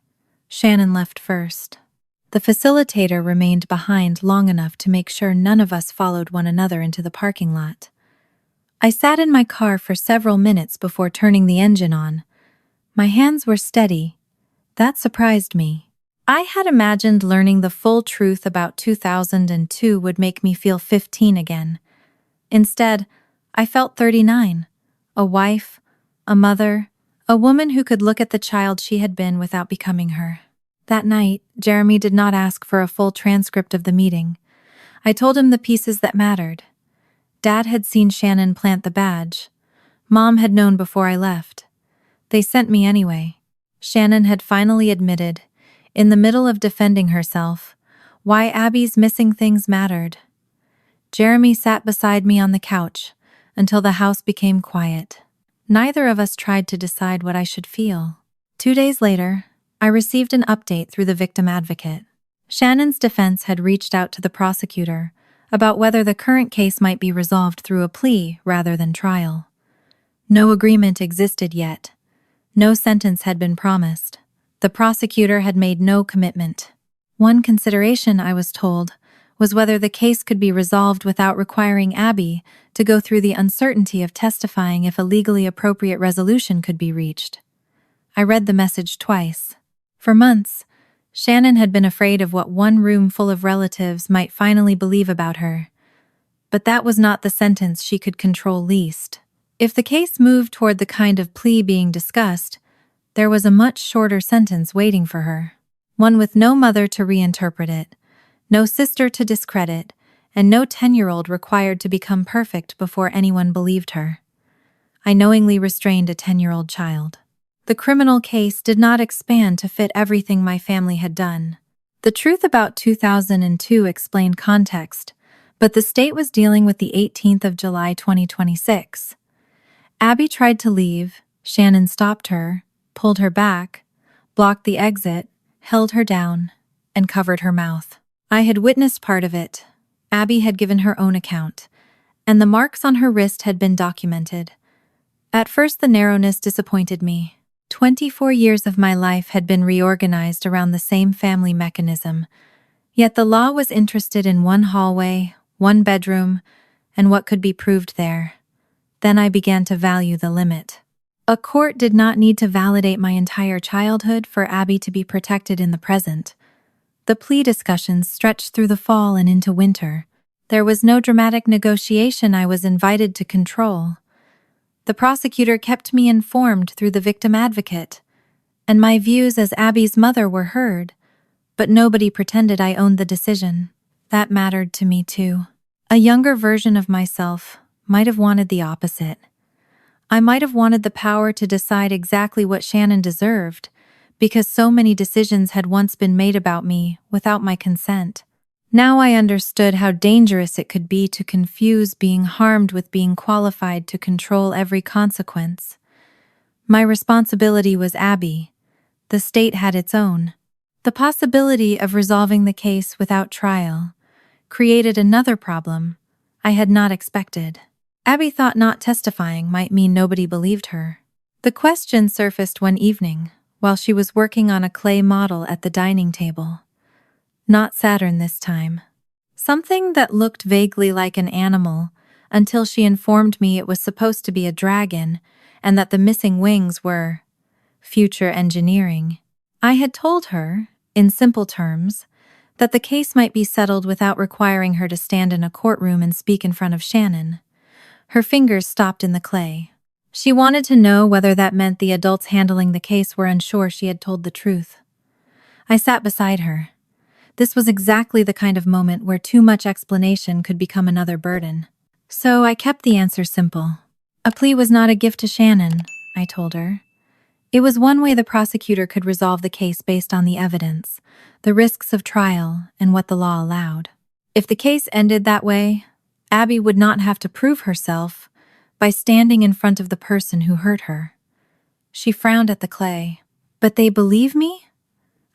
Shannon left first. The facilitator remained behind long enough to make sure none of us followed one another into the parking lot. I sat in my car for several minutes before turning the engine on. My hands were steady. That surprised me. I had imagined learning the full truth about 2002 would make me feel 15 again. Instead, I felt 39, a wife, a mother, a woman who could look at the child she had been without becoming her. That night, Jeremy did not ask for a full transcript of the meeting. I told him the pieces that mattered. Dad had seen Shannon plant the badge. Mom had known before I left. They sent me anyway. Shannon had finally admitted, in the middle of defending herself, why Abby's missing things mattered. Jeremy sat beside me on the couch until the house became quiet. Neither of us tried to decide what I should feel. 2 days later, I received an update through the victim advocate. Shannon's defense had reached out to the prosecutor about whether the current case might be resolved through a plea rather than trial. No agreement existed yet. No sentence had been promised. The prosecutor had made no commitment. One consideration, I was told, was whether the case could be resolved without requiring Abby to go through the uncertainty of testifying if a legally appropriate resolution could be reached. I read the message twice. For months, Shannon had been afraid of what one room full of relatives might finally believe about her. But that was not the sentence she could control least. If the case moved toward the kind of plea being discussed, there was a much shorter sentence waiting for her. One with no mother to reinterpret it, no sister to discredit, and no 10-year-old required to become perfect before anyone believed her. I knowingly restrained a 10-year-old child. The criminal case did not expand to fit everything my family had done. The truth about 2002 explained context, but the state was dealing with the 18th of July 2026. Abby tried to leave, Shannon stopped her, pulled her back, blocked the exit, held her down, and covered her mouth. I had witnessed part of it. Abby had given her own account, and the marks on her wrist had been documented. At first, the narrowness disappointed me. 24 years of my life had been reorganized around the same family mechanism, yet the law was interested in one hallway, one bedroom, and what could be proved there. Then I began to value the limit. A court did not need to validate my entire childhood for Abby to be protected in the present. The plea discussions stretched through the fall and into winter. There was no dramatic negotiation I was invited to control. The prosecutor kept me informed through the victim advocate, and my views as Abby's mother were heard, but nobody pretended I owned the decision. That mattered to me too. A younger version of myself might have wanted the opposite. I might have wanted the power to decide exactly what Shannon deserved, because so many decisions had once been made about me without my consent. Now I understood how dangerous it could be to confuse being harmed with being qualified to control every consequence. My responsibility was Abby. The state had its own. The possibility of resolving the case without trial created another problem I had not expected. Abby thought not testifying might mean nobody believed her. The question surfaced one evening while she was working on a clay model at the dining table. Not Saturn this time. Something that looked vaguely like an animal until she informed me it was supposed to be a dragon and that the missing wings were future engineering. I had told her, in simple terms, that the case might be settled without requiring her to stand in a courtroom and speak in front of Shannon. Her fingers stopped in the clay. She wanted to know whether that meant the adults handling the case were unsure she had told the truth. I sat beside her. This was exactly the kind of moment where too much explanation could become another burden. So I kept the answer simple. A plea was not a gift to Shannon, I told her. It was one way the prosecutor could resolve the case based on the evidence, the risks of trial, and what the law allowed. If the case ended that way, Abby would not have to prove herself by standing in front of the person who hurt her. She frowned at the clay. But they believe me?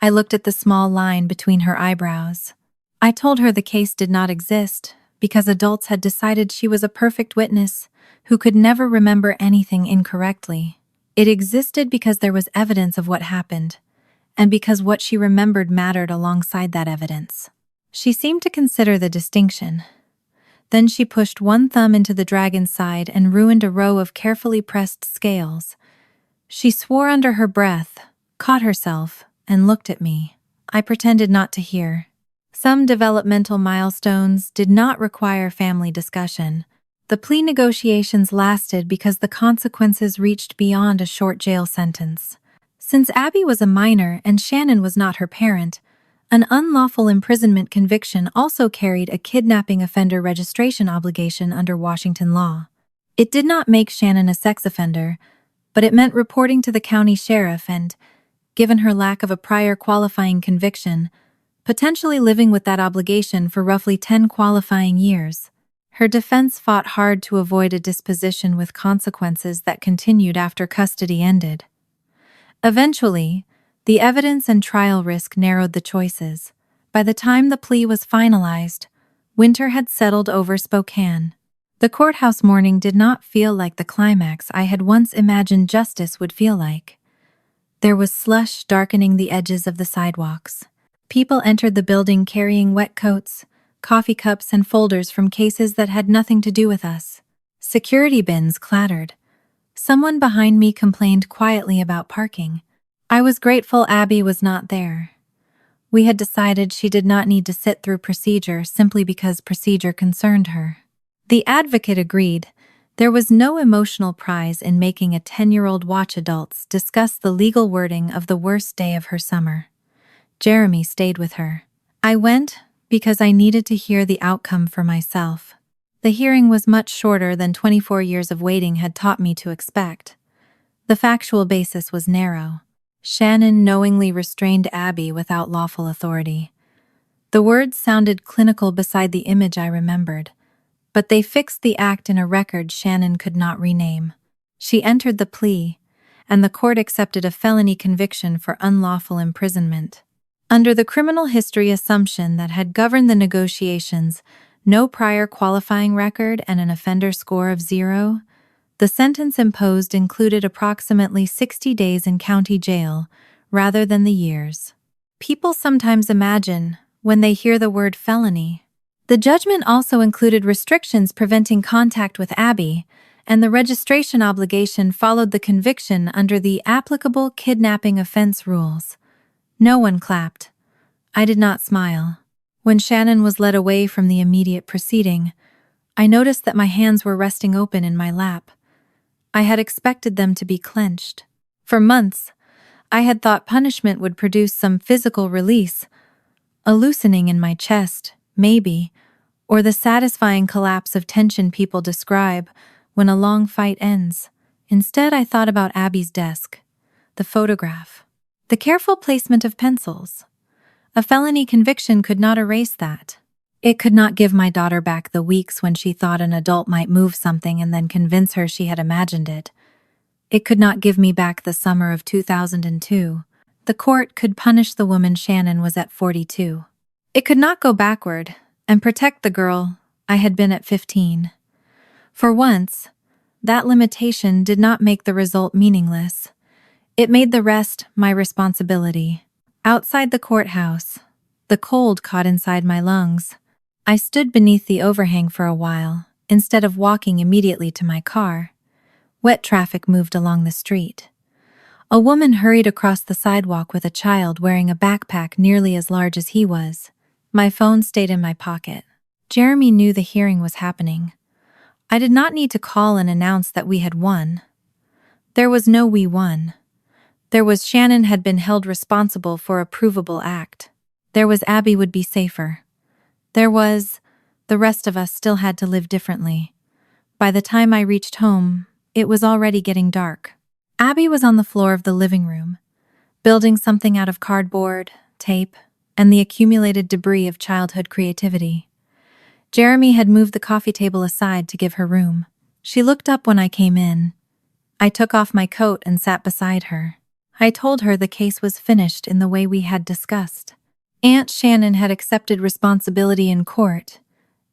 I looked at the small line between her eyebrows. I told her the case did not exist because adults had decided she was a perfect witness who could never remember anything incorrectly. It existed because there was evidence of what happened, and because what she remembered mattered alongside that evidence. She seemed to consider the distinction. Then she pushed one thumb into the dragon's side and ruined a row of carefully pressed scales. She swore under her breath, caught herself, and looked at me. I pretended not to hear. Some developmental milestones did not require family discussion. The plea negotiations lasted because the consequences reached beyond a short jail sentence. Since Abby was a minor and Shannon was not her parent, an unlawful imprisonment conviction also carried a kidnapping offender registration obligation under Washington law. It did not make Shannon a sex offender, but it meant reporting to the county sheriff and, given her lack of a prior qualifying conviction, potentially living with that obligation for roughly 10 qualifying years. Her defense fought hard to avoid a disposition with consequences that continued after custody ended. Eventually, the evidence and trial risk narrowed the choices. By the time the plea was finalized, winter had settled over Spokane. The courthouse morning did not feel like the climax I had once imagined justice would feel like. There was slush darkening the edges of the sidewalks. People entered the building carrying wet coats, coffee cups, and folders from cases that had nothing to do with us. Security bins clattered. Someone behind me complained quietly about parking. I was grateful Abby was not there. We had decided she did not need to sit through procedure simply because procedure concerned her. The advocate agreed. There was no emotional prize in making a 10-year-old watch adults discuss the legal wording of the worst day of her summer. Jeremy stayed with her. I went because I needed to hear the outcome for myself. The hearing was much shorter than 24 years of waiting had taught me to expect. The factual basis was narrow. Shannon knowingly restrained Abby without lawful authority. The words sounded clinical beside the image I remembered, but they fixed the act in a record Shannon could not rename. She entered the plea, and the court accepted a felony conviction for unlawful imprisonment. Under the criminal history assumption that had governed the negotiations, no prior qualifying record and an offender score of 0, the sentence imposed included approximately 60 days in county jail rather than the years. People sometimes imagine, when they hear the word felony. The judgment also included restrictions preventing contact with Abby, and the registration obligation followed the conviction under the applicable kidnapping offense rules. No one clapped. I did not smile. When Shannon was led away from the immediate proceeding, I noticed that my hands were resting open in my lap. I had expected them to be clenched. For months, I had thought punishment would produce some physical release, a loosening in my chest, maybe, or the satisfying collapse of tension people describe when a long fight ends. Instead, I thought about Abby's desk, the photograph, the careful placement of pencils. A felony conviction could not erase that. It could not give my daughter back the weeks when she thought an adult might move something and then convince her she had imagined it. It could not give me back the summer of 2002. The court could punish the woman Shannon was at 42. It could not go backward and protect the girl I had been at 15. For once, that limitation did not make the result meaningless. It made the rest my responsibility. Outside the courthouse, the cold caught inside my lungs. I stood beneath the overhang for a while, instead of walking immediately to my car. Wet traffic moved along the street. A woman hurried across the sidewalk with a child wearing a backpack nearly as large as he was. My phone stayed in my pocket. Jeremy knew the hearing was happening. I did not need to call and announce that we had won. There was no we won. There was Shannon had been held responsible for a provable act. There was Abby would be safer. There was, the rest of us still had to live differently. By the time I reached home, it was already getting dark. Abby was on the floor of the living room, building something out of cardboard, tape, and the accumulated debris of childhood creativity. Jeremy had moved the coffee table aside to give her room. She looked up when I came in. I took off my coat and sat beside her. I told her the case was finished in the way we had discussed. Aunt Shannon had accepted responsibility in court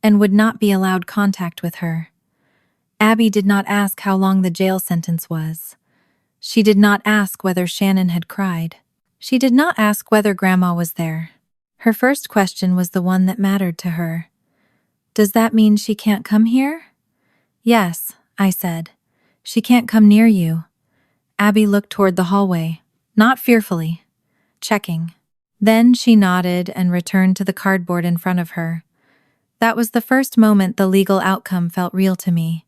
and would not be allowed contact with her. Abby did not ask how long the jail sentence was. She did not ask whether Shannon had cried. She did not ask whether Grandma was there. Her first question was the one that mattered to her. Does that mean she can't come here? Yes, I said. She can't come near you. Abby looked toward the hallway, not fearfully, checking. Then she nodded and returned to the cardboard in front of her. That was the first moment the legal outcome felt real to me.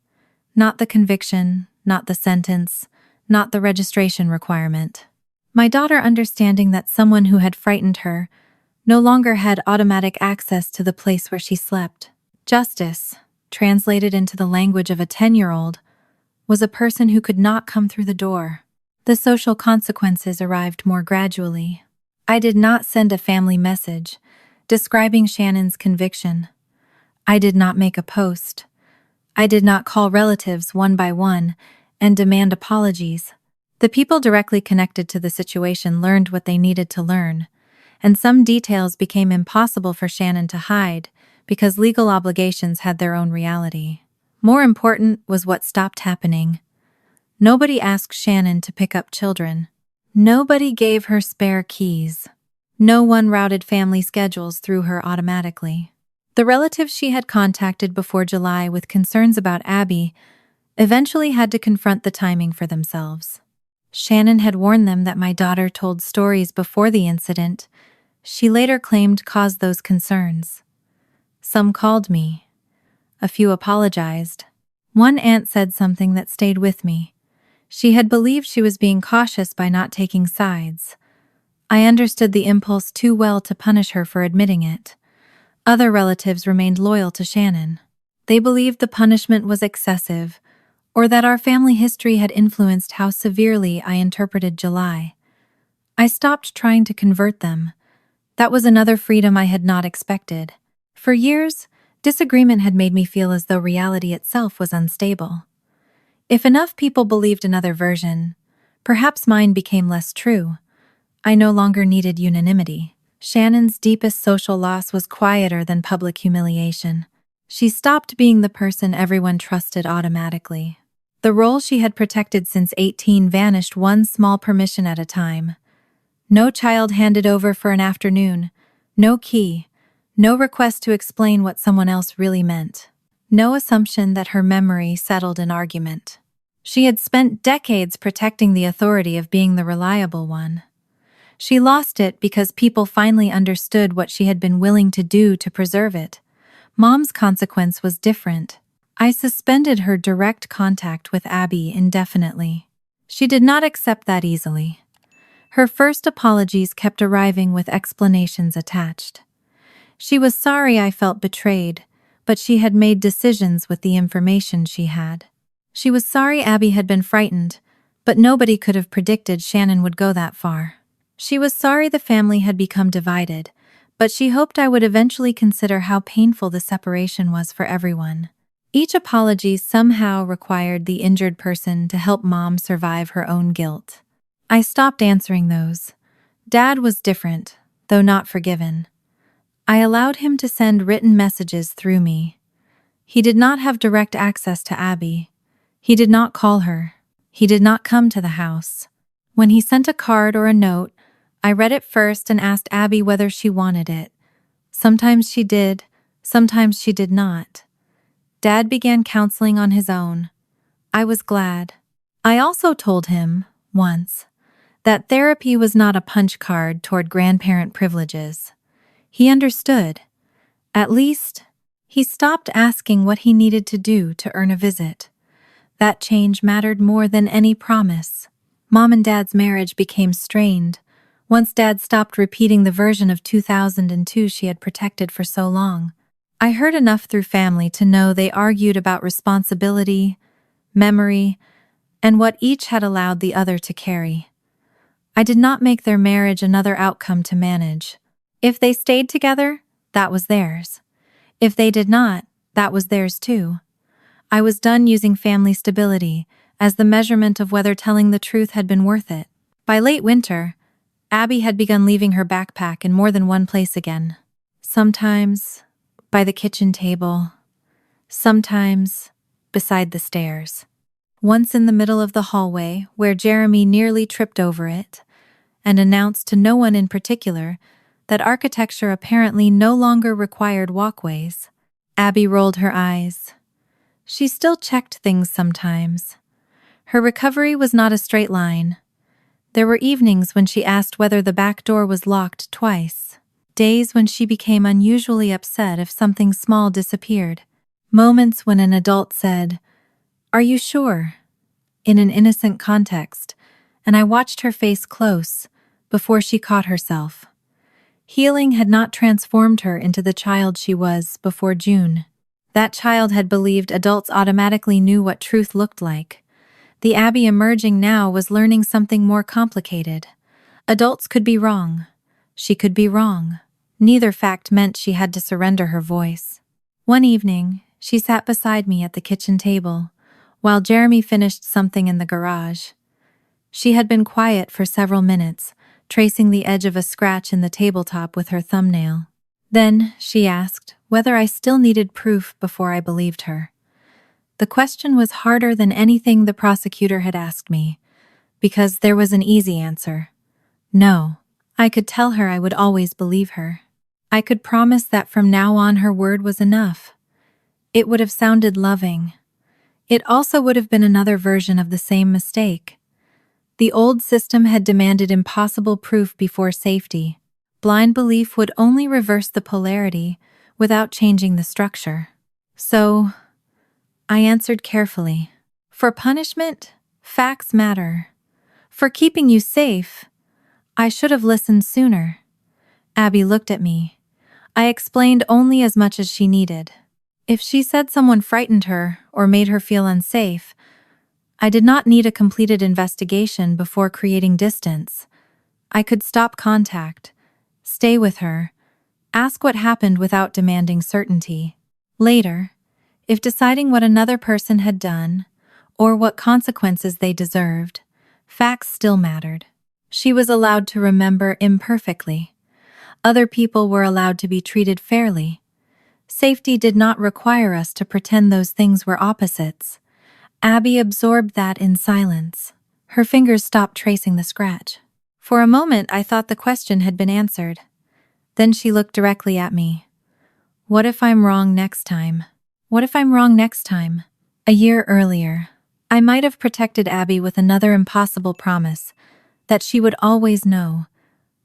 Not the conviction, not the sentence, not the registration requirement. My daughter understanding that someone who had frightened her no longer had automatic access to the place where she slept. Justice, translated into the language of a 10-year-old, was a person who could not come through the door. The social consequences arrived more gradually. I did not send a family message describing Shannon's conviction. I did not make a post. I did not call relatives one by one and demand apologies. The people directly connected to the situation learned what they needed to learn, and some details became impossible for Shannon to hide because legal obligations had their own reality. More important was what stopped happening. Nobody asked Shannon to pick up children. Nobody gave her spare keys. No one routed family schedules through her automatically. The relatives she had contacted before July with concerns about Abby eventually had to confront the timing for themselves. Shannon had warned them that my daughter told stories before the incident she later claimed caused those concerns. Some called me. A few apologized. One aunt said something that stayed with me. She had believed she was being cautious by not taking sides. I understood the impulse too well to punish her for admitting it. Other relatives remained loyal to Shannon. They believed the punishment was excessive, or that our family history had influenced how severely I interpreted July. I stopped trying to convert them. That was another freedom I had not expected. For years, disagreement had made me feel as though reality itself was unstable. If enough people believed another version, perhaps mine became less true. I no longer needed unanimity. Shannon's deepest social loss was quieter than public humiliation. She stopped being the person everyone trusted automatically. The role she had protected since 18 vanished one small permission at a time. No child handed over for an afternoon, no key, no request to explain what someone else really meant, no assumption that her memory settled an argument. She had spent decades protecting the authority of being the reliable one. She lost it because people finally understood what she had been willing to do to preserve it. Mom's consequence was different. I suspended her direct contact with Abby indefinitely. She did not accept that easily. Her first apologies kept arriving with explanations attached. She was sorry I felt betrayed, but she had made decisions with the information she had. She was sorry Abby had been frightened, but nobody could have predicted Shannon would go that far. She was sorry the family had become divided, but she hoped I would eventually consider how painful the separation was for everyone. Each apology somehow required the injured person to help Mom survive her own guilt. I stopped answering those. Dad was different, though not forgiven. I allowed him to send written messages through me. He did not have direct access to Abby. He did not call her. He did not come to the house. When he sent a card or a note, I read it first and asked Abby whether she wanted it. Sometimes she did, sometimes she did not. Dad began counseling on his own. I was glad. I also told him, once, that therapy was not a punch card toward grandparent privileges. He understood. At least, he stopped asking what he needed to do to earn a visit. That change mattered more than any promise. Mom and Dad's marriage became strained once Dad stopped repeating the version of 2002 she had protected for so long. I heard enough through family to know they argued about responsibility, memory, and what each had allowed the other to carry. I did not make their marriage another outcome to manage. If they stayed together, that was theirs. If they did not, that was theirs too. I was done using family stability as the measurement of whether telling the truth had been worth it. By late winter, Abby had begun leaving her backpack in more than one place again. Sometimes by the kitchen table, sometimes beside the stairs. Once in the middle of the hallway where Jeremy nearly tripped over it and announced to no one in particular that architecture apparently no longer required walkways. Abby rolled her eyes. She still checked things sometimes. Her recovery was not a straight line. There were evenings when she asked whether the back door was locked twice. Days when she became unusually upset if something small disappeared. Moments when an adult said, "Are you sure?" in an innocent context, and I watched her face close before she caught herself. Healing had not transformed her into the child she was before June. That child had believed adults automatically knew what truth looked like. The Abby emerging now was learning something more complicated. Adults could be wrong. She could be wrong. Neither fact meant she had to surrender her voice. One evening, she sat beside me at the kitchen table, while Jeremy finished something in the garage. She had been quiet for several minutes, tracing the edge of a scratch in the tabletop with her thumbnail. Then, she asked whether I still needed proof before I believed her. The question was harder than anything the prosecutor had asked me, because there was an easy answer. No. I could tell her I would always believe her. I could promise that from now on her word was enough. It would have sounded loving. It also would have been another version of the same mistake. The old system had demanded impossible proof before safety. Blind belief would only reverse the polarity without changing the structure. So, I answered carefully. For punishment, facts matter. For keeping you safe, I should have listened sooner. Abby looked at me. I explained only as much as she needed. If she said someone frightened her or made her feel unsafe, I did not need a completed investigation before creating distance. I could stop contact, stay with her, ask what happened without demanding certainty. Later, if deciding what another person had done, or what consequences they deserved, facts still mattered. She was allowed to remember imperfectly. Other people were allowed to be treated fairly. Safety did not require us to pretend those things were opposites. Abby absorbed that in silence. Her fingers stopped tracing the scratch. For a moment, I thought the question had been answered. Then she looked directly at me. What if I'm wrong next time? What if I'm wrong next time? A year earlier, I might have protected Abby with another impossible promise, that she would always know,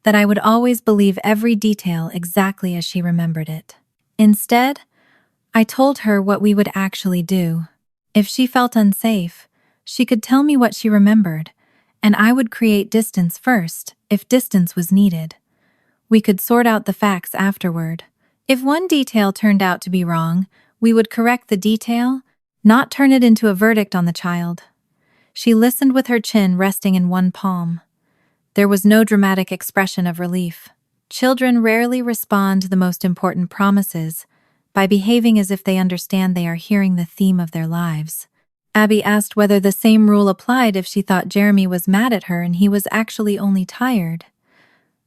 that I would always believe every detail exactly as she remembered it. Instead, I told her what we would actually do. If she felt unsafe, she could tell me what she remembered, and I would create distance first, if distance was needed. We could sort out the facts afterward. If one detail turned out to be wrong, we would correct the detail, not turn it into a verdict on the child. She listened with her chin resting in one palm. There was no dramatic expression of relief. Children rarely respond to the most important promises by behaving as if they understand they are hearing the theme of their lives. Abby asked whether the same rule applied if she thought Jeremy was mad at her and he was actually only tired.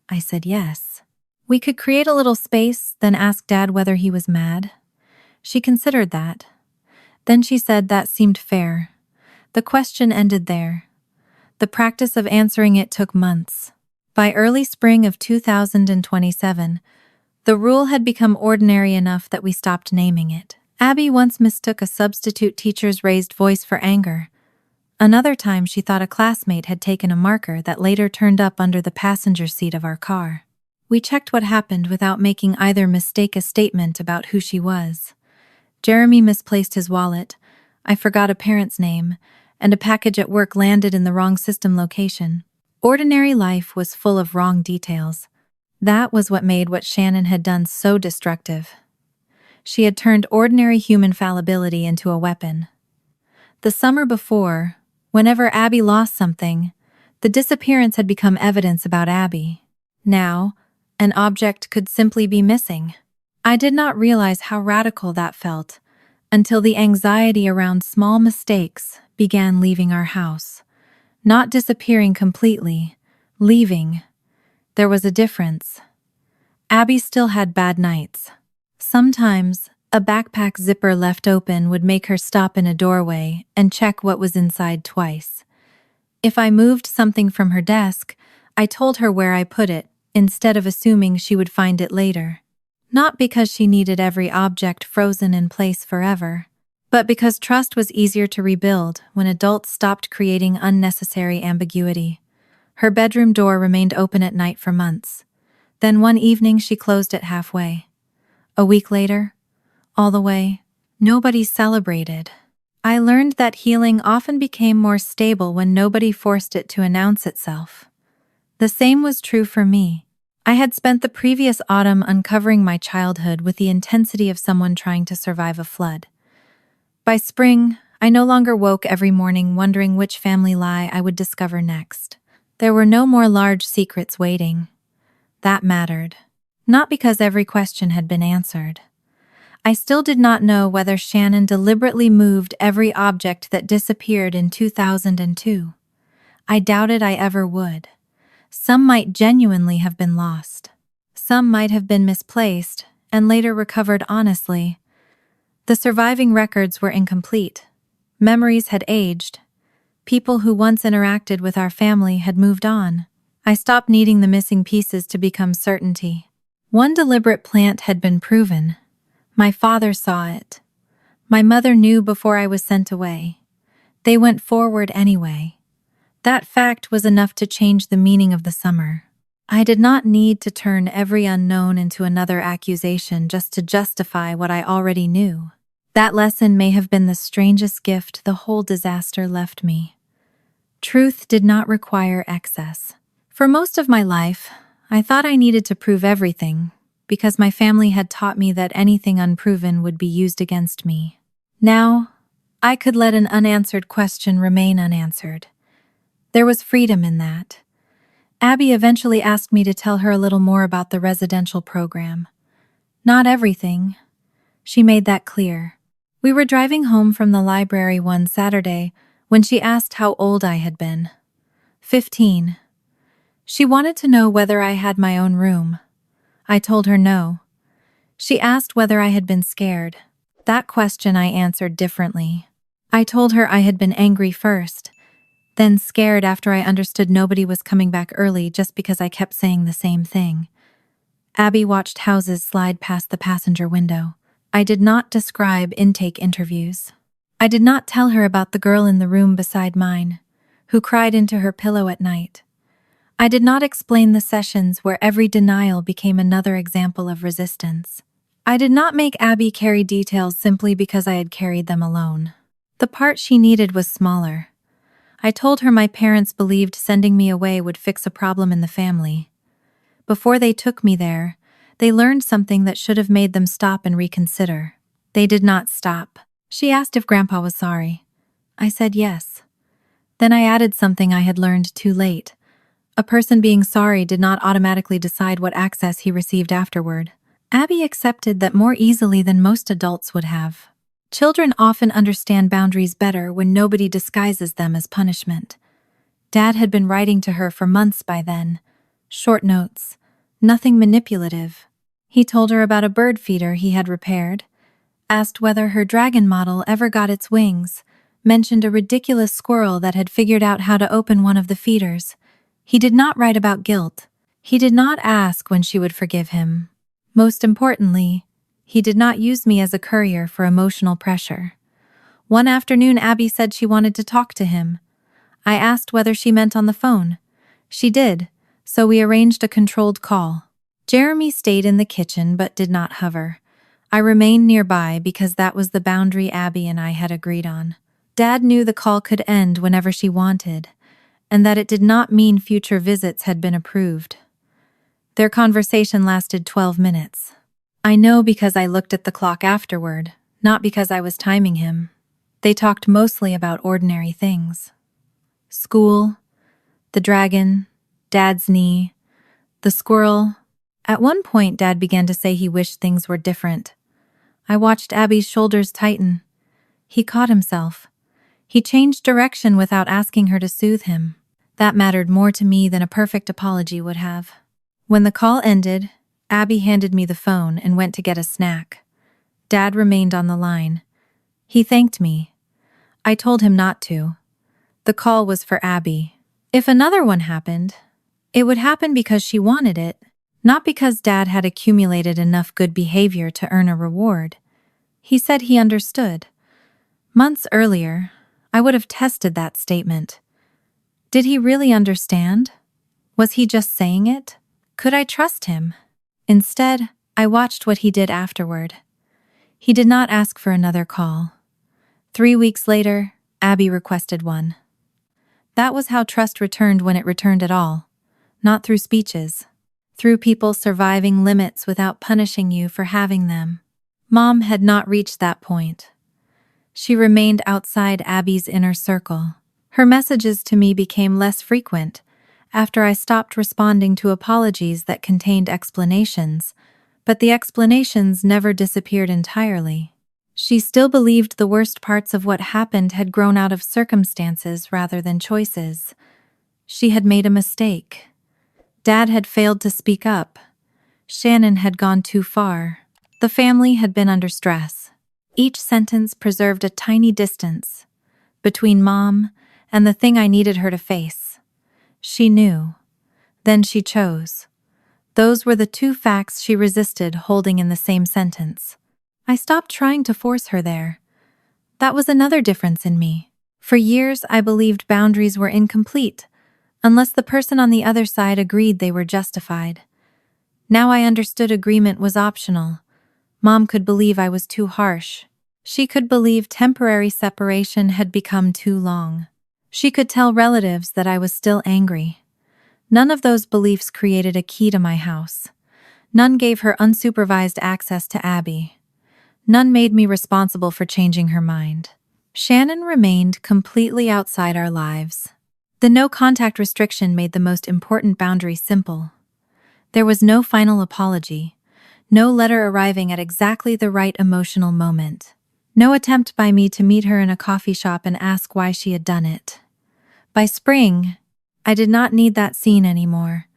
I said yes. We could create a little space, then ask Dad whether he was mad. She considered that. Then she said that seemed fair. The question ended there. The practice of answering it took months. By early spring of 2027, the rule had become ordinary enough that we stopped naming it. Abby once mistook a substitute teacher's raised voice for anger. Another time she thought a classmate had taken a marker that later turned up under the passenger seat of our car. We checked what happened without making either mistake a statement about who she was. Jeremy misplaced his wallet, I forgot a parent's name, and a package at work landed in the wrong system location. Ordinary life was full of wrong details. That was what made what Shannon had done so destructive. She had turned ordinary human fallibility into a weapon. The summer before, whenever Abby lost something, the disappearance had become evidence about Abby. Now, an object could simply be missing. I did not realize how radical that felt until the anxiety around small mistakes began leaving our house. Not disappearing completely, leaving. There was a difference. Abby still had bad nights. Sometimes, a backpack zipper left open would make her stop in a doorway and check what was inside twice. If I moved something from her desk, I told her where I put it, instead of assuming she would find it later. Not because she needed every object frozen in place forever, but because trust was easier to rebuild when adults stopped creating unnecessary ambiguity. Her bedroom door remained open at night for months. Then one evening she closed it halfway. A week later, all the way, nobody celebrated. I learned that healing often became more stable when nobody forced it to announce itself. The same was true for me. I had spent the previous autumn uncovering my childhood with the intensity of someone trying to survive a flood. By spring, I no longer woke every morning wondering which family lie I would discover next. There were no more large secrets waiting. That mattered. Not because every question had been answered. I still did not know whether Shannon deliberately moved every object that disappeared in 2002. I doubted I ever would. Some might genuinely have been lost. Some might have been misplaced and later recovered honestly. The surviving records were incomplete. Memories had aged. People who once interacted with our family had moved on. I stopped needing the missing pieces to become certainty. One deliberate plant had been proven. My father saw it. My mother knew before I was sent away. They went forward anyway. That fact was enough to change the meaning of the summer. I did not need to turn every unknown into another accusation just to justify what I already knew. That lesson may have been the strangest gift the whole disaster left me. Truth did not require excess. For most of my life, I thought I needed to prove everything, because my family had taught me that anything unproven would be used against me. Now, I could let an unanswered question remain unanswered. There was freedom in that. Abby eventually asked me to tell her a little more about the residential program. Not everything. She made that clear. We were driving home from the library one Saturday when she asked how old I had been. 15. She wanted to know whether I had my own room. I told her no. She asked whether I had been scared. That question I answered differently. I told her I had been angry first, then scared after I understood nobody was coming back early just because I kept saying the same thing. Abby watched houses slide past the passenger window. I did not describe intake interviews. I did not tell her about the girl in the room beside mine, who cried into her pillow at night. I did not explain the sessions where every denial became another example of resistance. I did not make Abby carry details simply because I had carried them alone. The part she needed was smaller. I told her my parents believed sending me away would fix a problem in the family. Before they took me there, they learned something that should have made them stop and reconsider. They did not stop. She asked if Grandpa was sorry. I said yes. Then I added something I had learned too late. A person being sorry did not automatically decide what access he received afterward. Abby accepted that more easily than most adults would have. Children often understand boundaries better when nobody disguises them as punishment. Dad had been writing to her for months by then. Short notes. Nothing manipulative. He told her about a bird feeder he had repaired, asked whether her dragon model ever got its wings, mentioned a ridiculous squirrel that had figured out how to open one of the feeders. He did not write about guilt. He did not ask when she would forgive him. Most importantly, he did not use me as a courier for emotional pressure. One afternoon, Abby said she wanted to talk to him. I asked whether she meant on the phone. She did, so we arranged a controlled call. Jeremy stayed in the kitchen but did not hover. I remained nearby because that was the boundary Abby and I had agreed on. Dad knew the call could end whenever she wanted, and that it did not mean future visits had been approved. Their conversation lasted 12 minutes. I know because I looked at the clock afterward, not because I was timing him. They talked mostly about ordinary things. School, the dragon, Dad's knee, the squirrel. At one point, Dad began to say he wished things were different. I watched Abby's shoulders tighten. He caught himself. He changed direction without asking her to soothe him. That mattered more to me than a perfect apology would have. When the call ended, Abby handed me the phone and went to get a snack. Dad remained on the line. He thanked me. I told him not to. The call was for Abby. If another one happened, it would happen because she wanted it, not because Dad had accumulated enough good behavior to earn a reward. He said he understood. Months earlier, I would have tested that statement. Did he really understand? Was he just saying it? Could I trust him? Instead, I watched what he did afterward. He did not ask for another call. 3 weeks later, Abby requested one. That was how trust returned when it returned at all. Not through speeches. Through people surviving limits without punishing you for having them. Mom had not reached that point. She remained outside Abby's inner circle. Her messages to me became less frequent after I stopped responding to apologies that contained explanations, but the explanations never disappeared entirely. She still believed the worst parts of what happened had grown out of circumstances rather than choices. She had made a mistake. Dad had failed to speak up. Shannon had gone too far. The family had been under stress. Each sentence preserved a tiny distance between Mom and the thing I needed her to face. She knew. Then she chose. Those were the two facts she resisted holding in the same sentence. I stopped trying to force her there. That was another difference in me. For years, I believed boundaries were incomplete, unless the person on the other side agreed they were justified. Now I understood agreement was optional. Mom could believe I was too harsh. She could believe temporary separation had become too long. She could tell relatives that I was still angry. None of those beliefs created a key to my house. None gave her unsupervised access to Abby. None made me responsible for changing her mind. Shannon remained completely outside our lives. The no-contact restriction made the most important boundary simple. There was no final apology, no letter arriving at exactly the right emotional moment, no attempt by me to meet her in a coffee shop and ask why she had done it. By spring, I did not need that scene anymore.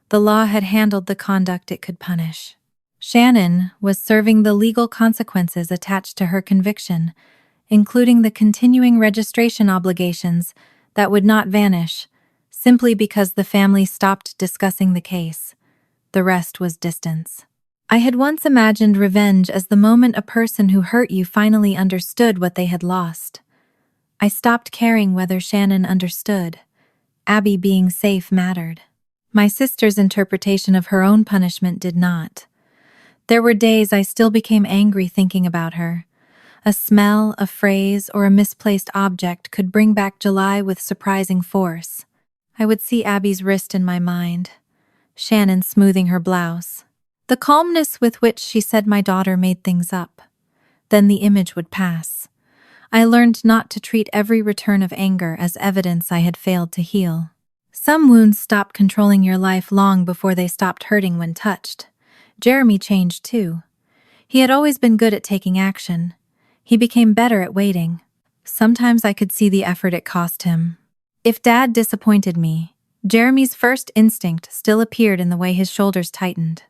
The law had handled the conduct it could punish. Shannon was serving the legal consequences attached to her conviction, including the continuing registration obligations that would not vanish, simply because the family stopped discussing the case. The rest was distance. I had once imagined revenge as the moment a person who hurt you finally understood what they had lost. I stopped caring whether Shannon understood. Abby being safe mattered. My sister's interpretation of her own punishment did not. There were days I still became angry thinking about her. A smell, a phrase, or a misplaced object could bring back July with surprising force. I would see Abby's wrist in my mind, Shannon smoothing her blouse, the calmness with which she said my daughter made things up. Then the image would pass. I learned not to treat every return of anger as evidence I had failed to heal. Some wounds stop controlling your life long before they stopped hurting when touched. Jeremy changed too. He had always been good at taking action. He became better at waiting. Sometimes I could see the effort it cost him. If Dad disappointed me, Jeremy's first instinct still appeared in the way his shoulders tightened.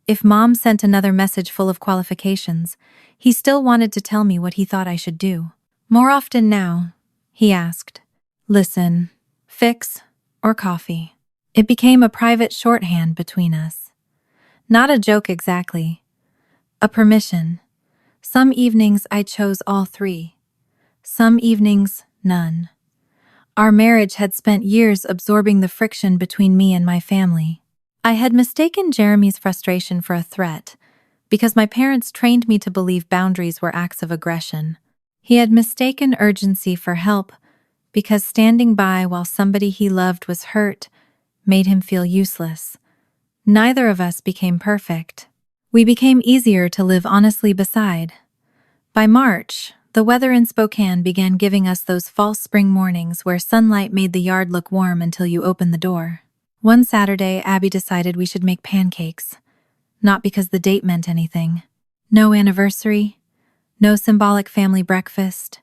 If Mom sent another message full of qualifications, he still wanted to tell me what he thought I should do. More often now, he asked, listen, fix, or coffee. It became a private shorthand between us. Not a joke exactly. A permission. Some evenings I chose all three. Some evenings, none. Our marriage had spent years absorbing the friction between me and my family. I had mistaken Jeremy's frustration for a threat, because my parents trained me to believe boundaries were acts of aggression. He had mistaken urgency for help, because standing by while somebody he loved was hurt made him feel useless. Neither of us became perfect. We became easier to live honestly beside. By March, the weather in Spokane began giving us those false spring mornings where sunlight made the yard look warm until you opened the door. One Saturday, Abby decided we should make pancakes. Not because the date meant anything. No anniversary. No symbolic family breakfast.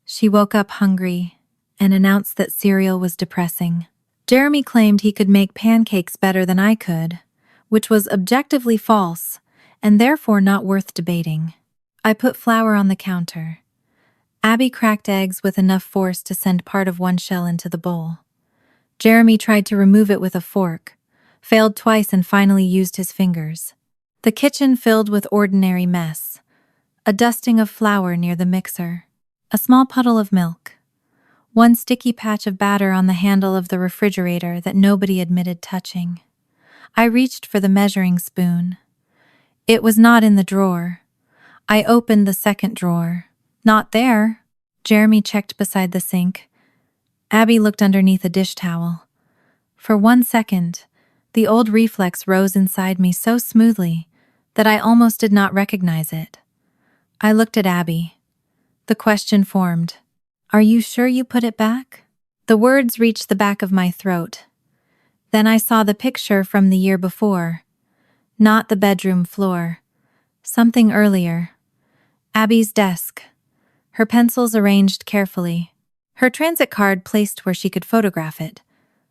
She woke up hungry and announced that cereal was depressing. Jeremy claimed he could make pancakes better than I could, which was objectively false and therefore not worth debating. I put flour on the counter. Abby cracked eggs with enough force to send part of one shell into the bowl. Jeremy tried to remove it with a fork, failed twice and finally used his fingers. The kitchen filled with ordinary mess. A dusting of flour near the mixer. A small puddle of milk. One sticky patch of batter on the handle of the refrigerator that nobody admitted touching. I reached for the measuring spoon. It was not in the drawer. I opened the second drawer. Not there. Jeremy checked beside the sink. Abby looked underneath a dish towel. For 1 second, the old reflex rose inside me so smoothly that I almost did not recognize it. I looked at Abby. The question formed, "Are you sure you put it back?" The words reached the back of my throat. Then I saw the picture from the year before. Not the bedroom floor. Something earlier. Abby's desk. Her pencils arranged carefully. Her transit card placed where she could photograph it.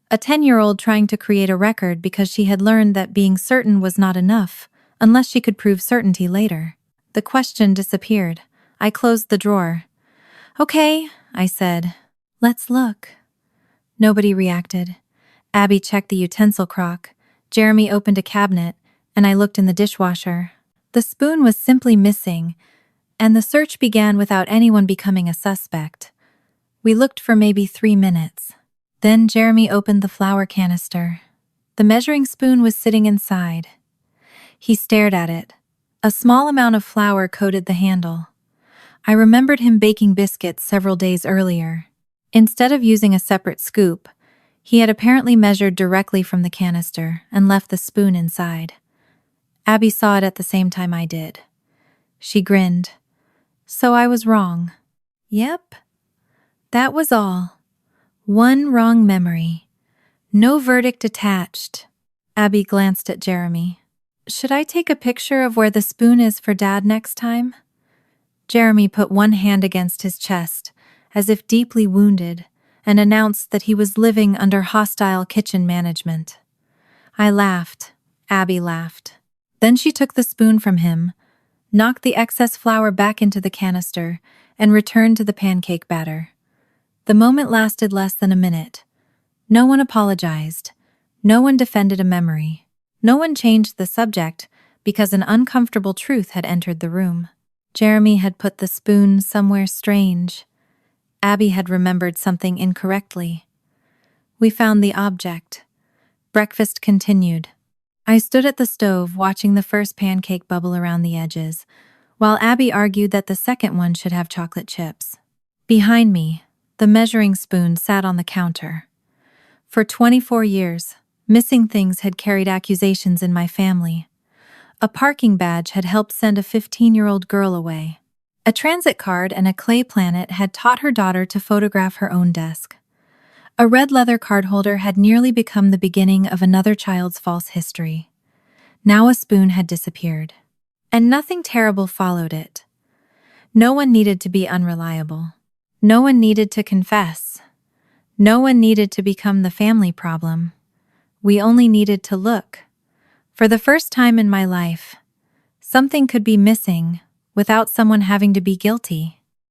A 10-year-old trying to create a record because she had learned that being certain was not enough, unless she could prove certainty later. The question disappeared. I closed the drawer. "Okay," I said. "Let's look." Nobody reacted. Abby checked the utensil crock. Jeremy opened a cabinet, and I looked in the dishwasher. The spoon was simply missing, and the search began without anyone becoming a suspect. We looked for maybe 3 minutes. Then Jeremy opened the flour canister. The measuring spoon was sitting inside. He stared at it. A small amount of flour coated the handle. I remembered him baking biscuits several days earlier. Instead of using a separate scoop, he had apparently measured directly from the canister and left the spoon inside. Abby saw it at the same time I did. She grinned. So I was wrong. Yep. That was all. One wrong memory. No verdict attached. Abby glanced at Jeremy. Should I take a picture of where the spoon is for Dad next time? Jeremy put one hand against his chest, as if deeply wounded, and announced that he was living under hostile kitchen management. I laughed. Abby laughed. Then she took the spoon from him, knocked the excess flour back into the canister, and returned to the pancake batter. The moment lasted less than a minute. No one apologized. No one defended a memory. No one changed the subject because an uncomfortable truth had entered the room. Jeremy had put the spoon somewhere strange. Abby had remembered something incorrectly. We found the object. Breakfast continued. I stood at the stove watching the first pancake bubble around the edges, while Abby argued that the second one should have chocolate chips. Behind me, the measuring spoon sat on the counter. For 24 years, missing things had carried accusations in my family. A parking badge had helped send a 15-year-old girl away. A transit card and a clay planet had taught her daughter to photograph her own desk. A red leather card holder had nearly become the beginning of another child's false history. Now a spoon had disappeared. And nothing terrible followed it. No one needed to be unreliable. No one needed to confess. No one needed to become the family problem. We only needed to look. For the first time in my life, something could be missing without someone having to be guilty.